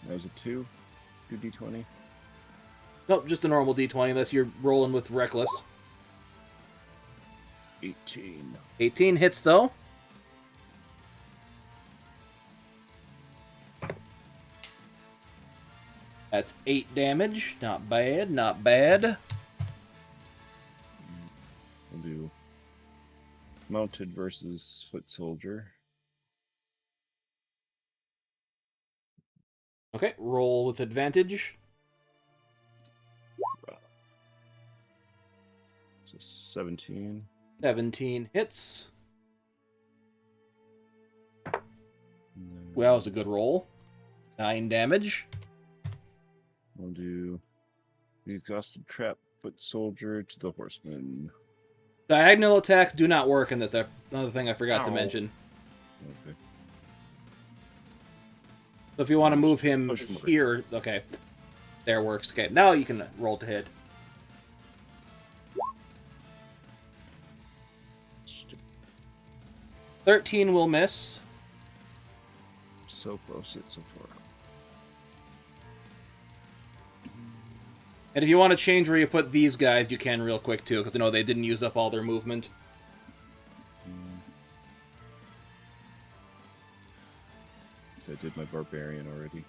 Speaker 3: That was a 2. 2d20.
Speaker 1: Nope, just a normal d20 unless you're rolling with reckless.
Speaker 3: 18.
Speaker 1: 18 hits though. That's 8 damage. Not bad, not bad.
Speaker 3: We'll do mounted versus foot soldier.
Speaker 1: Okay, roll with advantage.
Speaker 3: So 17.
Speaker 1: 17 hits.
Speaker 3: And
Speaker 1: Well, that was a good roll. 9 damage.
Speaker 3: we'll do the exhausted trap foot soldier to the horseman.
Speaker 1: Diagonal attacks do not work in this. Another thing I forgot to
Speaker 3: Ow.
Speaker 1: mention.
Speaker 3: Okay.
Speaker 1: So if you want to move him
Speaker 3: Push him over.
Speaker 1: here, okay. There works. Okay, now you can roll to hit.
Speaker 3: Stupid.
Speaker 1: 13 will miss.
Speaker 3: So close yet so far.
Speaker 1: And if you want to change where you put these guys, you can real quick too, because I know they didn't use up all their movement.
Speaker 3: So I did my barbarian already.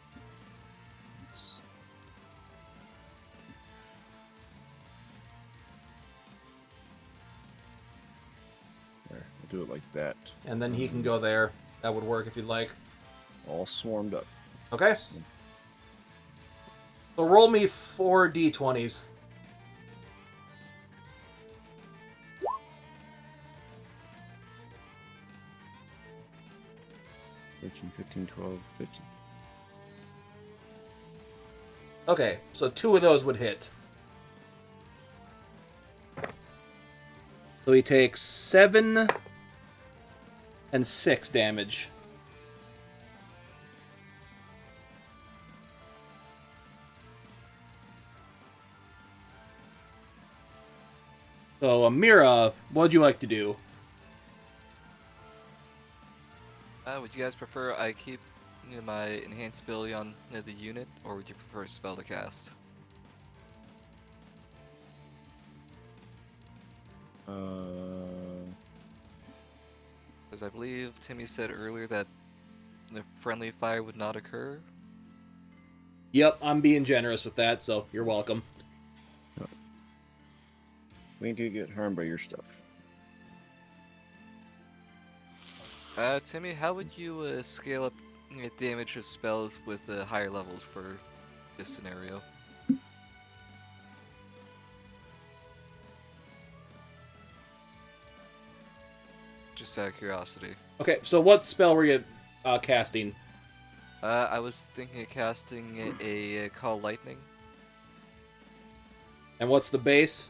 Speaker 3: There, I'll do it like that.
Speaker 1: And then he can go there. That would work if you'd like.
Speaker 3: All swarmed up.
Speaker 1: Okay.
Speaker 3: So,
Speaker 1: So roll me 4 d20s.
Speaker 3: 13, 15, 12, 15.
Speaker 1: Okay, so 2 of those would hit. So he takes 7 and 6 damage. So, Amira, what would you like to do?
Speaker 4: Would you guys prefer I keep my enhanced ability on the unit, or would you prefer a spell to cast? Because I believe Timmy said earlier that the friendly fire would not occur.
Speaker 1: Yep, I'm being generous with that, so you're welcome.
Speaker 3: We ain't gonna get harmed by your stuff.
Speaker 4: Timmy, how would you scale up damage of spells with higher levels for this scenario? Just out of curiosity.
Speaker 1: Okay, so what spell were you casting?
Speaker 4: I was thinking of casting a Call Lightning.
Speaker 1: And what's the base?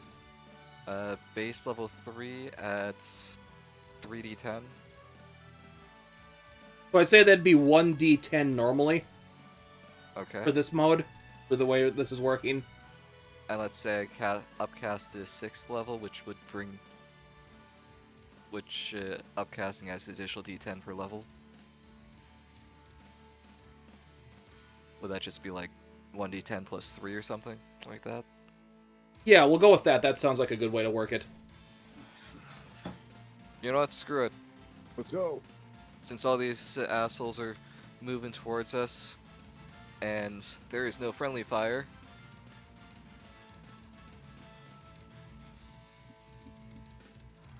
Speaker 4: Base level 3 at 3d10.
Speaker 1: So I'd say that'd be 1d10 normally
Speaker 4: Okay.
Speaker 1: for this mode, for the way this is working.
Speaker 4: And let's say I upcast to 6th level, which would bring... Which upcasting has additional d10 per level. Would that just be like 1d10 plus 3 or something like that?
Speaker 1: Yeah, we'll go with that. That sounds like a good way to work it.
Speaker 4: You know what? Screw it.
Speaker 3: Let's go.
Speaker 4: Since all these assholes are moving towards us, and there is no friendly fire,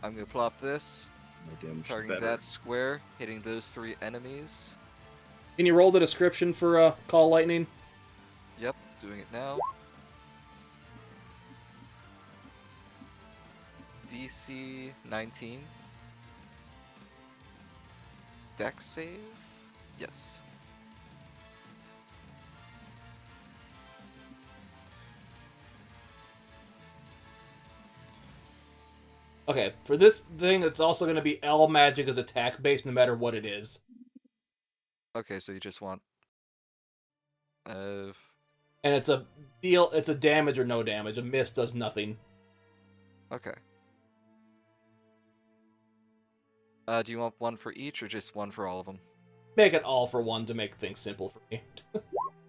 Speaker 4: I'm gonna plop this,
Speaker 3: My damage
Speaker 4: targeting
Speaker 3: better.
Speaker 4: that square, hitting those 3 enemies.
Speaker 1: Can you roll the description for Call Lightning?
Speaker 4: Yep, doing it now. DC 19. Dex save? Yes.
Speaker 1: Okay, for this thing, it's also going to be L magic as attack based no matter what it is.
Speaker 4: Okay, so you just want...
Speaker 1: And it's a damage or no damage. A miss does nothing.
Speaker 4: Okay. Do you want one for each, or just one for all of them?
Speaker 1: Make it all for one to make things simple for me.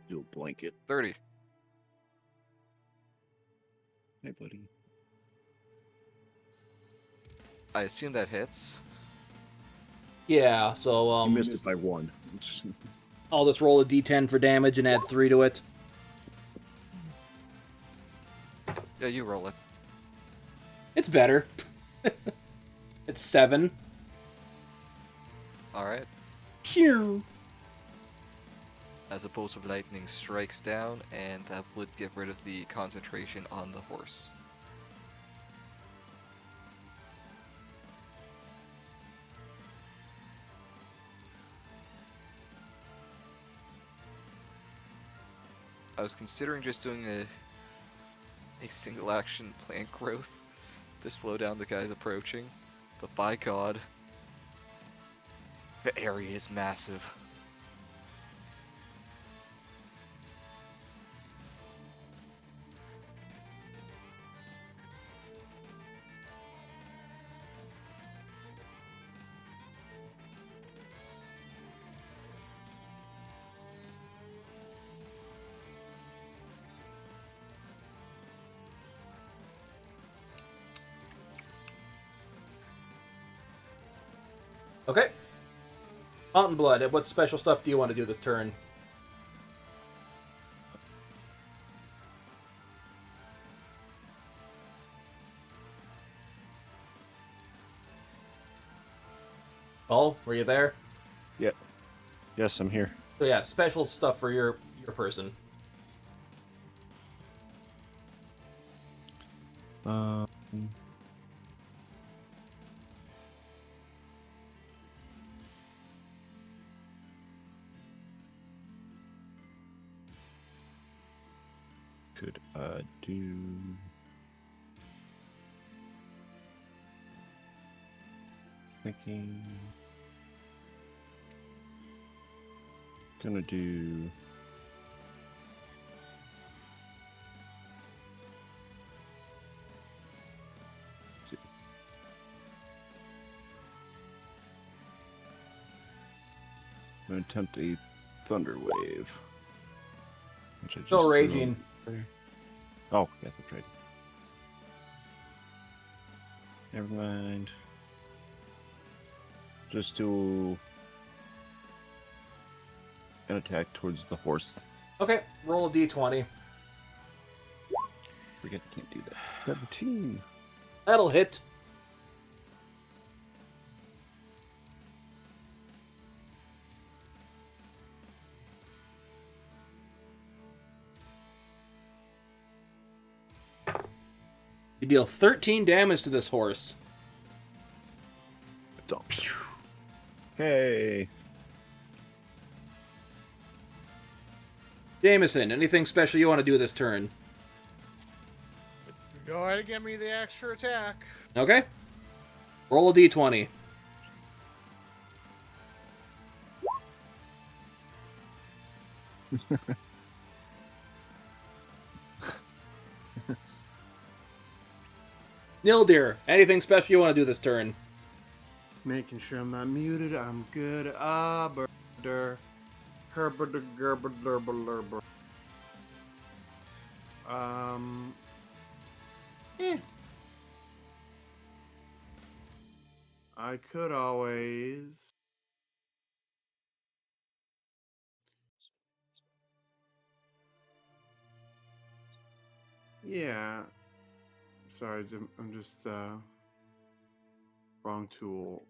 Speaker 3: Do a blanket.
Speaker 4: 30.
Speaker 3: Hey, buddy.
Speaker 4: I assume that hits.
Speaker 1: Yeah, so
Speaker 3: You missed it by 1.
Speaker 1: I'll just roll a d10 for damage and add 3 to it.
Speaker 4: Yeah, you roll it.
Speaker 1: It's better. It's 7.
Speaker 4: Alright.
Speaker 1: Pew!
Speaker 4: As a bolt of lightning strikes down, and that would get rid of the concentration on the horse. I was considering just doing a single action plant growth to slow down the guys approaching, but by God, the area is massive.
Speaker 1: Okay. Mountainblood, what special stuff do you want to do this turn? Paul, were you there?
Speaker 3: Yep. Yes, I'm here.
Speaker 1: So yeah, special stuff for your person.
Speaker 3: Um, could do thinking gonna do I'm gonna attempt a thunder wave. Which I just
Speaker 1: Still
Speaker 3: threw
Speaker 1: raging.
Speaker 3: over there. Oh, yeah, that's right. Never mind. Just do an attack towards the horse.
Speaker 1: Okay, roll a d20.
Speaker 3: Forget I can't do that. 17.
Speaker 1: That'll hit. You deal 13 damage to this horse.
Speaker 3: Hey.
Speaker 1: Jamison, anything special you want to do this turn?
Speaker 5: Go ahead and give me the extra attack.
Speaker 1: Okay. Roll a d20. Nildeyr, anything special you want to do this turn?
Speaker 2: Making sure I'm not muted. I'm good. Herberder. Herberder. Eh. I could always. Yeah. Sorry, I'm just wrong tool.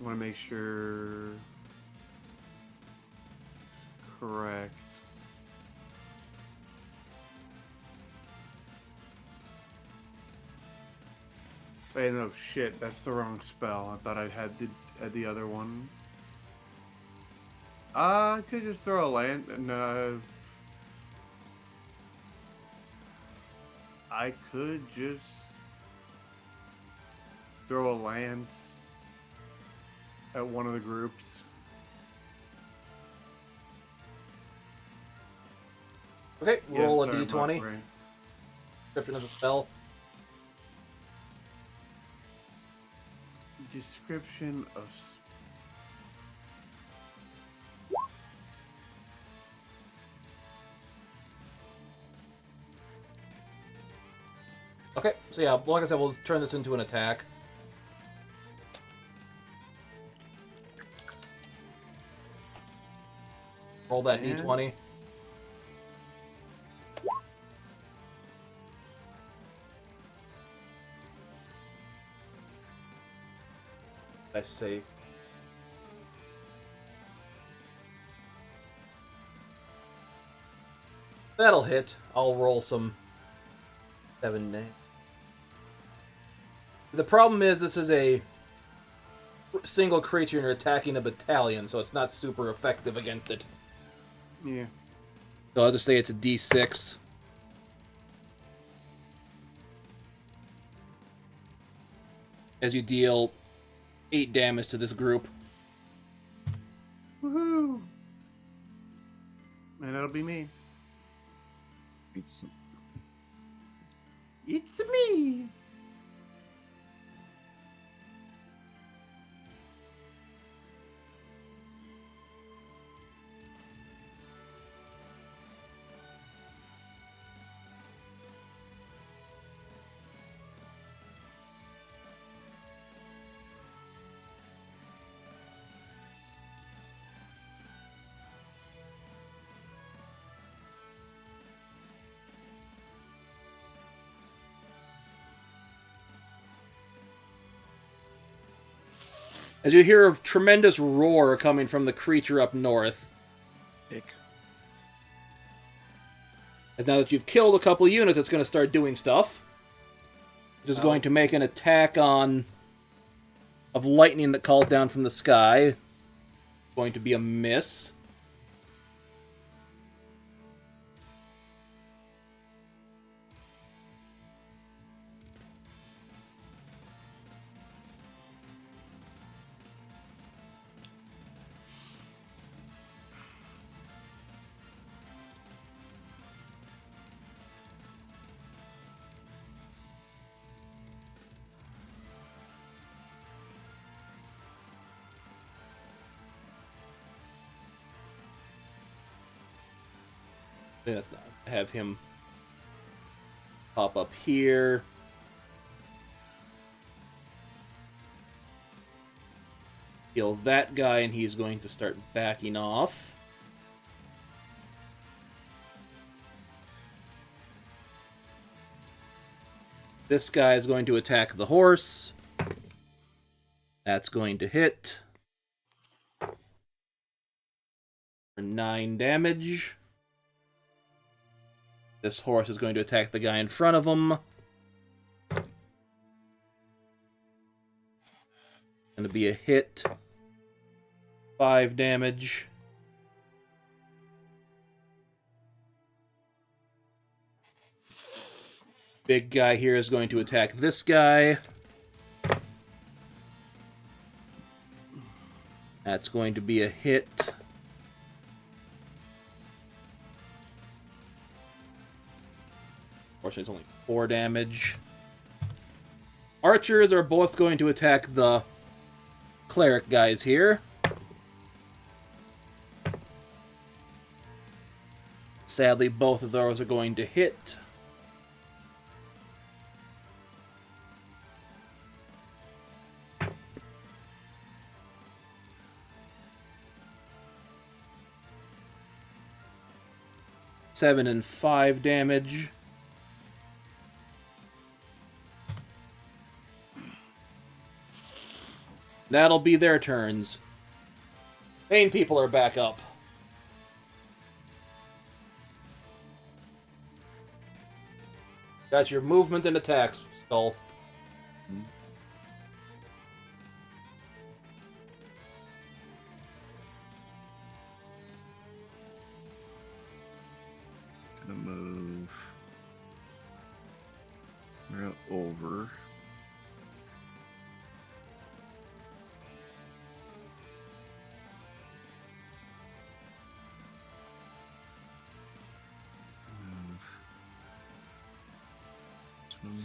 Speaker 2: I want to make sure it's correct. Wait, no, shit, that's the wrong spell. I thought I had the other one. I could just throw a land. No. I could just throw a lance at one of the groups.
Speaker 1: Okay,
Speaker 2: Yeah,
Speaker 1: roll a
Speaker 2: sorry,
Speaker 1: d20.
Speaker 2: my brain.
Speaker 1: Description of the spell.
Speaker 2: Description of.
Speaker 1: Okay, so yeah, like I said, we'll turn this into an attack. Roll that
Speaker 2: And-
Speaker 1: d20. I say. That'll hit. I'll roll some 7. The problem is this is a single creature and you're attacking a battalion, so it's not super effective against it.
Speaker 2: Yeah.
Speaker 1: So I'll just say it's a d6. As you deal 8 damage to this group.
Speaker 2: Woohoo! And that'll be me.
Speaker 3: It's
Speaker 2: It's me.
Speaker 1: As you hear a tremendous roar coming from the creature up north.
Speaker 3: ick.
Speaker 1: As now that you've killed a couple units, it's going to start doing stuff. Which is going to make an attack on... of lightning that calls down from the sky. Going to be a miss. That's not. Have him pop up here. Kill that guy, and he's going to start backing off. This guy is going to attack the horse. That's going to hit for 9 damage. This horse is going to attack the guy in front of him. Going to be a hit. 5 damage. Big guy here is going to attack this guy. That's going to be a hit. Fortunately, it's only 4 damage. Archers are both going to attack the cleric guys here. Sadly, both of those are going to hit. Seven and 5 damage. That'll be their turns. Main people are back up. Got your movement and attacks, Skull.
Speaker 3: Gonna move right over. Move. This one.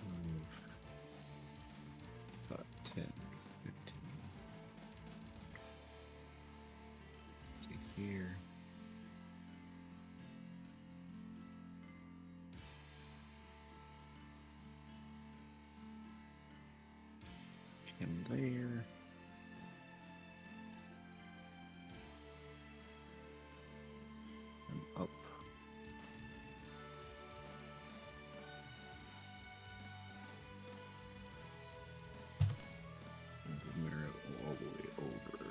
Speaker 3: Move. About 10. him there. And up. And the mirror all the way over.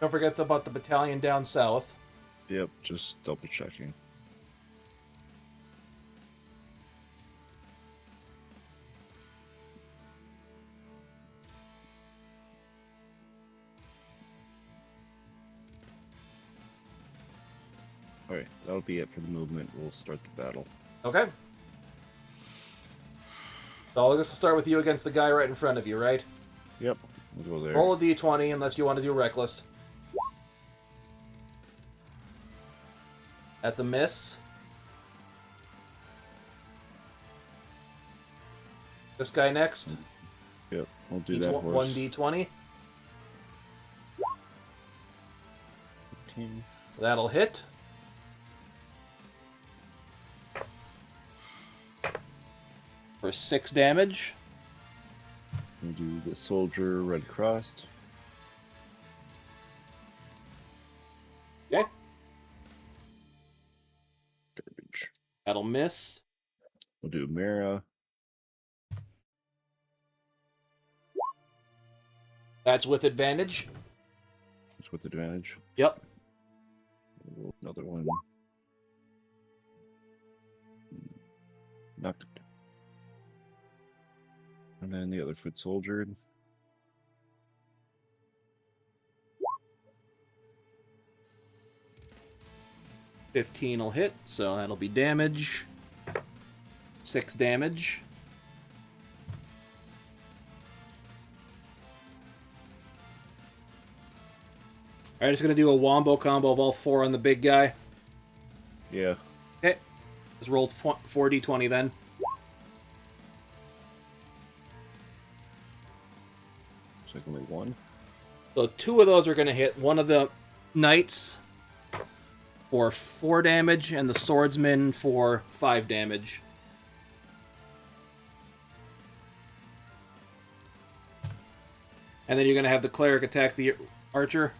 Speaker 1: Don't forget about the battalion down south.
Speaker 3: Yep, just double checking. Alright, that'll be it for the movement. We'll start the battle.
Speaker 1: Okay. So I'll just start with you against the guy right in front of you, right?
Speaker 3: Yep, we'll go there.
Speaker 1: Roll a d20 unless you want to do reckless. That's a miss. This guy next.
Speaker 3: Yep, we'll do that horse.
Speaker 1: 1d20.
Speaker 3: 15.
Speaker 1: That'll hit. For 6 damage.
Speaker 3: We do the soldier red crossed.
Speaker 1: Okay.
Speaker 3: Garbage.
Speaker 1: That'll miss.
Speaker 3: We'll do Mara.
Speaker 1: That's with advantage.
Speaker 3: It's with advantage.
Speaker 1: Yep.
Speaker 3: Another one. Not good. And then the other foot soldier.
Speaker 1: $15 will hit, so that'll be damage. 6 damage. Alright, just gonna do a wombo combo of all 4 on the big guy.
Speaker 3: Yeah.
Speaker 1: Okay. Just roll 4d20 then.
Speaker 3: It's like only one.
Speaker 1: So 2 of those are gonna hit. One of the knights for 4 damage, and the swordsman for 5 damage. And then you're gonna have the cleric attack the archer.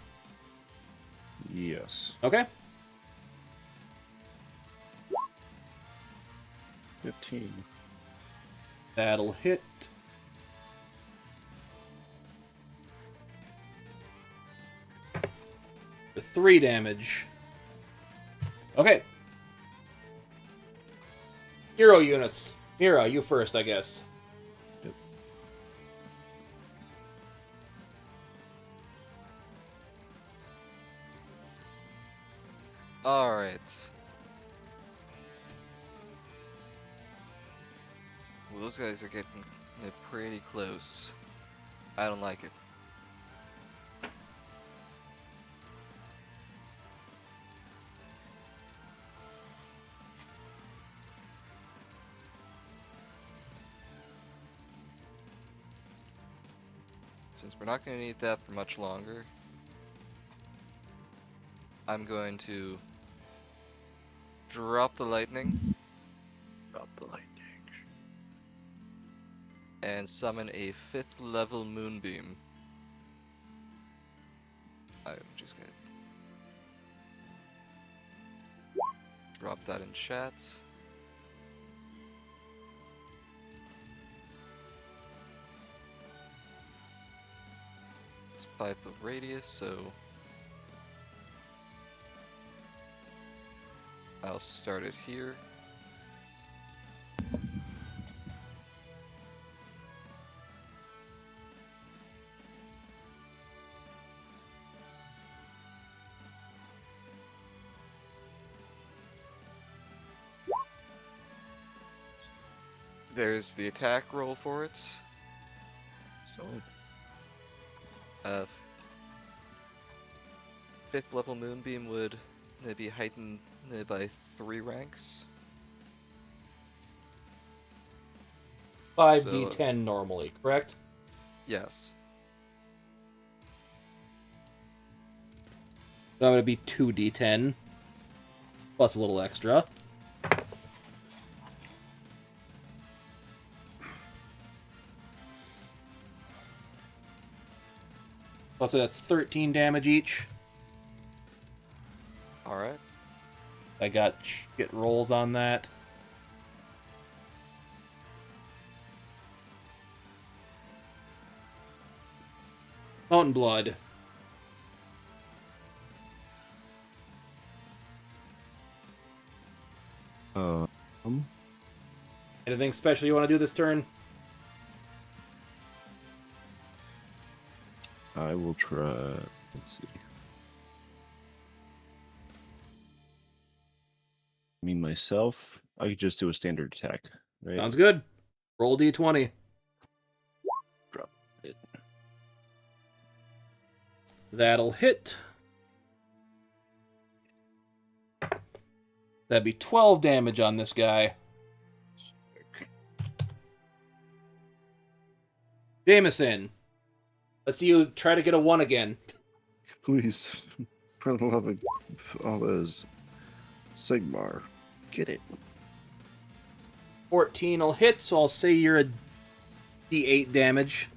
Speaker 3: Yes.
Speaker 1: Okay.
Speaker 3: 15.
Speaker 1: That'll hit. For 3 damage. Okay. Hero units. Mira, you first, I guess.
Speaker 3: Yep.
Speaker 4: Alright. Well, those guys are getting pretty close. I don't like it. Since we're not going to need that for much longer, I'm going to drop the lightning
Speaker 3: Drop the lightning.
Speaker 4: and summon a 5th level moonbeam. I'm just gonna drop that in chat. It's 5-foot radius, so I'll start it here. There's the attack roll for it.
Speaker 3: So
Speaker 4: 5th level Moonbeam would be heightened by 3 ranks.
Speaker 1: 5d10 normally, correct?
Speaker 4: Yes.
Speaker 1: So that would be 2d10 plus a little extra. So that's 13 damage each.
Speaker 4: Alright.
Speaker 1: I got shit rolls on that. Mountainblood. Anything special you want to do this turn?
Speaker 3: I will try. Let's see. Me myself, I could just do a standard attack, right?
Speaker 1: Sounds good. Roll d20.
Speaker 3: Drop it.
Speaker 1: That'll hit. That'd be 12 damage on this guy. Jamison. Let's see you try to get a 1 again.
Speaker 3: Please, for the love of Allah's Sigmar, get it.
Speaker 1: 14 will hit, so I'll say you're a d8 damage.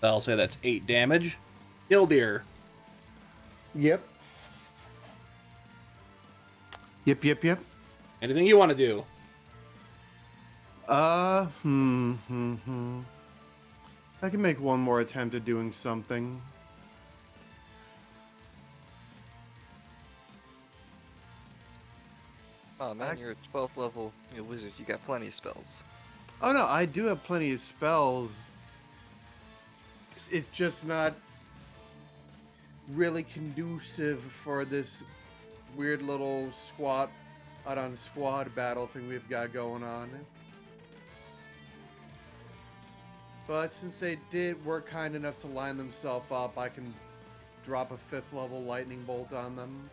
Speaker 1: I'll say that's 8 damage. Nildeyr.
Speaker 2: Yep. Yep.
Speaker 1: Anything you want to do?
Speaker 2: I can make one more attempt at doing something.
Speaker 4: Oh man, you're a 12th level wizard. You got plenty of spells.
Speaker 2: Oh no, I do have plenty of spells. It's just not really conducive for this weird little squad battle thing we've got going on. But since they were kind enough to line themselves up, I can drop a 5th level lightning bolt on them.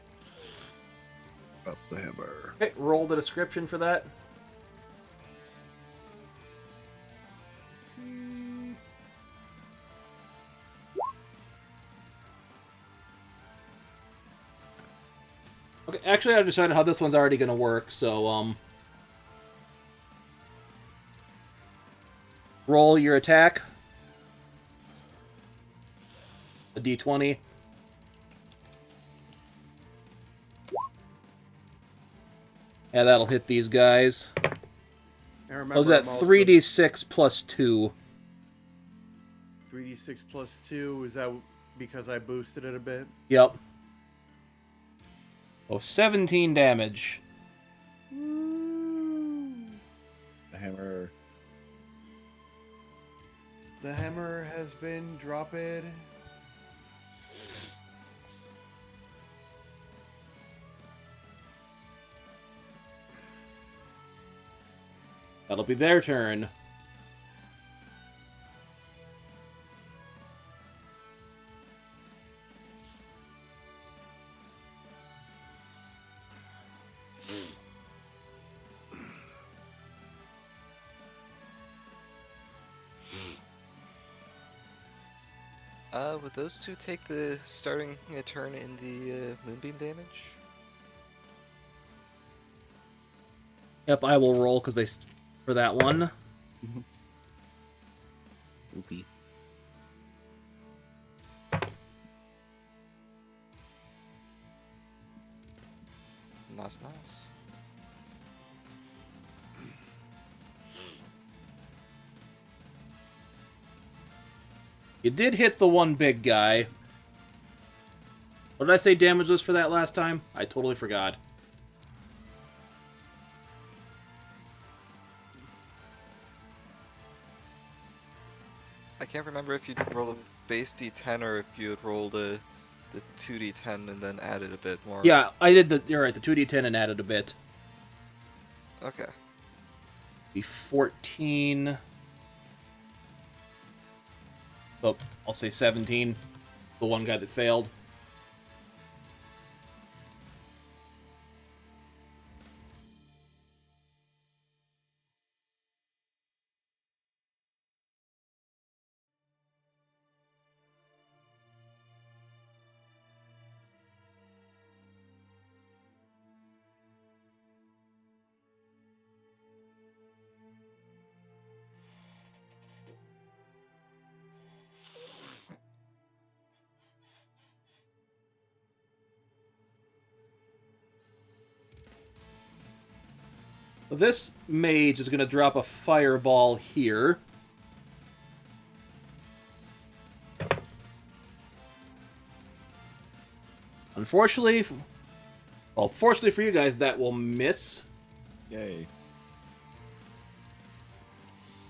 Speaker 3: Drop the hammer.
Speaker 1: Okay, roll the description for that. Okay, actually, I decided how this one's already going to work, so, roll your attack. A d20. Yeah, that'll hit these guys.
Speaker 2: And
Speaker 1: Oh,
Speaker 2: remember,
Speaker 1: that
Speaker 2: I'm also
Speaker 1: 3d6 plus 2.
Speaker 2: 3d6 plus 2, is that because I boosted it a bit?
Speaker 1: Yep. Oh, 17 damage.
Speaker 3: The hammer.
Speaker 2: The hammer has been dropped.
Speaker 1: That'll be their turn.
Speaker 4: Would those two take the starting turn in the Moonbeam damage?
Speaker 1: Yep, I will roll because for that one.
Speaker 3: Okay.
Speaker 4: Nice.
Speaker 1: You did hit the one big guy. What did I say damage was for that last time? I totally forgot.
Speaker 4: I can't remember if you rolled a base d10 or if you had rolled a the 2d10 and then added a bit more.
Speaker 1: Yeah, I did the. You're right. The 2d10 and added a bit.
Speaker 4: Okay.
Speaker 1: Be 14. So I'll say 17. The one guy that failed. This mage is going to drop a fireball here. Unfortunately, well, fortunately for you guys, that will miss.
Speaker 3: Yay.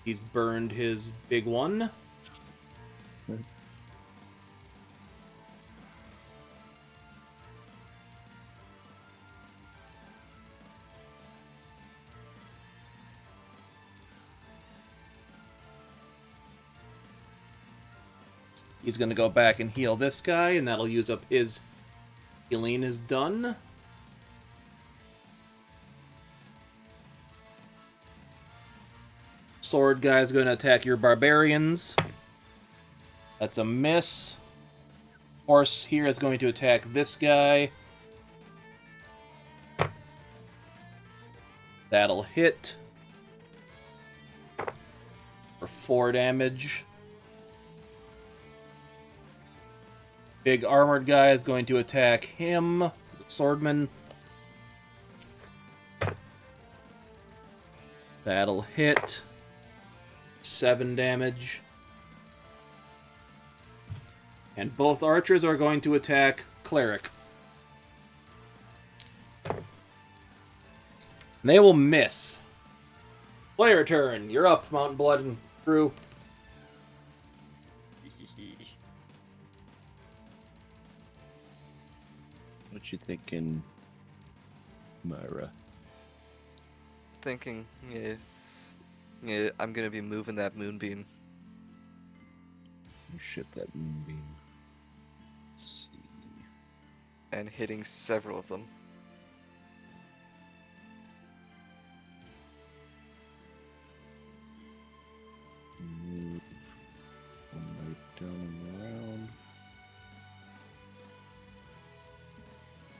Speaker 1: He's burned his big one. He's going to go back and heal this guy, and that'll use up his healing is done. Sword guy's going to attack your barbarians. That's a miss. Horse here is going to attack this guy. That'll hit for 4 damage. Big armored guy is going to attack him, the swordman. That'll hit 7 damage. And both archers are going to attack cleric. They will miss. Player turn. You're up, Mountainblood and crew.
Speaker 3: What you thinking, Myra?
Speaker 4: Thinking, yeah, I'm gonna be moving that moonbeam.
Speaker 3: You shift that moonbeam. Let's see.
Speaker 4: And hitting several of them.
Speaker 3: Move one right down and around.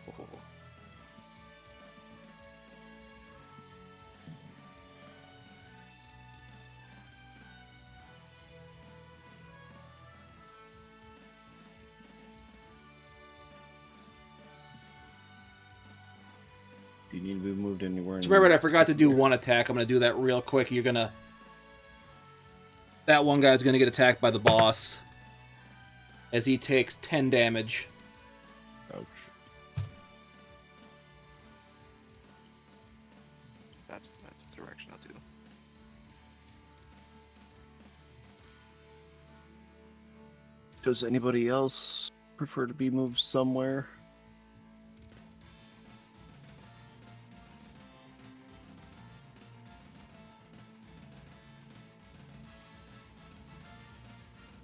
Speaker 4: Oh.
Speaker 3: Do you need to be moved anywhere?
Speaker 1: Just remember, I forgot to do one attack. I'm going to do that real quick. You're going to... That one guy's going to get attacked by the boss. As he takes 10 damage.
Speaker 3: Ouch.
Speaker 4: That's the direction I'll do.
Speaker 3: Does anybody else prefer to be moved somewhere?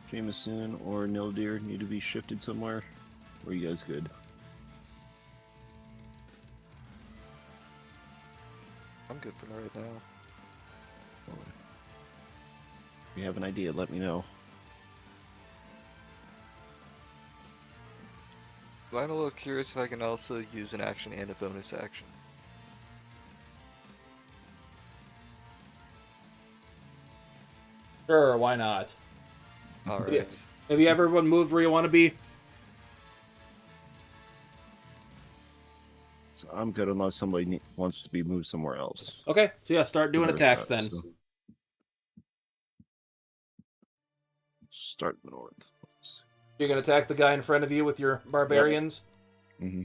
Speaker 3: Jamison or Nildeyr need to be shifted somewhere? Or are you guys good?
Speaker 4: I'm good for right now.
Speaker 3: If you have an idea, let me know.
Speaker 4: I'm a little curious if I can also use an action and a bonus action.
Speaker 1: Sure, why not?
Speaker 4: Alright.
Speaker 1: Yeah. Have you ever moved where you want to be?
Speaker 3: So I'm good unless somebody wants to be moved somewhere else.
Speaker 1: Okay, so yeah, start doing
Speaker 3: Whatever
Speaker 1: attacks
Speaker 3: starts,
Speaker 1: then.
Speaker 3: so. Start north.
Speaker 1: You're going to attack the guy in front of you with your barbarians?
Speaker 3: Mm-hmm.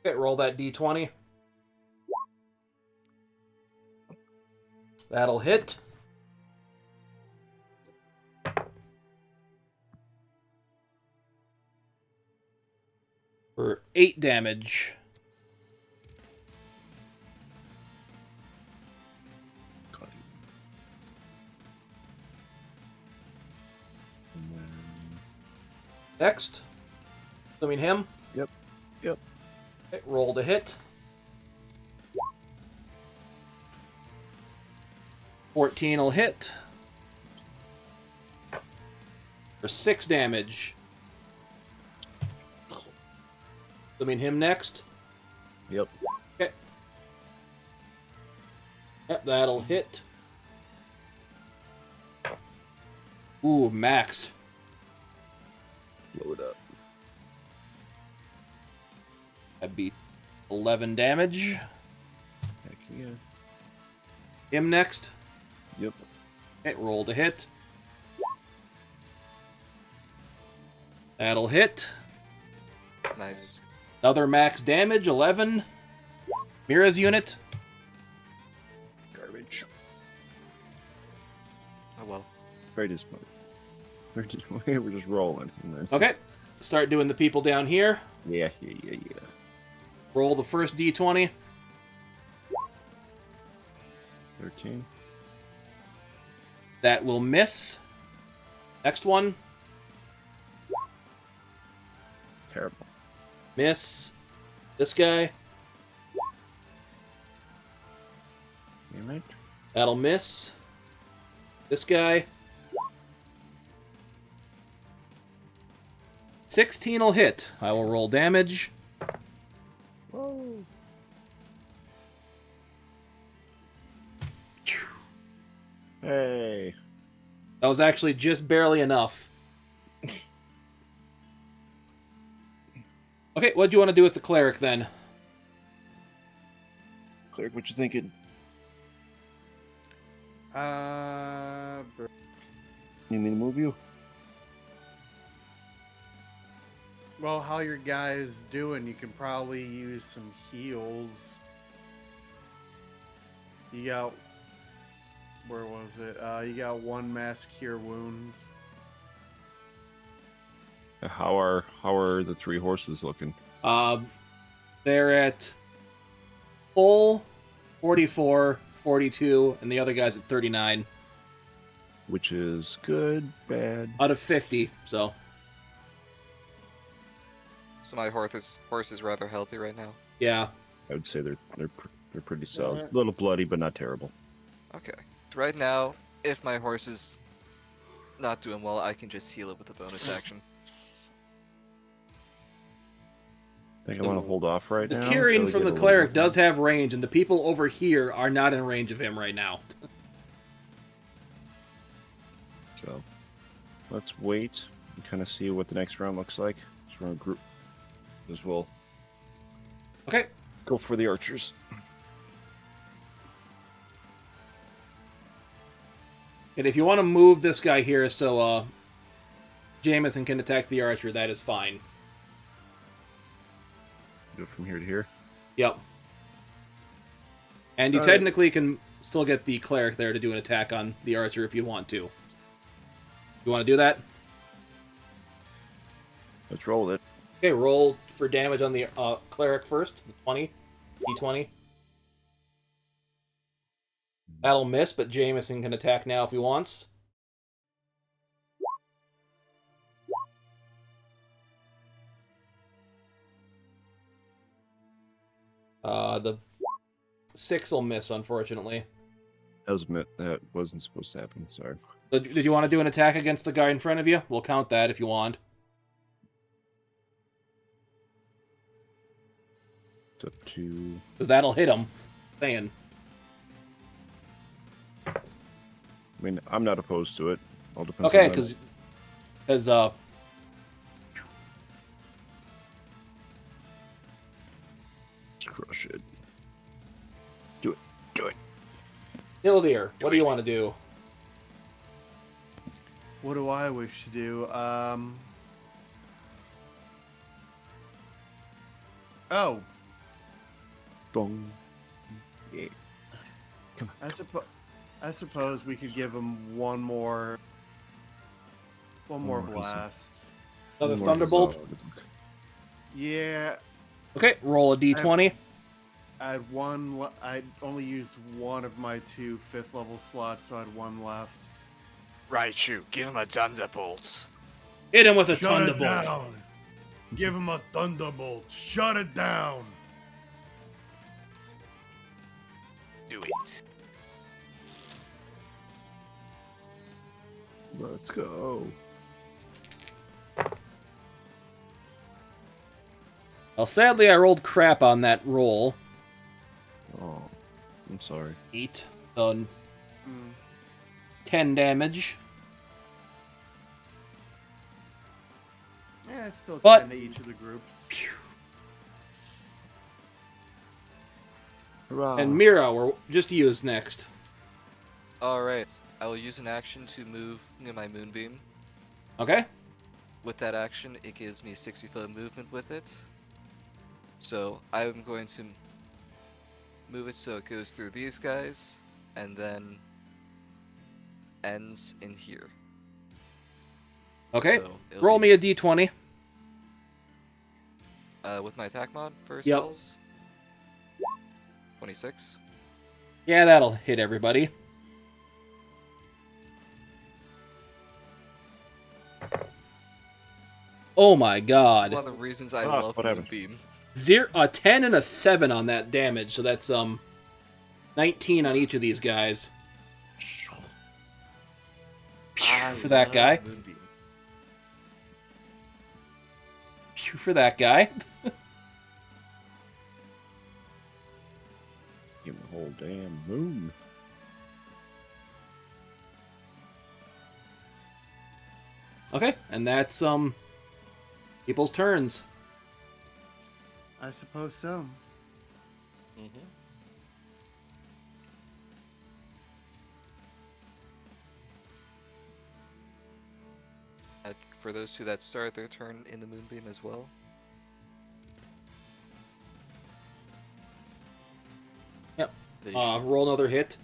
Speaker 1: Okay, roll that d20. That'll hit. for 8 damage.
Speaker 3: Got it. And then...
Speaker 1: Next. Assuming him.
Speaker 3: Yep.
Speaker 1: Okay, roll to hit. 14 will hit. For 6 damage. Assuming him next.
Speaker 3: Yep.
Speaker 1: Okay. Yep, that'll hit. Ooh, max.
Speaker 3: Blow it up.
Speaker 1: That'd be 11 damage.
Speaker 3: Heck yeah.
Speaker 1: Him next.
Speaker 3: Yep.
Speaker 1: Okay, roll to hit. That'll hit.
Speaker 4: Nice.
Speaker 1: Another max damage, 11. Mira's unit.
Speaker 3: Garbage.
Speaker 4: Oh well.
Speaker 3: Very disappointed. We're just rolling. And then...
Speaker 1: Okay, start doing the people down here.
Speaker 3: Yeah.
Speaker 1: Roll the first d20.
Speaker 3: 13.
Speaker 1: That will miss. Next one.
Speaker 3: Terrible.
Speaker 1: Miss. This guy.
Speaker 3: Damn it.
Speaker 1: That'll miss. This guy. 16 will hit. I will roll damage.
Speaker 3: Whoa. Hey.
Speaker 1: That was actually just barely enough. Okay, what do you want to do with the cleric then?
Speaker 3: Cleric, what you thinking? Need me to move you?
Speaker 2: Well, how your guys doing? You can probably use some heals. You got... Where was it? You got 1 mass cure wounds.
Speaker 3: How are the 3 horses looking?
Speaker 1: They're at full 44, 42, and the other guy's at 39
Speaker 3: Which is good, bad.
Speaker 1: out of 50. So
Speaker 4: My horse is rather healthy right now.
Speaker 1: yeah,
Speaker 3: I would say they're pretty solid. A little bloody, but not terrible.
Speaker 4: Okay. Right now, if my horse is not doing well, I can just heal it with a bonus action.
Speaker 3: I think I want to hold off right
Speaker 1: the
Speaker 3: now.
Speaker 1: curing
Speaker 3: until
Speaker 1: from
Speaker 3: we
Speaker 1: the
Speaker 3: get a
Speaker 1: cleric
Speaker 3: little-
Speaker 1: does have range, and the people over here are not in range of him right now.
Speaker 3: So let's wait and kind of see what the next round looks like. So we're in a group as well.
Speaker 1: Okay,
Speaker 3: Go for the archers.
Speaker 1: and if you want to move this guy here so Jamison can attack the archer, that is fine.
Speaker 3: Do it from here to here.
Speaker 1: Yep. And you
Speaker 3: All right.
Speaker 1: technically can still get the cleric there to do an attack on the archer if you want to. You want to do that?
Speaker 3: Let's roll with it.
Speaker 1: Okay, roll for damage on the cleric first. The 20. D20. That'll miss, but Jamison can attack now if he wants. The 6 will miss, unfortunately.
Speaker 3: That wasn't supposed to happen. Sorry.
Speaker 1: Did you want to do an attack against the guy in front of you? We'll count that if you want.
Speaker 3: It's up to...
Speaker 1: Because that'll hit him. Saying.
Speaker 3: I mean, I'm not opposed to it. All depends.
Speaker 1: Okay,
Speaker 3: on
Speaker 1: because
Speaker 3: Let's crush it. Do it. Do it.
Speaker 1: Nildeyr, what do you want to do?
Speaker 2: What do I wish to do? Oh,
Speaker 3: Dong. Yeah. Come on.
Speaker 2: I suppose we could give him one more
Speaker 3: more
Speaker 2: blast.
Speaker 1: Another
Speaker 3: More
Speaker 1: thunderbolt?
Speaker 3: dissolved.
Speaker 2: Yeah,
Speaker 1: Okay, roll a d20.
Speaker 2: I had one. I only used one of my 2 5th level slots, so I had one left.
Speaker 6: Raichu, give him a thunderbolt.
Speaker 1: Hit him with a
Speaker 2: Shut it
Speaker 1: thunderbolt.
Speaker 2: down. Give him a thunderbolt. Shut it down.
Speaker 6: Do it.
Speaker 3: Let's go.
Speaker 1: Well, sadly, I rolled crap on that roll.
Speaker 3: Oh, I'm sorry.
Speaker 1: 8, done
Speaker 2: Hmm.
Speaker 1: 10 damage.
Speaker 2: Yeah, it's still
Speaker 1: But-
Speaker 2: 10 to each of the groups.
Speaker 3: Hurrah.
Speaker 1: And Mira, we're just used next.
Speaker 4: Alright, I will use an action to move near my moonbeam.
Speaker 1: Okay?
Speaker 4: With that action, it gives me 60-foot movement with it. So I'm going to move it so it goes through these guys, and then ends in here.
Speaker 1: Okay.
Speaker 4: So it'll
Speaker 1: Roll
Speaker 4: be,
Speaker 1: me a d20.
Speaker 4: with my attack mod for
Speaker 1: Yep.
Speaker 4: spells. 26.
Speaker 1: Yeah, that'll hit everybody. Oh my
Speaker 4: This is
Speaker 1: god.
Speaker 4: one of the reasons I
Speaker 3: Ah,
Speaker 4: love
Speaker 3: whatever.
Speaker 4: Moonbeam.
Speaker 1: A 10 and a 7 on that damage, so that's 19 on each of these guys.
Speaker 4: I
Speaker 1: For that
Speaker 4: love
Speaker 1: guy.
Speaker 4: Moonbeam.
Speaker 1: For that guy.
Speaker 3: Give him the whole damn moon.
Speaker 1: Okay, and that's people's turns.
Speaker 2: I suppose so.
Speaker 6: Mm-hmm.
Speaker 4: For those two that start their turn in the Moonbeam as well.
Speaker 1: Yep.
Speaker 4: They
Speaker 1: Roll another hit.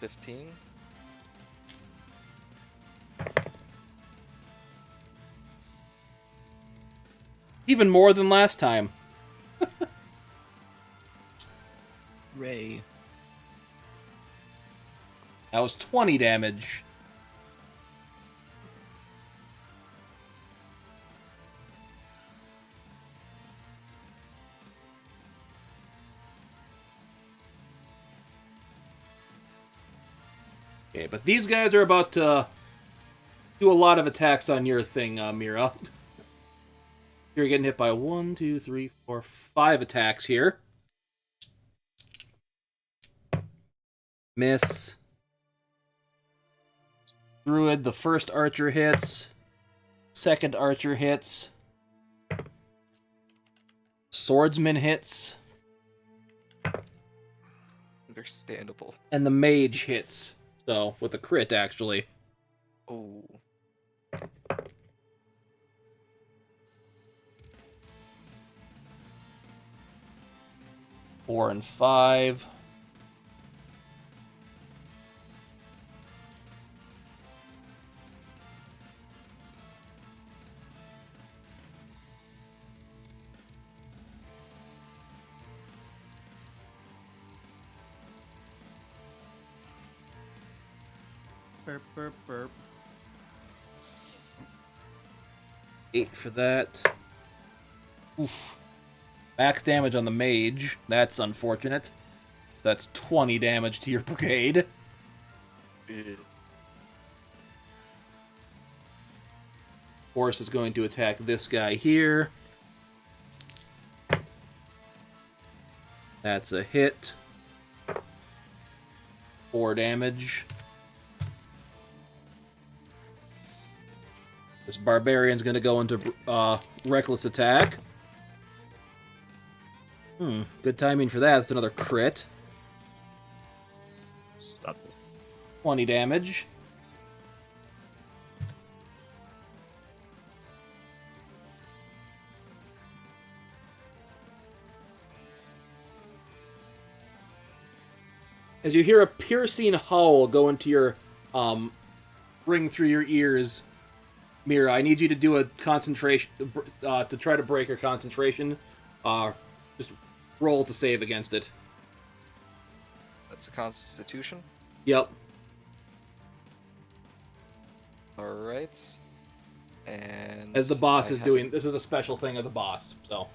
Speaker 4: 15.
Speaker 1: Even more than last time.
Speaker 3: Ray.
Speaker 1: That was 20 damage. Okay, but these guys are about to do a lot of attacks on your thing, Mira. You're getting hit by 1, 2, 3, 4, 5 attacks here. Miss. Druid, the first archer hits. Second archer hits. Swordsman hits.
Speaker 4: Understandable.
Speaker 1: And the mage hits. So, with a crit, actually.
Speaker 4: Oh.
Speaker 1: Four and 5.
Speaker 2: Burp, burp, burp.
Speaker 1: 8 for that. Oof. Max damage on the mage. That's unfortunate. That's 20 damage to your brigade. Horse is going to attack this guy here. That's a hit. 4 damage. This barbarian's going to go into reckless attack. Good timing for that. That's another crit.
Speaker 3: Stop it.
Speaker 1: 20 damage. As you hear a piercing howl go into your ring through your ears, Mira, I need you to do a concentration to try to break her concentration. Just roll to save against it.
Speaker 4: That's a Constitution.
Speaker 1: Yep.
Speaker 4: All right. And
Speaker 1: As the boss
Speaker 4: I
Speaker 1: is
Speaker 4: have-
Speaker 1: doing, this is a special thing of the boss, so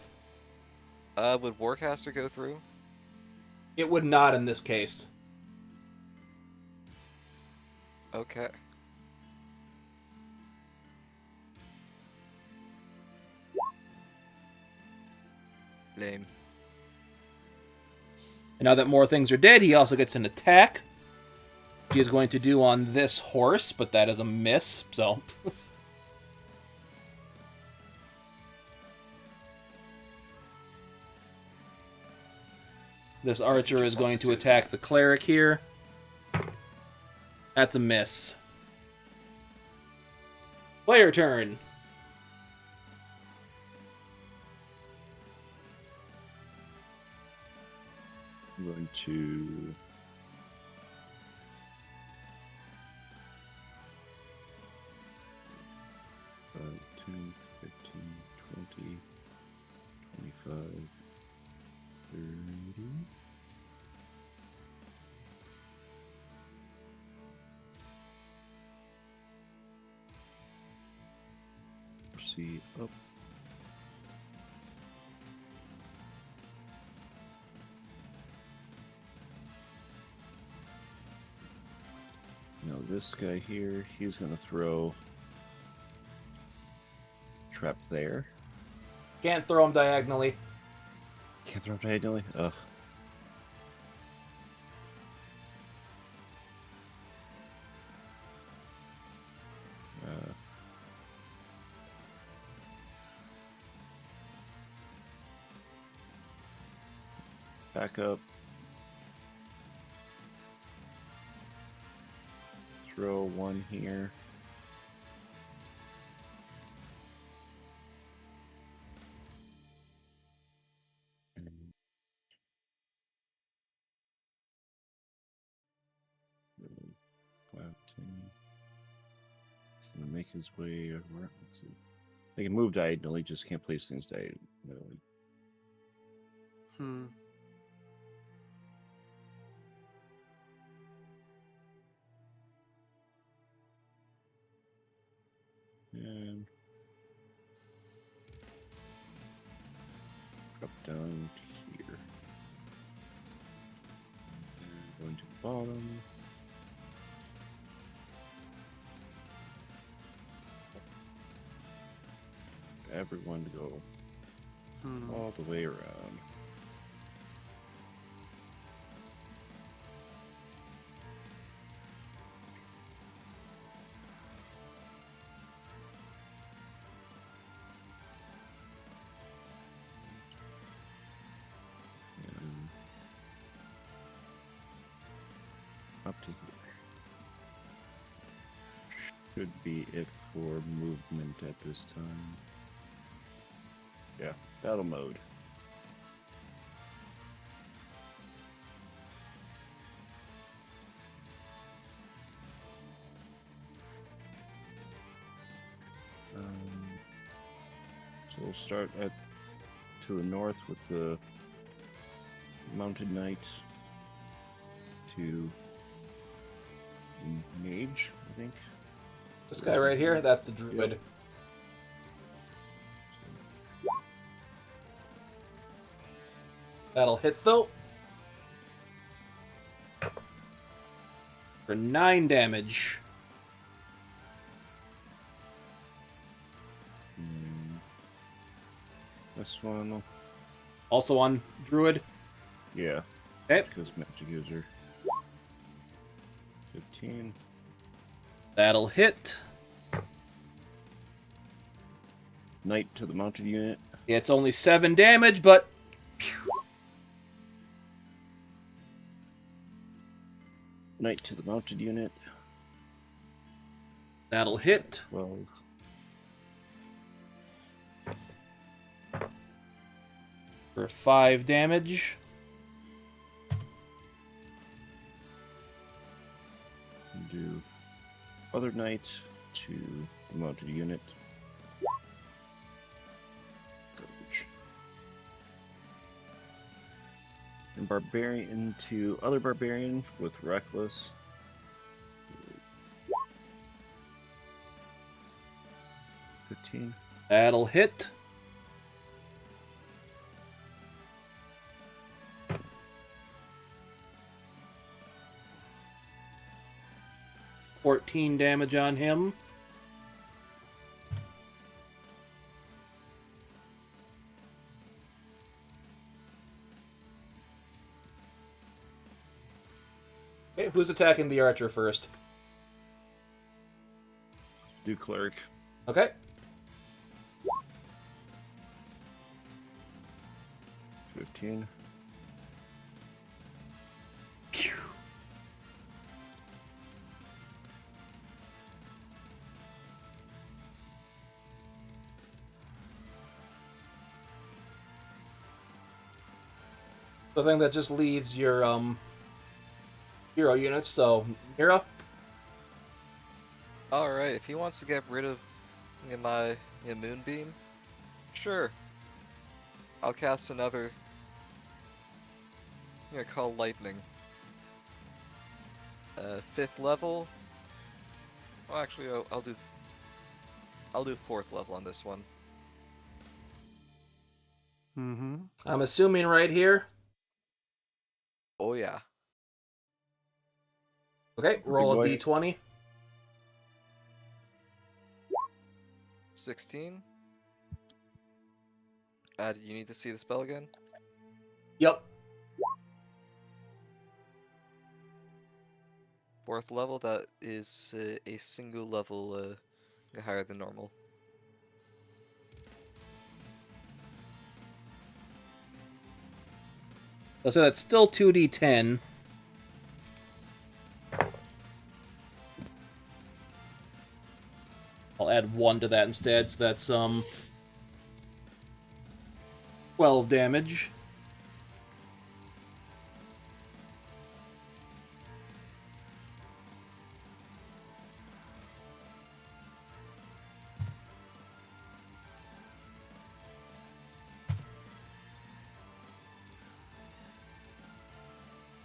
Speaker 4: would Warcaster go through?
Speaker 1: it would not in this case.
Speaker 4: Okay. Lame.
Speaker 1: And now that more things are dead, he also gets an attack. He is going to do on this horse, but that is a miss, so... This archer is going to attack the cleric here. That's a miss. Player turn.
Speaker 3: I'm going to five, 10, 15, 20, 25, 30. Proceed up. Now this guy here, he's gonna throw trap there.
Speaker 1: Can't throw him diagonally.
Speaker 3: Can't throw him diagonally? Ugh. Back up. Throw one here. And 5, 10. He's gonna make his way around. Let's see. They can move diagonally, just can't place things diagonally.
Speaker 2: Hmm.
Speaker 3: And drop down to here. And going to the bottom. Everyone to go
Speaker 2: Hmm.
Speaker 3: all the way around. And up to here. Should be it for movement at this time. Yeah, battle mode. So we'll start to the north with the Mounted Knight to Mage, I think.
Speaker 1: This guy right here, that's the druid.
Speaker 3: Yep.
Speaker 1: That'll hit though. For 9 damage.
Speaker 3: This one,
Speaker 1: Also on druid.
Speaker 3: yeah,
Speaker 1: Okay.
Speaker 3: because magic user. 15.
Speaker 1: That'll hit.
Speaker 3: Knight to the mounted unit.
Speaker 1: It's only 7 damage, but...
Speaker 3: Knight to the mounted unit.
Speaker 1: That'll hit.
Speaker 3: 12.
Speaker 1: For 5 damage.
Speaker 3: Do other knight to the mounted unit. Garbage. And barbarian to other barbarian with reckless. $15.
Speaker 1: That'll hit. $14 damage on him. Okay, who's attacking the archer first?
Speaker 3: Do cleric.
Speaker 1: Okay.
Speaker 3: $15.
Speaker 1: Phew. So I think that just leaves your hero units. So Mira,
Speaker 4: Alright, if he wants to get rid of my moonbeam, sure. I'll cast another. I'm gonna call lightning. 5th level. Well, actually, I'll do 4th level on this one.
Speaker 2: Mm-hmm.
Speaker 1: I'm assuming right here.
Speaker 4: Oh yeah.
Speaker 1: Okay, roll a
Speaker 3: boy.
Speaker 1: d20.
Speaker 4: 16. You need to see the spell again?
Speaker 1: Yep.
Speaker 4: 4th level, that is a single level higher than normal.
Speaker 1: So that's still 2d10. I'll add 1 to that instead, so that's 12 damage.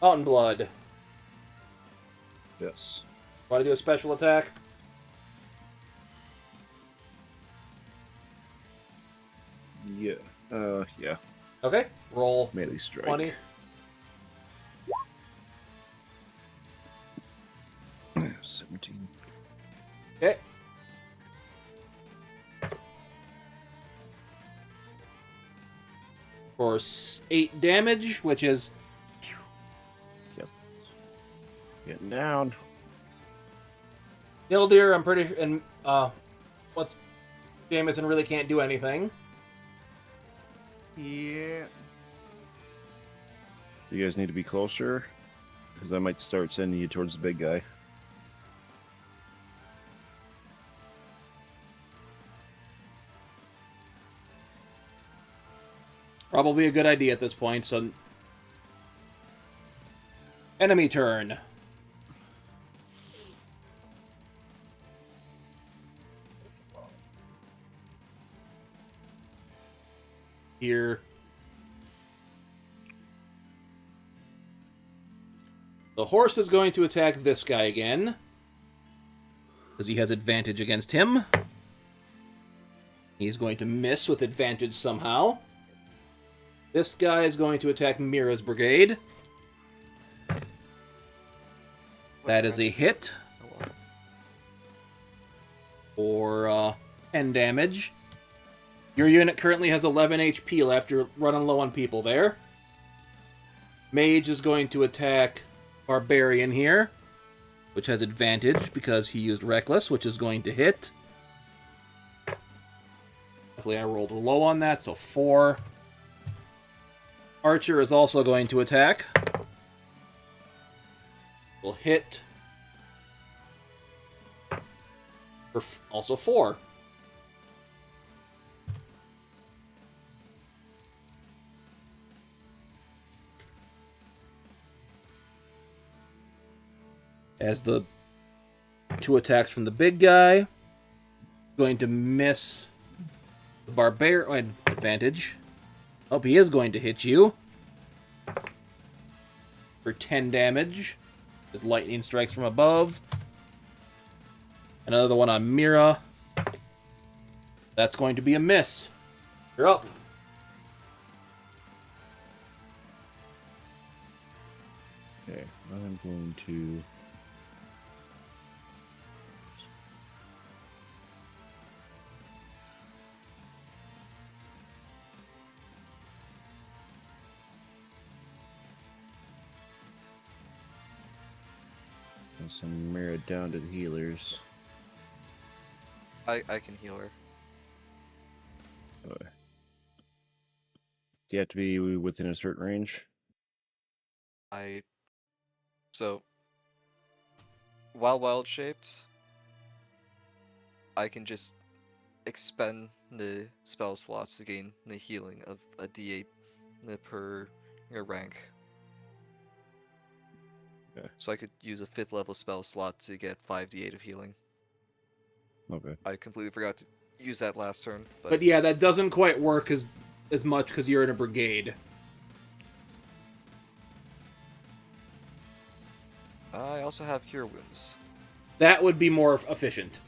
Speaker 1: Mountainblood.
Speaker 3: Yes.
Speaker 1: Want to do a special attack?
Speaker 3: Yeah. Yeah.
Speaker 1: Okay, roll
Speaker 3: Melee strike.
Speaker 1: 20.
Speaker 3: 17.
Speaker 1: Okay. For 8 damage, which is
Speaker 3: Yes. Getting down.
Speaker 1: Nildeyr. I'm pretty and what Jamison really can't do anything.
Speaker 2: Yeah.
Speaker 3: You guys need to be closer, because I might start sending you towards the big guy.
Speaker 1: Probably a good idea at this point. So, enemy turn. Here. The horse is going to attack this guy again, because he has advantage against him. He's going to miss with advantage somehow. This guy is going to attack Mira's brigade. That is a hit
Speaker 4: Oh, well.
Speaker 1: for 10 damage. Your unit currently has 11 HP left. You're running low on people there. Mage is going to attack Barbarian here, which has advantage because he used Reckless, which is going to hit. Luckily, I rolled low on that, so 4. Archer is also going to attack. Will hit for also 4. As the 2 attacks from the big guy. Going to miss the barbarian advantage. Oh, he is going to hit you for 10 damage. As lightning strikes from above. Another one on Mira. That's going to be a miss. You're up.
Speaker 3: Okay, I'm going to. Some mirror down to the healers.
Speaker 4: I can heal her.
Speaker 3: Do you have to be within a certain range?
Speaker 4: So while wild shaped, I can just expend the spell slots to gain the healing of a D8 per your rank.
Speaker 3: Okay.
Speaker 4: So I could use a 5th level spell slot to get 5d8 of healing.
Speaker 3: Okay.
Speaker 4: I completely forgot to use that last turn,
Speaker 1: But yeah, that doesn't quite work as much because you're in a brigade.
Speaker 4: I also have Cure Wounds.
Speaker 1: That would be more efficient.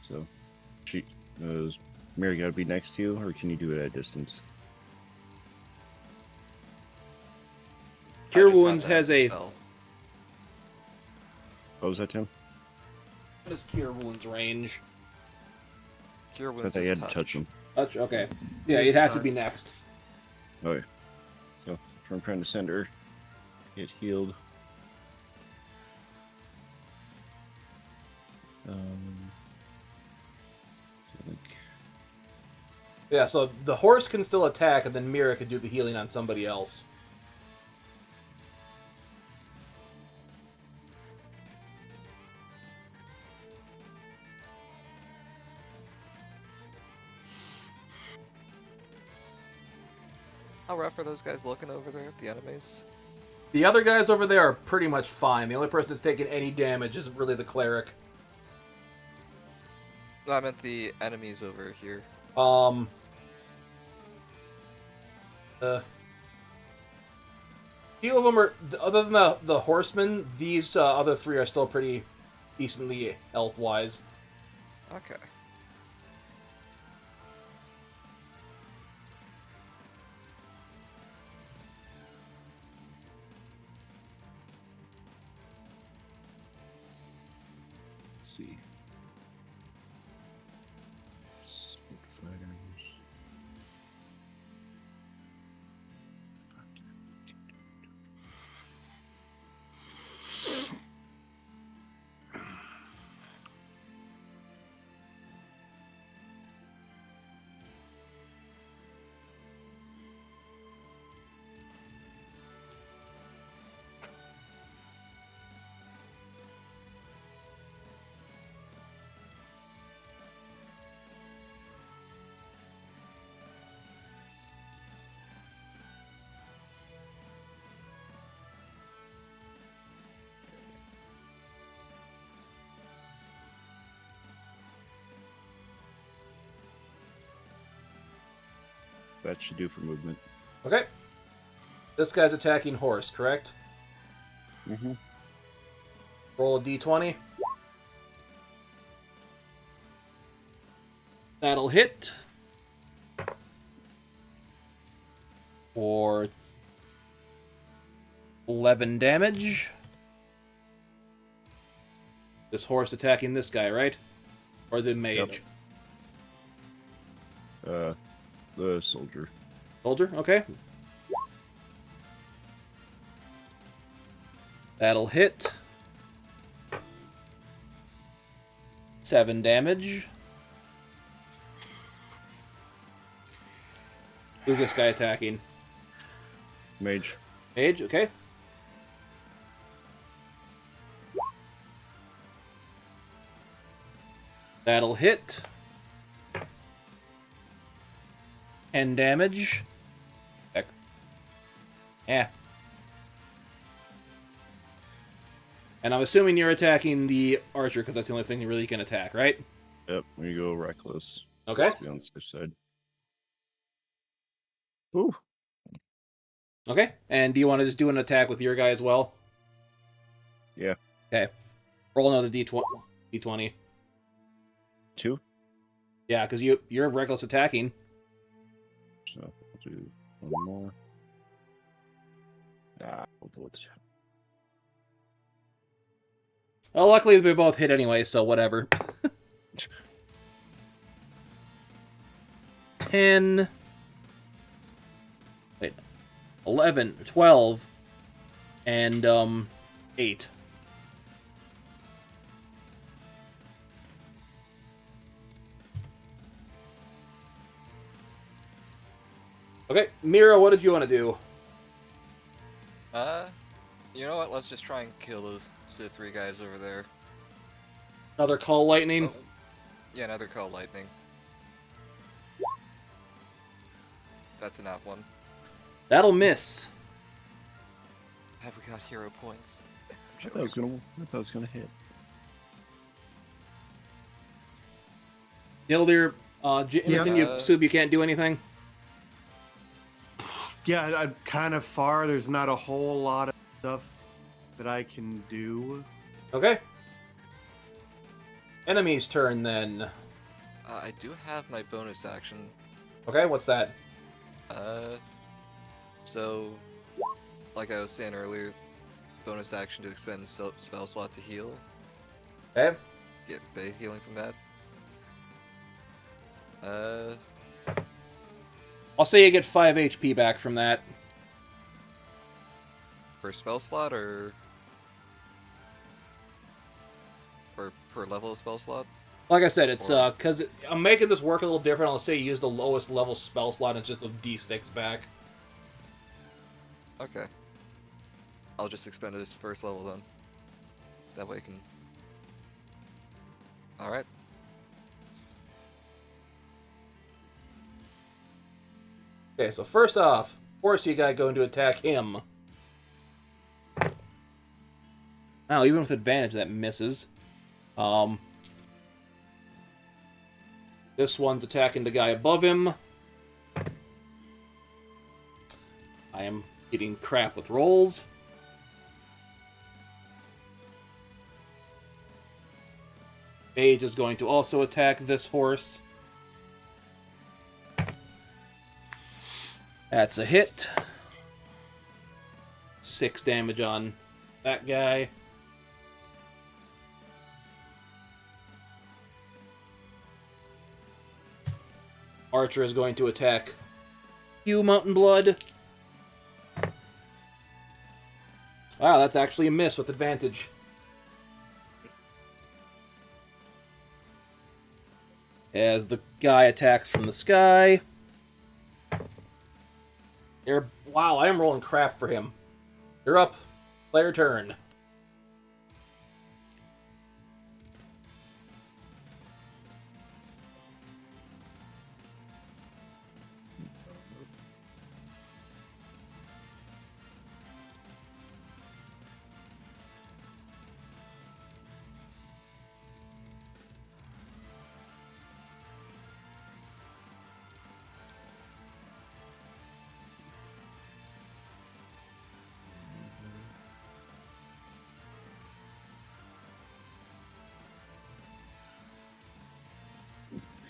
Speaker 3: So, is Mary got to be next to you, or can you do it at a distance?
Speaker 1: Cure
Speaker 4: I just have
Speaker 1: Wounds
Speaker 4: that
Speaker 1: has a...
Speaker 4: spell.
Speaker 3: What was that, Tim?
Speaker 1: What is Cure Wounds range?
Speaker 4: Cure
Speaker 3: I
Speaker 4: Wounds
Speaker 3: thought you
Speaker 4: is
Speaker 3: had to
Speaker 4: touch.
Speaker 3: touch them.
Speaker 1: Touch? Okay. Yeah, you'd have to be next.
Speaker 3: Okay. So, I'm trying to send her. Get healed. So like,
Speaker 1: Yeah, so the horse can still attack, and then Mira could do the healing on somebody else.
Speaker 4: How rough are those guys looking over there, the enemies?
Speaker 1: The other guys over there are pretty much fine. The only person that's taking any damage is really the cleric.
Speaker 4: No, I meant the enemies over here.
Speaker 1: Few of them are, other than the horsemen, these other three are still pretty decently health-wise.
Speaker 4: Okay.
Speaker 3: let's see. Sword fighters. That should do for movement.
Speaker 1: Okay. This guy's attacking horse, correct?
Speaker 3: Mm-hmm.
Speaker 1: Roll a d20. That'll hit. For 11 damage. This horse attacking this guy, right? Or the mage?
Speaker 3: The soldier.
Speaker 1: Soldier, okay. That'll hit. 7 damage. Who's this guy attacking?
Speaker 3: Mage.
Speaker 1: Mage, okay. That'll hit. 10 damage. Heck. Yeah. And I'm assuming you're attacking the archer because that's the only thing you really can attack, right?
Speaker 3: Yep, we go reckless.
Speaker 1: Okay.
Speaker 3: Be on the safe side. Ooh.
Speaker 1: Okay. And do you want to just do an attack with your guy as well?
Speaker 3: Yeah.
Speaker 1: Okay. Roll another D20. D20.
Speaker 3: 2.
Speaker 1: Yeah, because you're reckless attacking.
Speaker 3: So I'll do one more. We'll go with the
Speaker 1: Well, luckily we both hit anyway, so whatever. 10. Wait. 11, 12, and 8. Okay, Mira, what did you want to do?
Speaker 4: You know what? Let's just try and kill those the 3 guys over there.
Speaker 1: Another call lightning?
Speaker 4: Oh. Yeah, another call lightning. That's an one.
Speaker 1: That'll miss.
Speaker 4: Have we got hero points?
Speaker 3: I thought it was gonna hit.
Speaker 1: Nildeyr, Jamison, you assume you can't do anything?
Speaker 2: Yeah, I'm kind of far. There's not a whole lot of stuff that I can do.
Speaker 1: Okay. Enemy's turn then.
Speaker 4: I do have my bonus action.
Speaker 1: Okay, what's that?
Speaker 4: So, like I was saying earlier, bonus action to expend a spell slot to heal.
Speaker 1: Okay.
Speaker 4: Get big healing from that.
Speaker 1: I'll say you get 5 HP back from that.
Speaker 4: Per spell slot or per level of spell slot?
Speaker 1: Like I said, it's because I'm making this work a little different. I'll say you use the lowest level spell slot and it's just a D6 back.
Speaker 4: Okay. I'll just expend it as first level then. That way I can... Alright.
Speaker 1: Okay, so first off, Horsey guy going to attack him. Wow, even with advantage, that misses. This one's attacking the guy above him. I am getting crap with rolls. Mage is going to also attack this horse. That's a hit. 6 damage on that guy. Archer is going to attack you, Mountainblood. Wow, that's actually a miss with advantage. As the guy attacks from the sky. Wow, I am rolling crap for him. You're up. Player turn.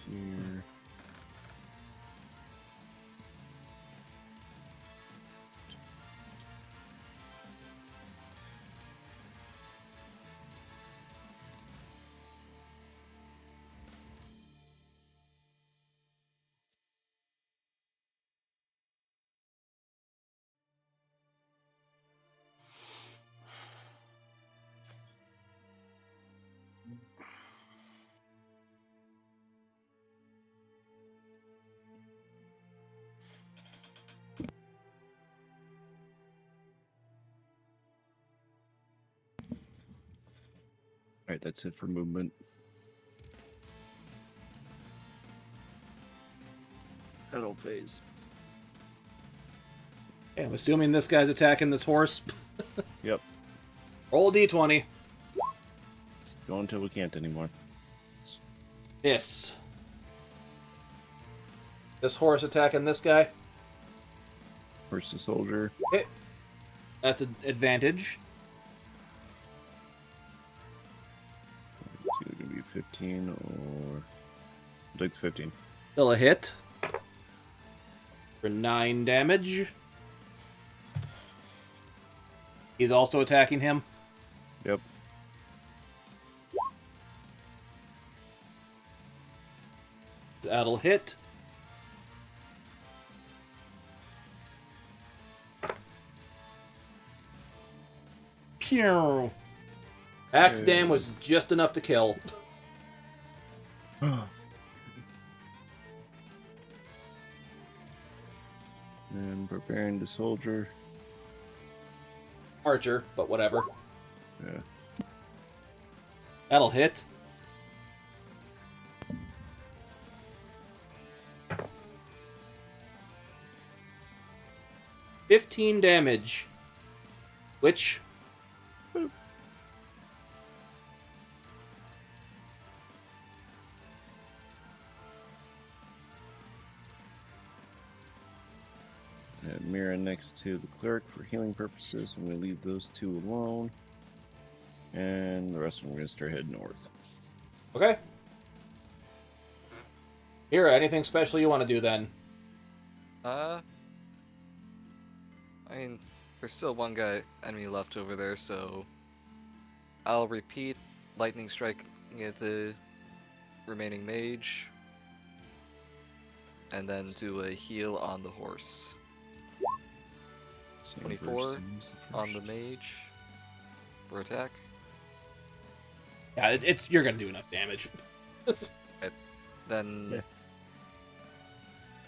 Speaker 3: Here. Alright, that's it for movement. That'll phase.
Speaker 1: Okay, I'm assuming this guy's attacking this horse.
Speaker 3: Yep.
Speaker 1: Roll a d20.
Speaker 3: Go until we can't anymore.
Speaker 1: Miss. This horse attacking this guy.
Speaker 3: First the soldier.
Speaker 1: Hit. That's an advantage.
Speaker 3: It's either gonna be 15 or I think it's 15.
Speaker 1: Still a hit. For 9 damage. He's also attacking him.
Speaker 3: Yep.
Speaker 1: That'll hit. Pew! Axe dam was just enough to kill.
Speaker 3: And preparing the soldier.
Speaker 1: Archer, but whatever.
Speaker 3: Yeah.
Speaker 1: That'll hit. $15 damage. Which...
Speaker 3: And Mira next to the cleric for healing purposes. I'm going to leave those two alone. And the rest of them are going to start heading north.
Speaker 1: Okay. Mira, anything special you want to do then?
Speaker 4: I mean, there's still one guy enemy left over there, so I'll repeat lightning strike at the remaining mage, and then do a heal on the horse.
Speaker 3: Same
Speaker 4: 24
Speaker 3: person as the
Speaker 4: on the
Speaker 3: first.
Speaker 4: mage for attack.
Speaker 1: Yeah, it's you're gonna do enough damage.
Speaker 4: Then
Speaker 3: Yeah.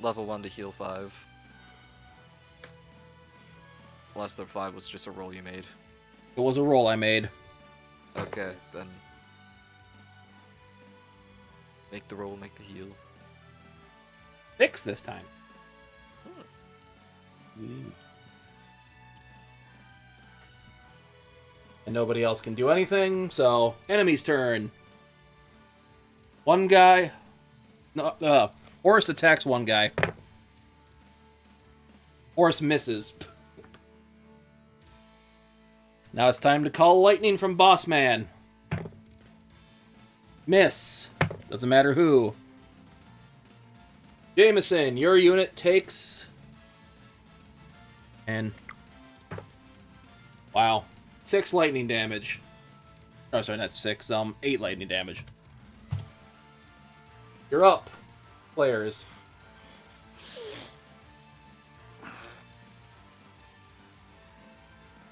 Speaker 4: level 1 to heal 5. Unless the 5 was just a roll you made.
Speaker 1: It was a roll I made.
Speaker 4: Okay, then make the roll, make the heal.
Speaker 1: 6 this time.
Speaker 3: Sweet.
Speaker 1: And nobody else can do anything, so enemy's turn. One guy... No, horse attacks one guy. Horse misses. Now it's time to call lightning from Boss Man. Miss. Doesn't matter who. Jamison, your unit takes... And... Wow. 6 lightning damage. Oh, sorry, not 6. 8 lightning damage. You're up, players.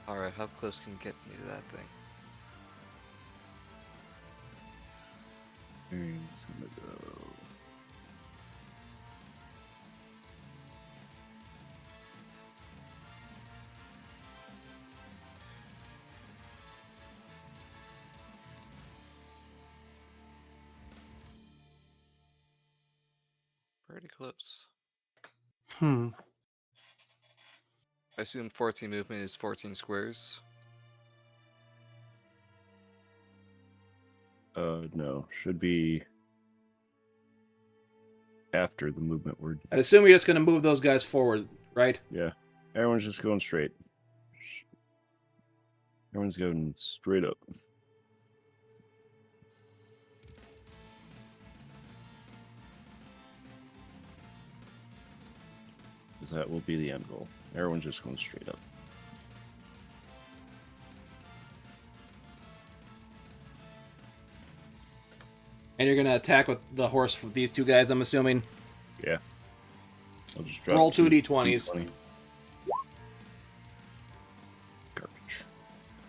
Speaker 4: Alright, how close can you get me to that thing?
Speaker 3: He's gonna go.
Speaker 4: Pretty close.
Speaker 2: Hmm.
Speaker 4: I assume 14 movement is 14 squares.
Speaker 3: No. Should be after the movement word.
Speaker 1: I assume you're just going to move those guys forward, right?
Speaker 3: Yeah. Everyone's just going straight. Everyone's going straight up. Because that will be the end goal. Everyone's just going straight up.
Speaker 1: And you're going to attack with the horse for these two guys, I'm assuming.
Speaker 3: Yeah. I'll just drop
Speaker 1: Roll 2 d20s.
Speaker 3: Garbage.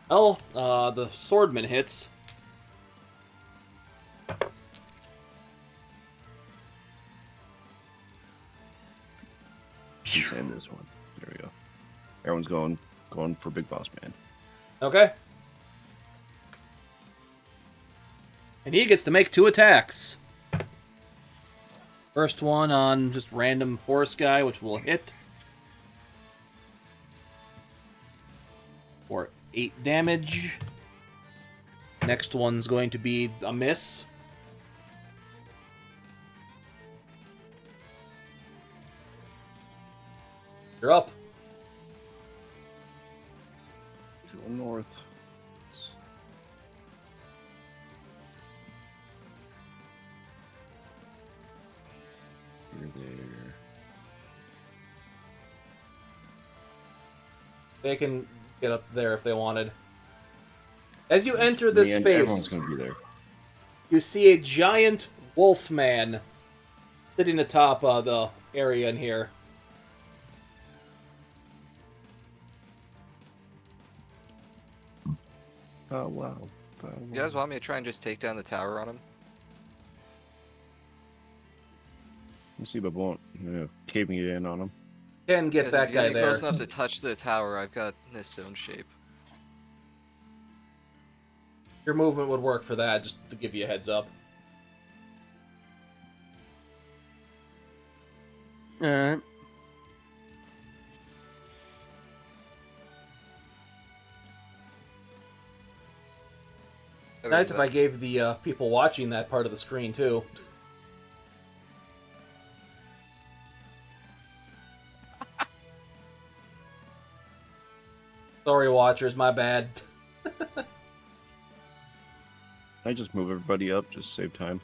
Speaker 1: Well, the swordman hits.
Speaker 3: And this one. There we go. Everyone's going for Big Boss Man.
Speaker 1: Okay. And he gets to make 2 attacks. First one on just random horse guy, which will hit. For 8 damage. Next one's going to be a miss. You're up.
Speaker 3: Go north. You're there.
Speaker 1: They can get up there if they wanted. As you enter
Speaker 3: Me
Speaker 1: this
Speaker 3: and
Speaker 1: space,
Speaker 3: everyone's gonna be there.
Speaker 1: you see a giant wolf man sitting atop the area in here.
Speaker 3: Oh wow.
Speaker 4: You guys want me to try and just take down the tower on him?
Speaker 3: Let's see, but won't caving it in on him.
Speaker 1: Can get
Speaker 4: Because
Speaker 1: that
Speaker 4: if you
Speaker 1: guy
Speaker 4: get me close
Speaker 1: there.
Speaker 4: enough to touch the tower, I've got this zone shape.
Speaker 1: Your movement would work for that, just to give you a heads up.
Speaker 2: Alright.
Speaker 4: Other
Speaker 1: Nice
Speaker 4: than
Speaker 1: if I
Speaker 4: that-
Speaker 1: gave the people watching that part of the screen, too. Sorry, watchers, my bad.
Speaker 3: I just move everybody up, just save time.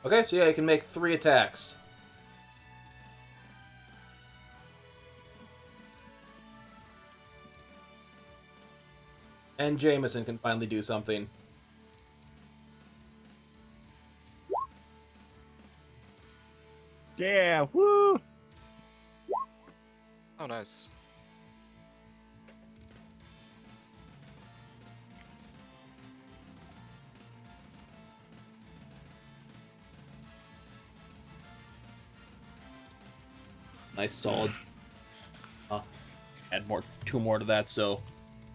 Speaker 1: Okay, so yeah, you can make 3 attacks. And Jamison can finally do something.
Speaker 3: Yeah, woo!
Speaker 4: Oh, nice.
Speaker 1: Nice, solid. Add 2 more to that, so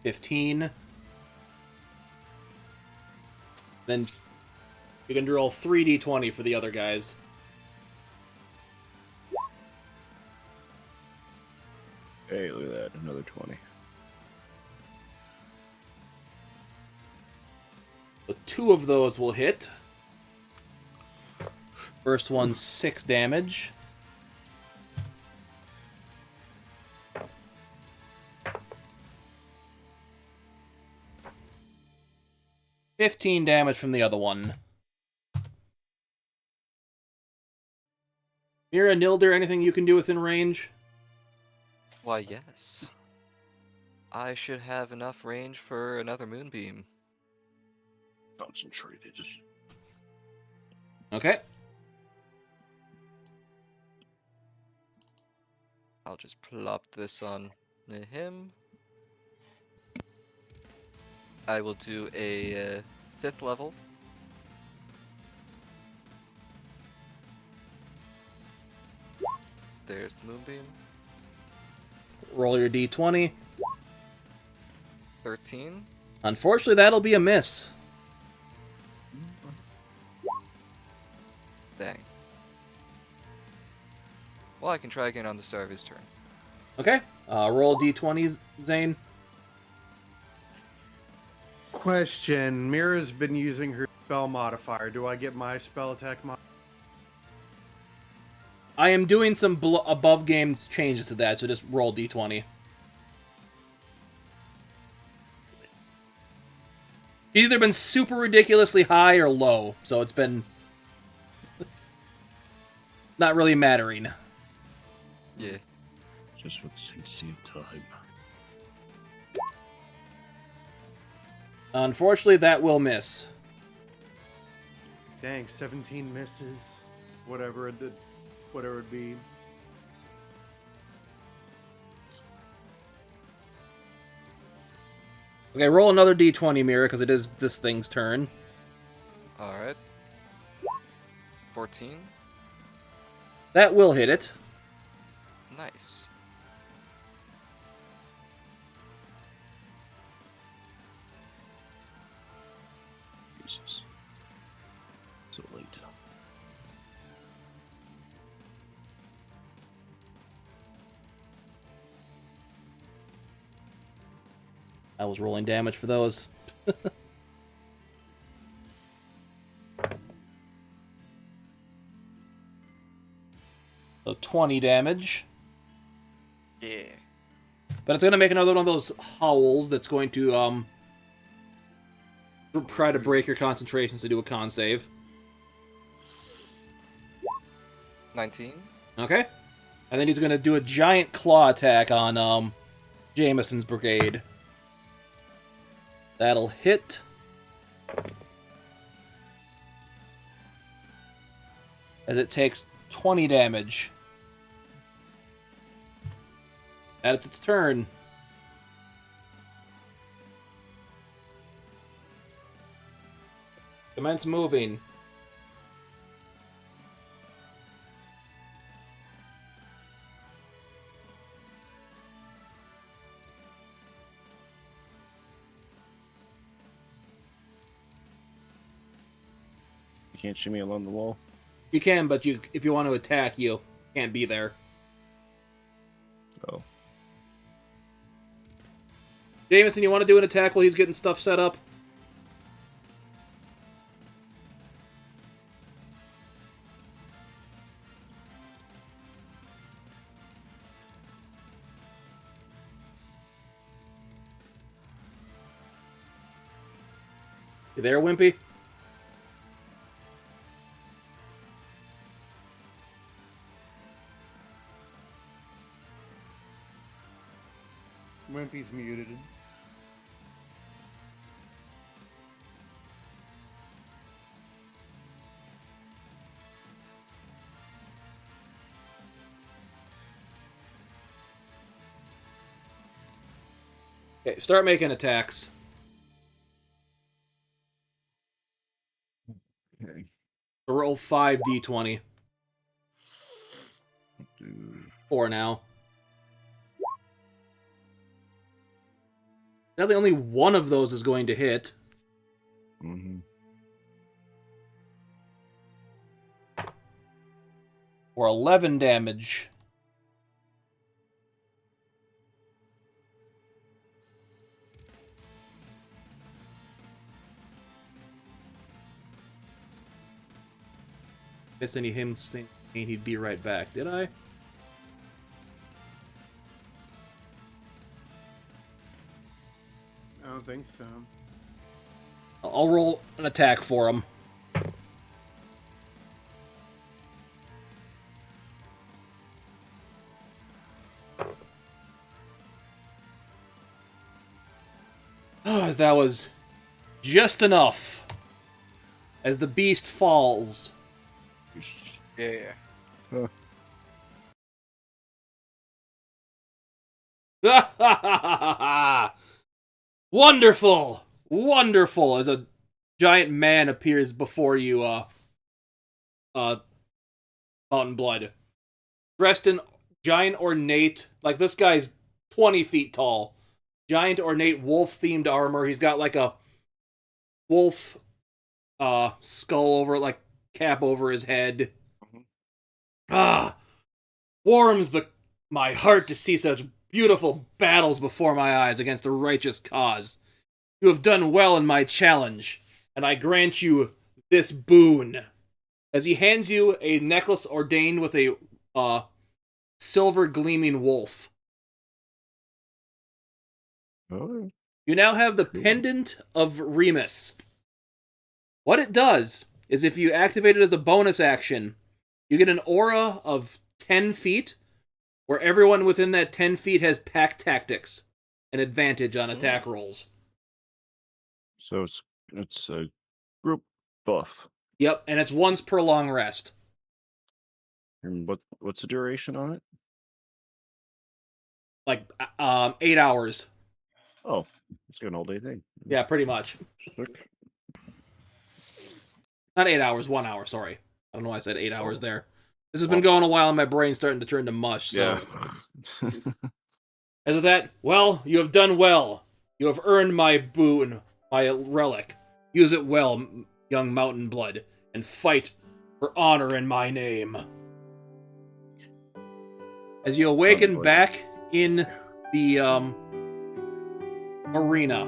Speaker 1: 15. Then you can roll 3d20 for the other guys.
Speaker 3: Hey, look at that, another 20.
Speaker 1: So 2 of those will hit. First one's 6 damage. $15 damage from the other one. Mira, Nildeyr, anything you can do within range?
Speaker 4: Why, yes. I should have enough range for another moonbeam.
Speaker 3: Concentrated.
Speaker 1: Okay.
Speaker 4: I'll just plop this on him. I will do a 5th level. There's the moonbeam.
Speaker 1: Roll your d20.
Speaker 4: 13.
Speaker 1: Unfortunately, that'll be a miss.
Speaker 4: Dang. Well, I can try again on the start of his turn.
Speaker 1: Okay. Roll d20, Zane.
Speaker 2: Question. Mira's been using her spell modifier. Do I get my spell attack modifier?
Speaker 1: I am doing some above game changes to that, so just roll d20. It's either been super ridiculously high or low, so it's been not really mattering.
Speaker 4: Yeah.
Speaker 3: Just for the sake of time.
Speaker 1: Unfortunately, that will miss.
Speaker 2: Dang, 17 misses. Whatever it be.
Speaker 1: Okay, roll another d20, Mira, because it is this thing's turn.
Speaker 4: Alright. 14.
Speaker 1: That will hit it.
Speaker 4: Nice.
Speaker 3: Jesus. So late.
Speaker 1: I was rolling damage for those. So 20 damage.
Speaker 4: Yeah.
Speaker 1: But it's going to make another one of those howls that's going to try to break your concentrations to do a con save.
Speaker 4: 19.
Speaker 1: Okay. And then he's going to do a giant claw attack on Jamison's brigade. That'll hit. As it takes 20 damage. That's its turn. Commence moving.
Speaker 3: You can't shimmy along the wall.
Speaker 1: You can, but if you want to attack, you can't be there.
Speaker 3: Oh.
Speaker 1: Jamison, you want to do an attack while he's getting stuff set up? You there, Wimpy?
Speaker 2: Wimpy's muted.
Speaker 1: Okay, start making attacks.
Speaker 3: Okay.
Speaker 1: Roll 5d20.
Speaker 3: Do
Speaker 1: 4 now. Sadly, only one of those is going to hit.
Speaker 3: Mm-hmm.
Speaker 1: For 11 damage. Guess any him thinking he'd be right back, did I?
Speaker 2: I don't think so.
Speaker 1: I'll roll an attack for him. That was just enough. As the beast falls.
Speaker 4: Yeah.
Speaker 1: Wonderful! Wonderful! As a giant man appears before you, Mountainblood. Dressed in giant ornate, like this guy's 20 feet tall. Giant ornate wolf-themed armor. He's got like a wolf, skull over, like, cap over his head. Warms my heart to see such beautiful battles before my eyes against a righteous cause. You have done well in my challenge, and I grant you this boon. As he hands you a necklace ordained with a silver gleaming wolf.
Speaker 3: Oh.
Speaker 1: You now have the Pendant of Remus. What it does is if you activate it as a bonus action, you get an aura of 10 feet, where everyone within that 10 feet has pack tactics, an advantage on attack rolls.
Speaker 3: So it's a group buff.
Speaker 1: Yep, and it's once per long rest.
Speaker 3: And what's the duration on it?
Speaker 1: Like 8 hours.
Speaker 3: Oh, it's an all day thing.
Speaker 1: Yeah, pretty much.
Speaker 3: Sick.
Speaker 1: Not 8 hours, 1 hour, sorry. I don't know why I said 8 hours there. This has been going a while and my brain's starting to turn to mush, so.
Speaker 3: Yeah.
Speaker 1: As with that, well, you have done well. You have earned my boon, my relic. Use it well, young Mountainblood, and fight for honor in my name. As you awaken back in the arena,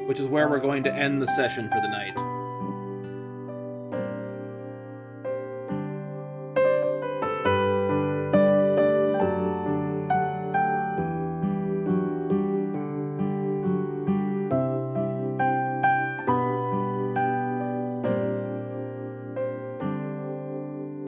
Speaker 1: which is where we're going to end the session for the night.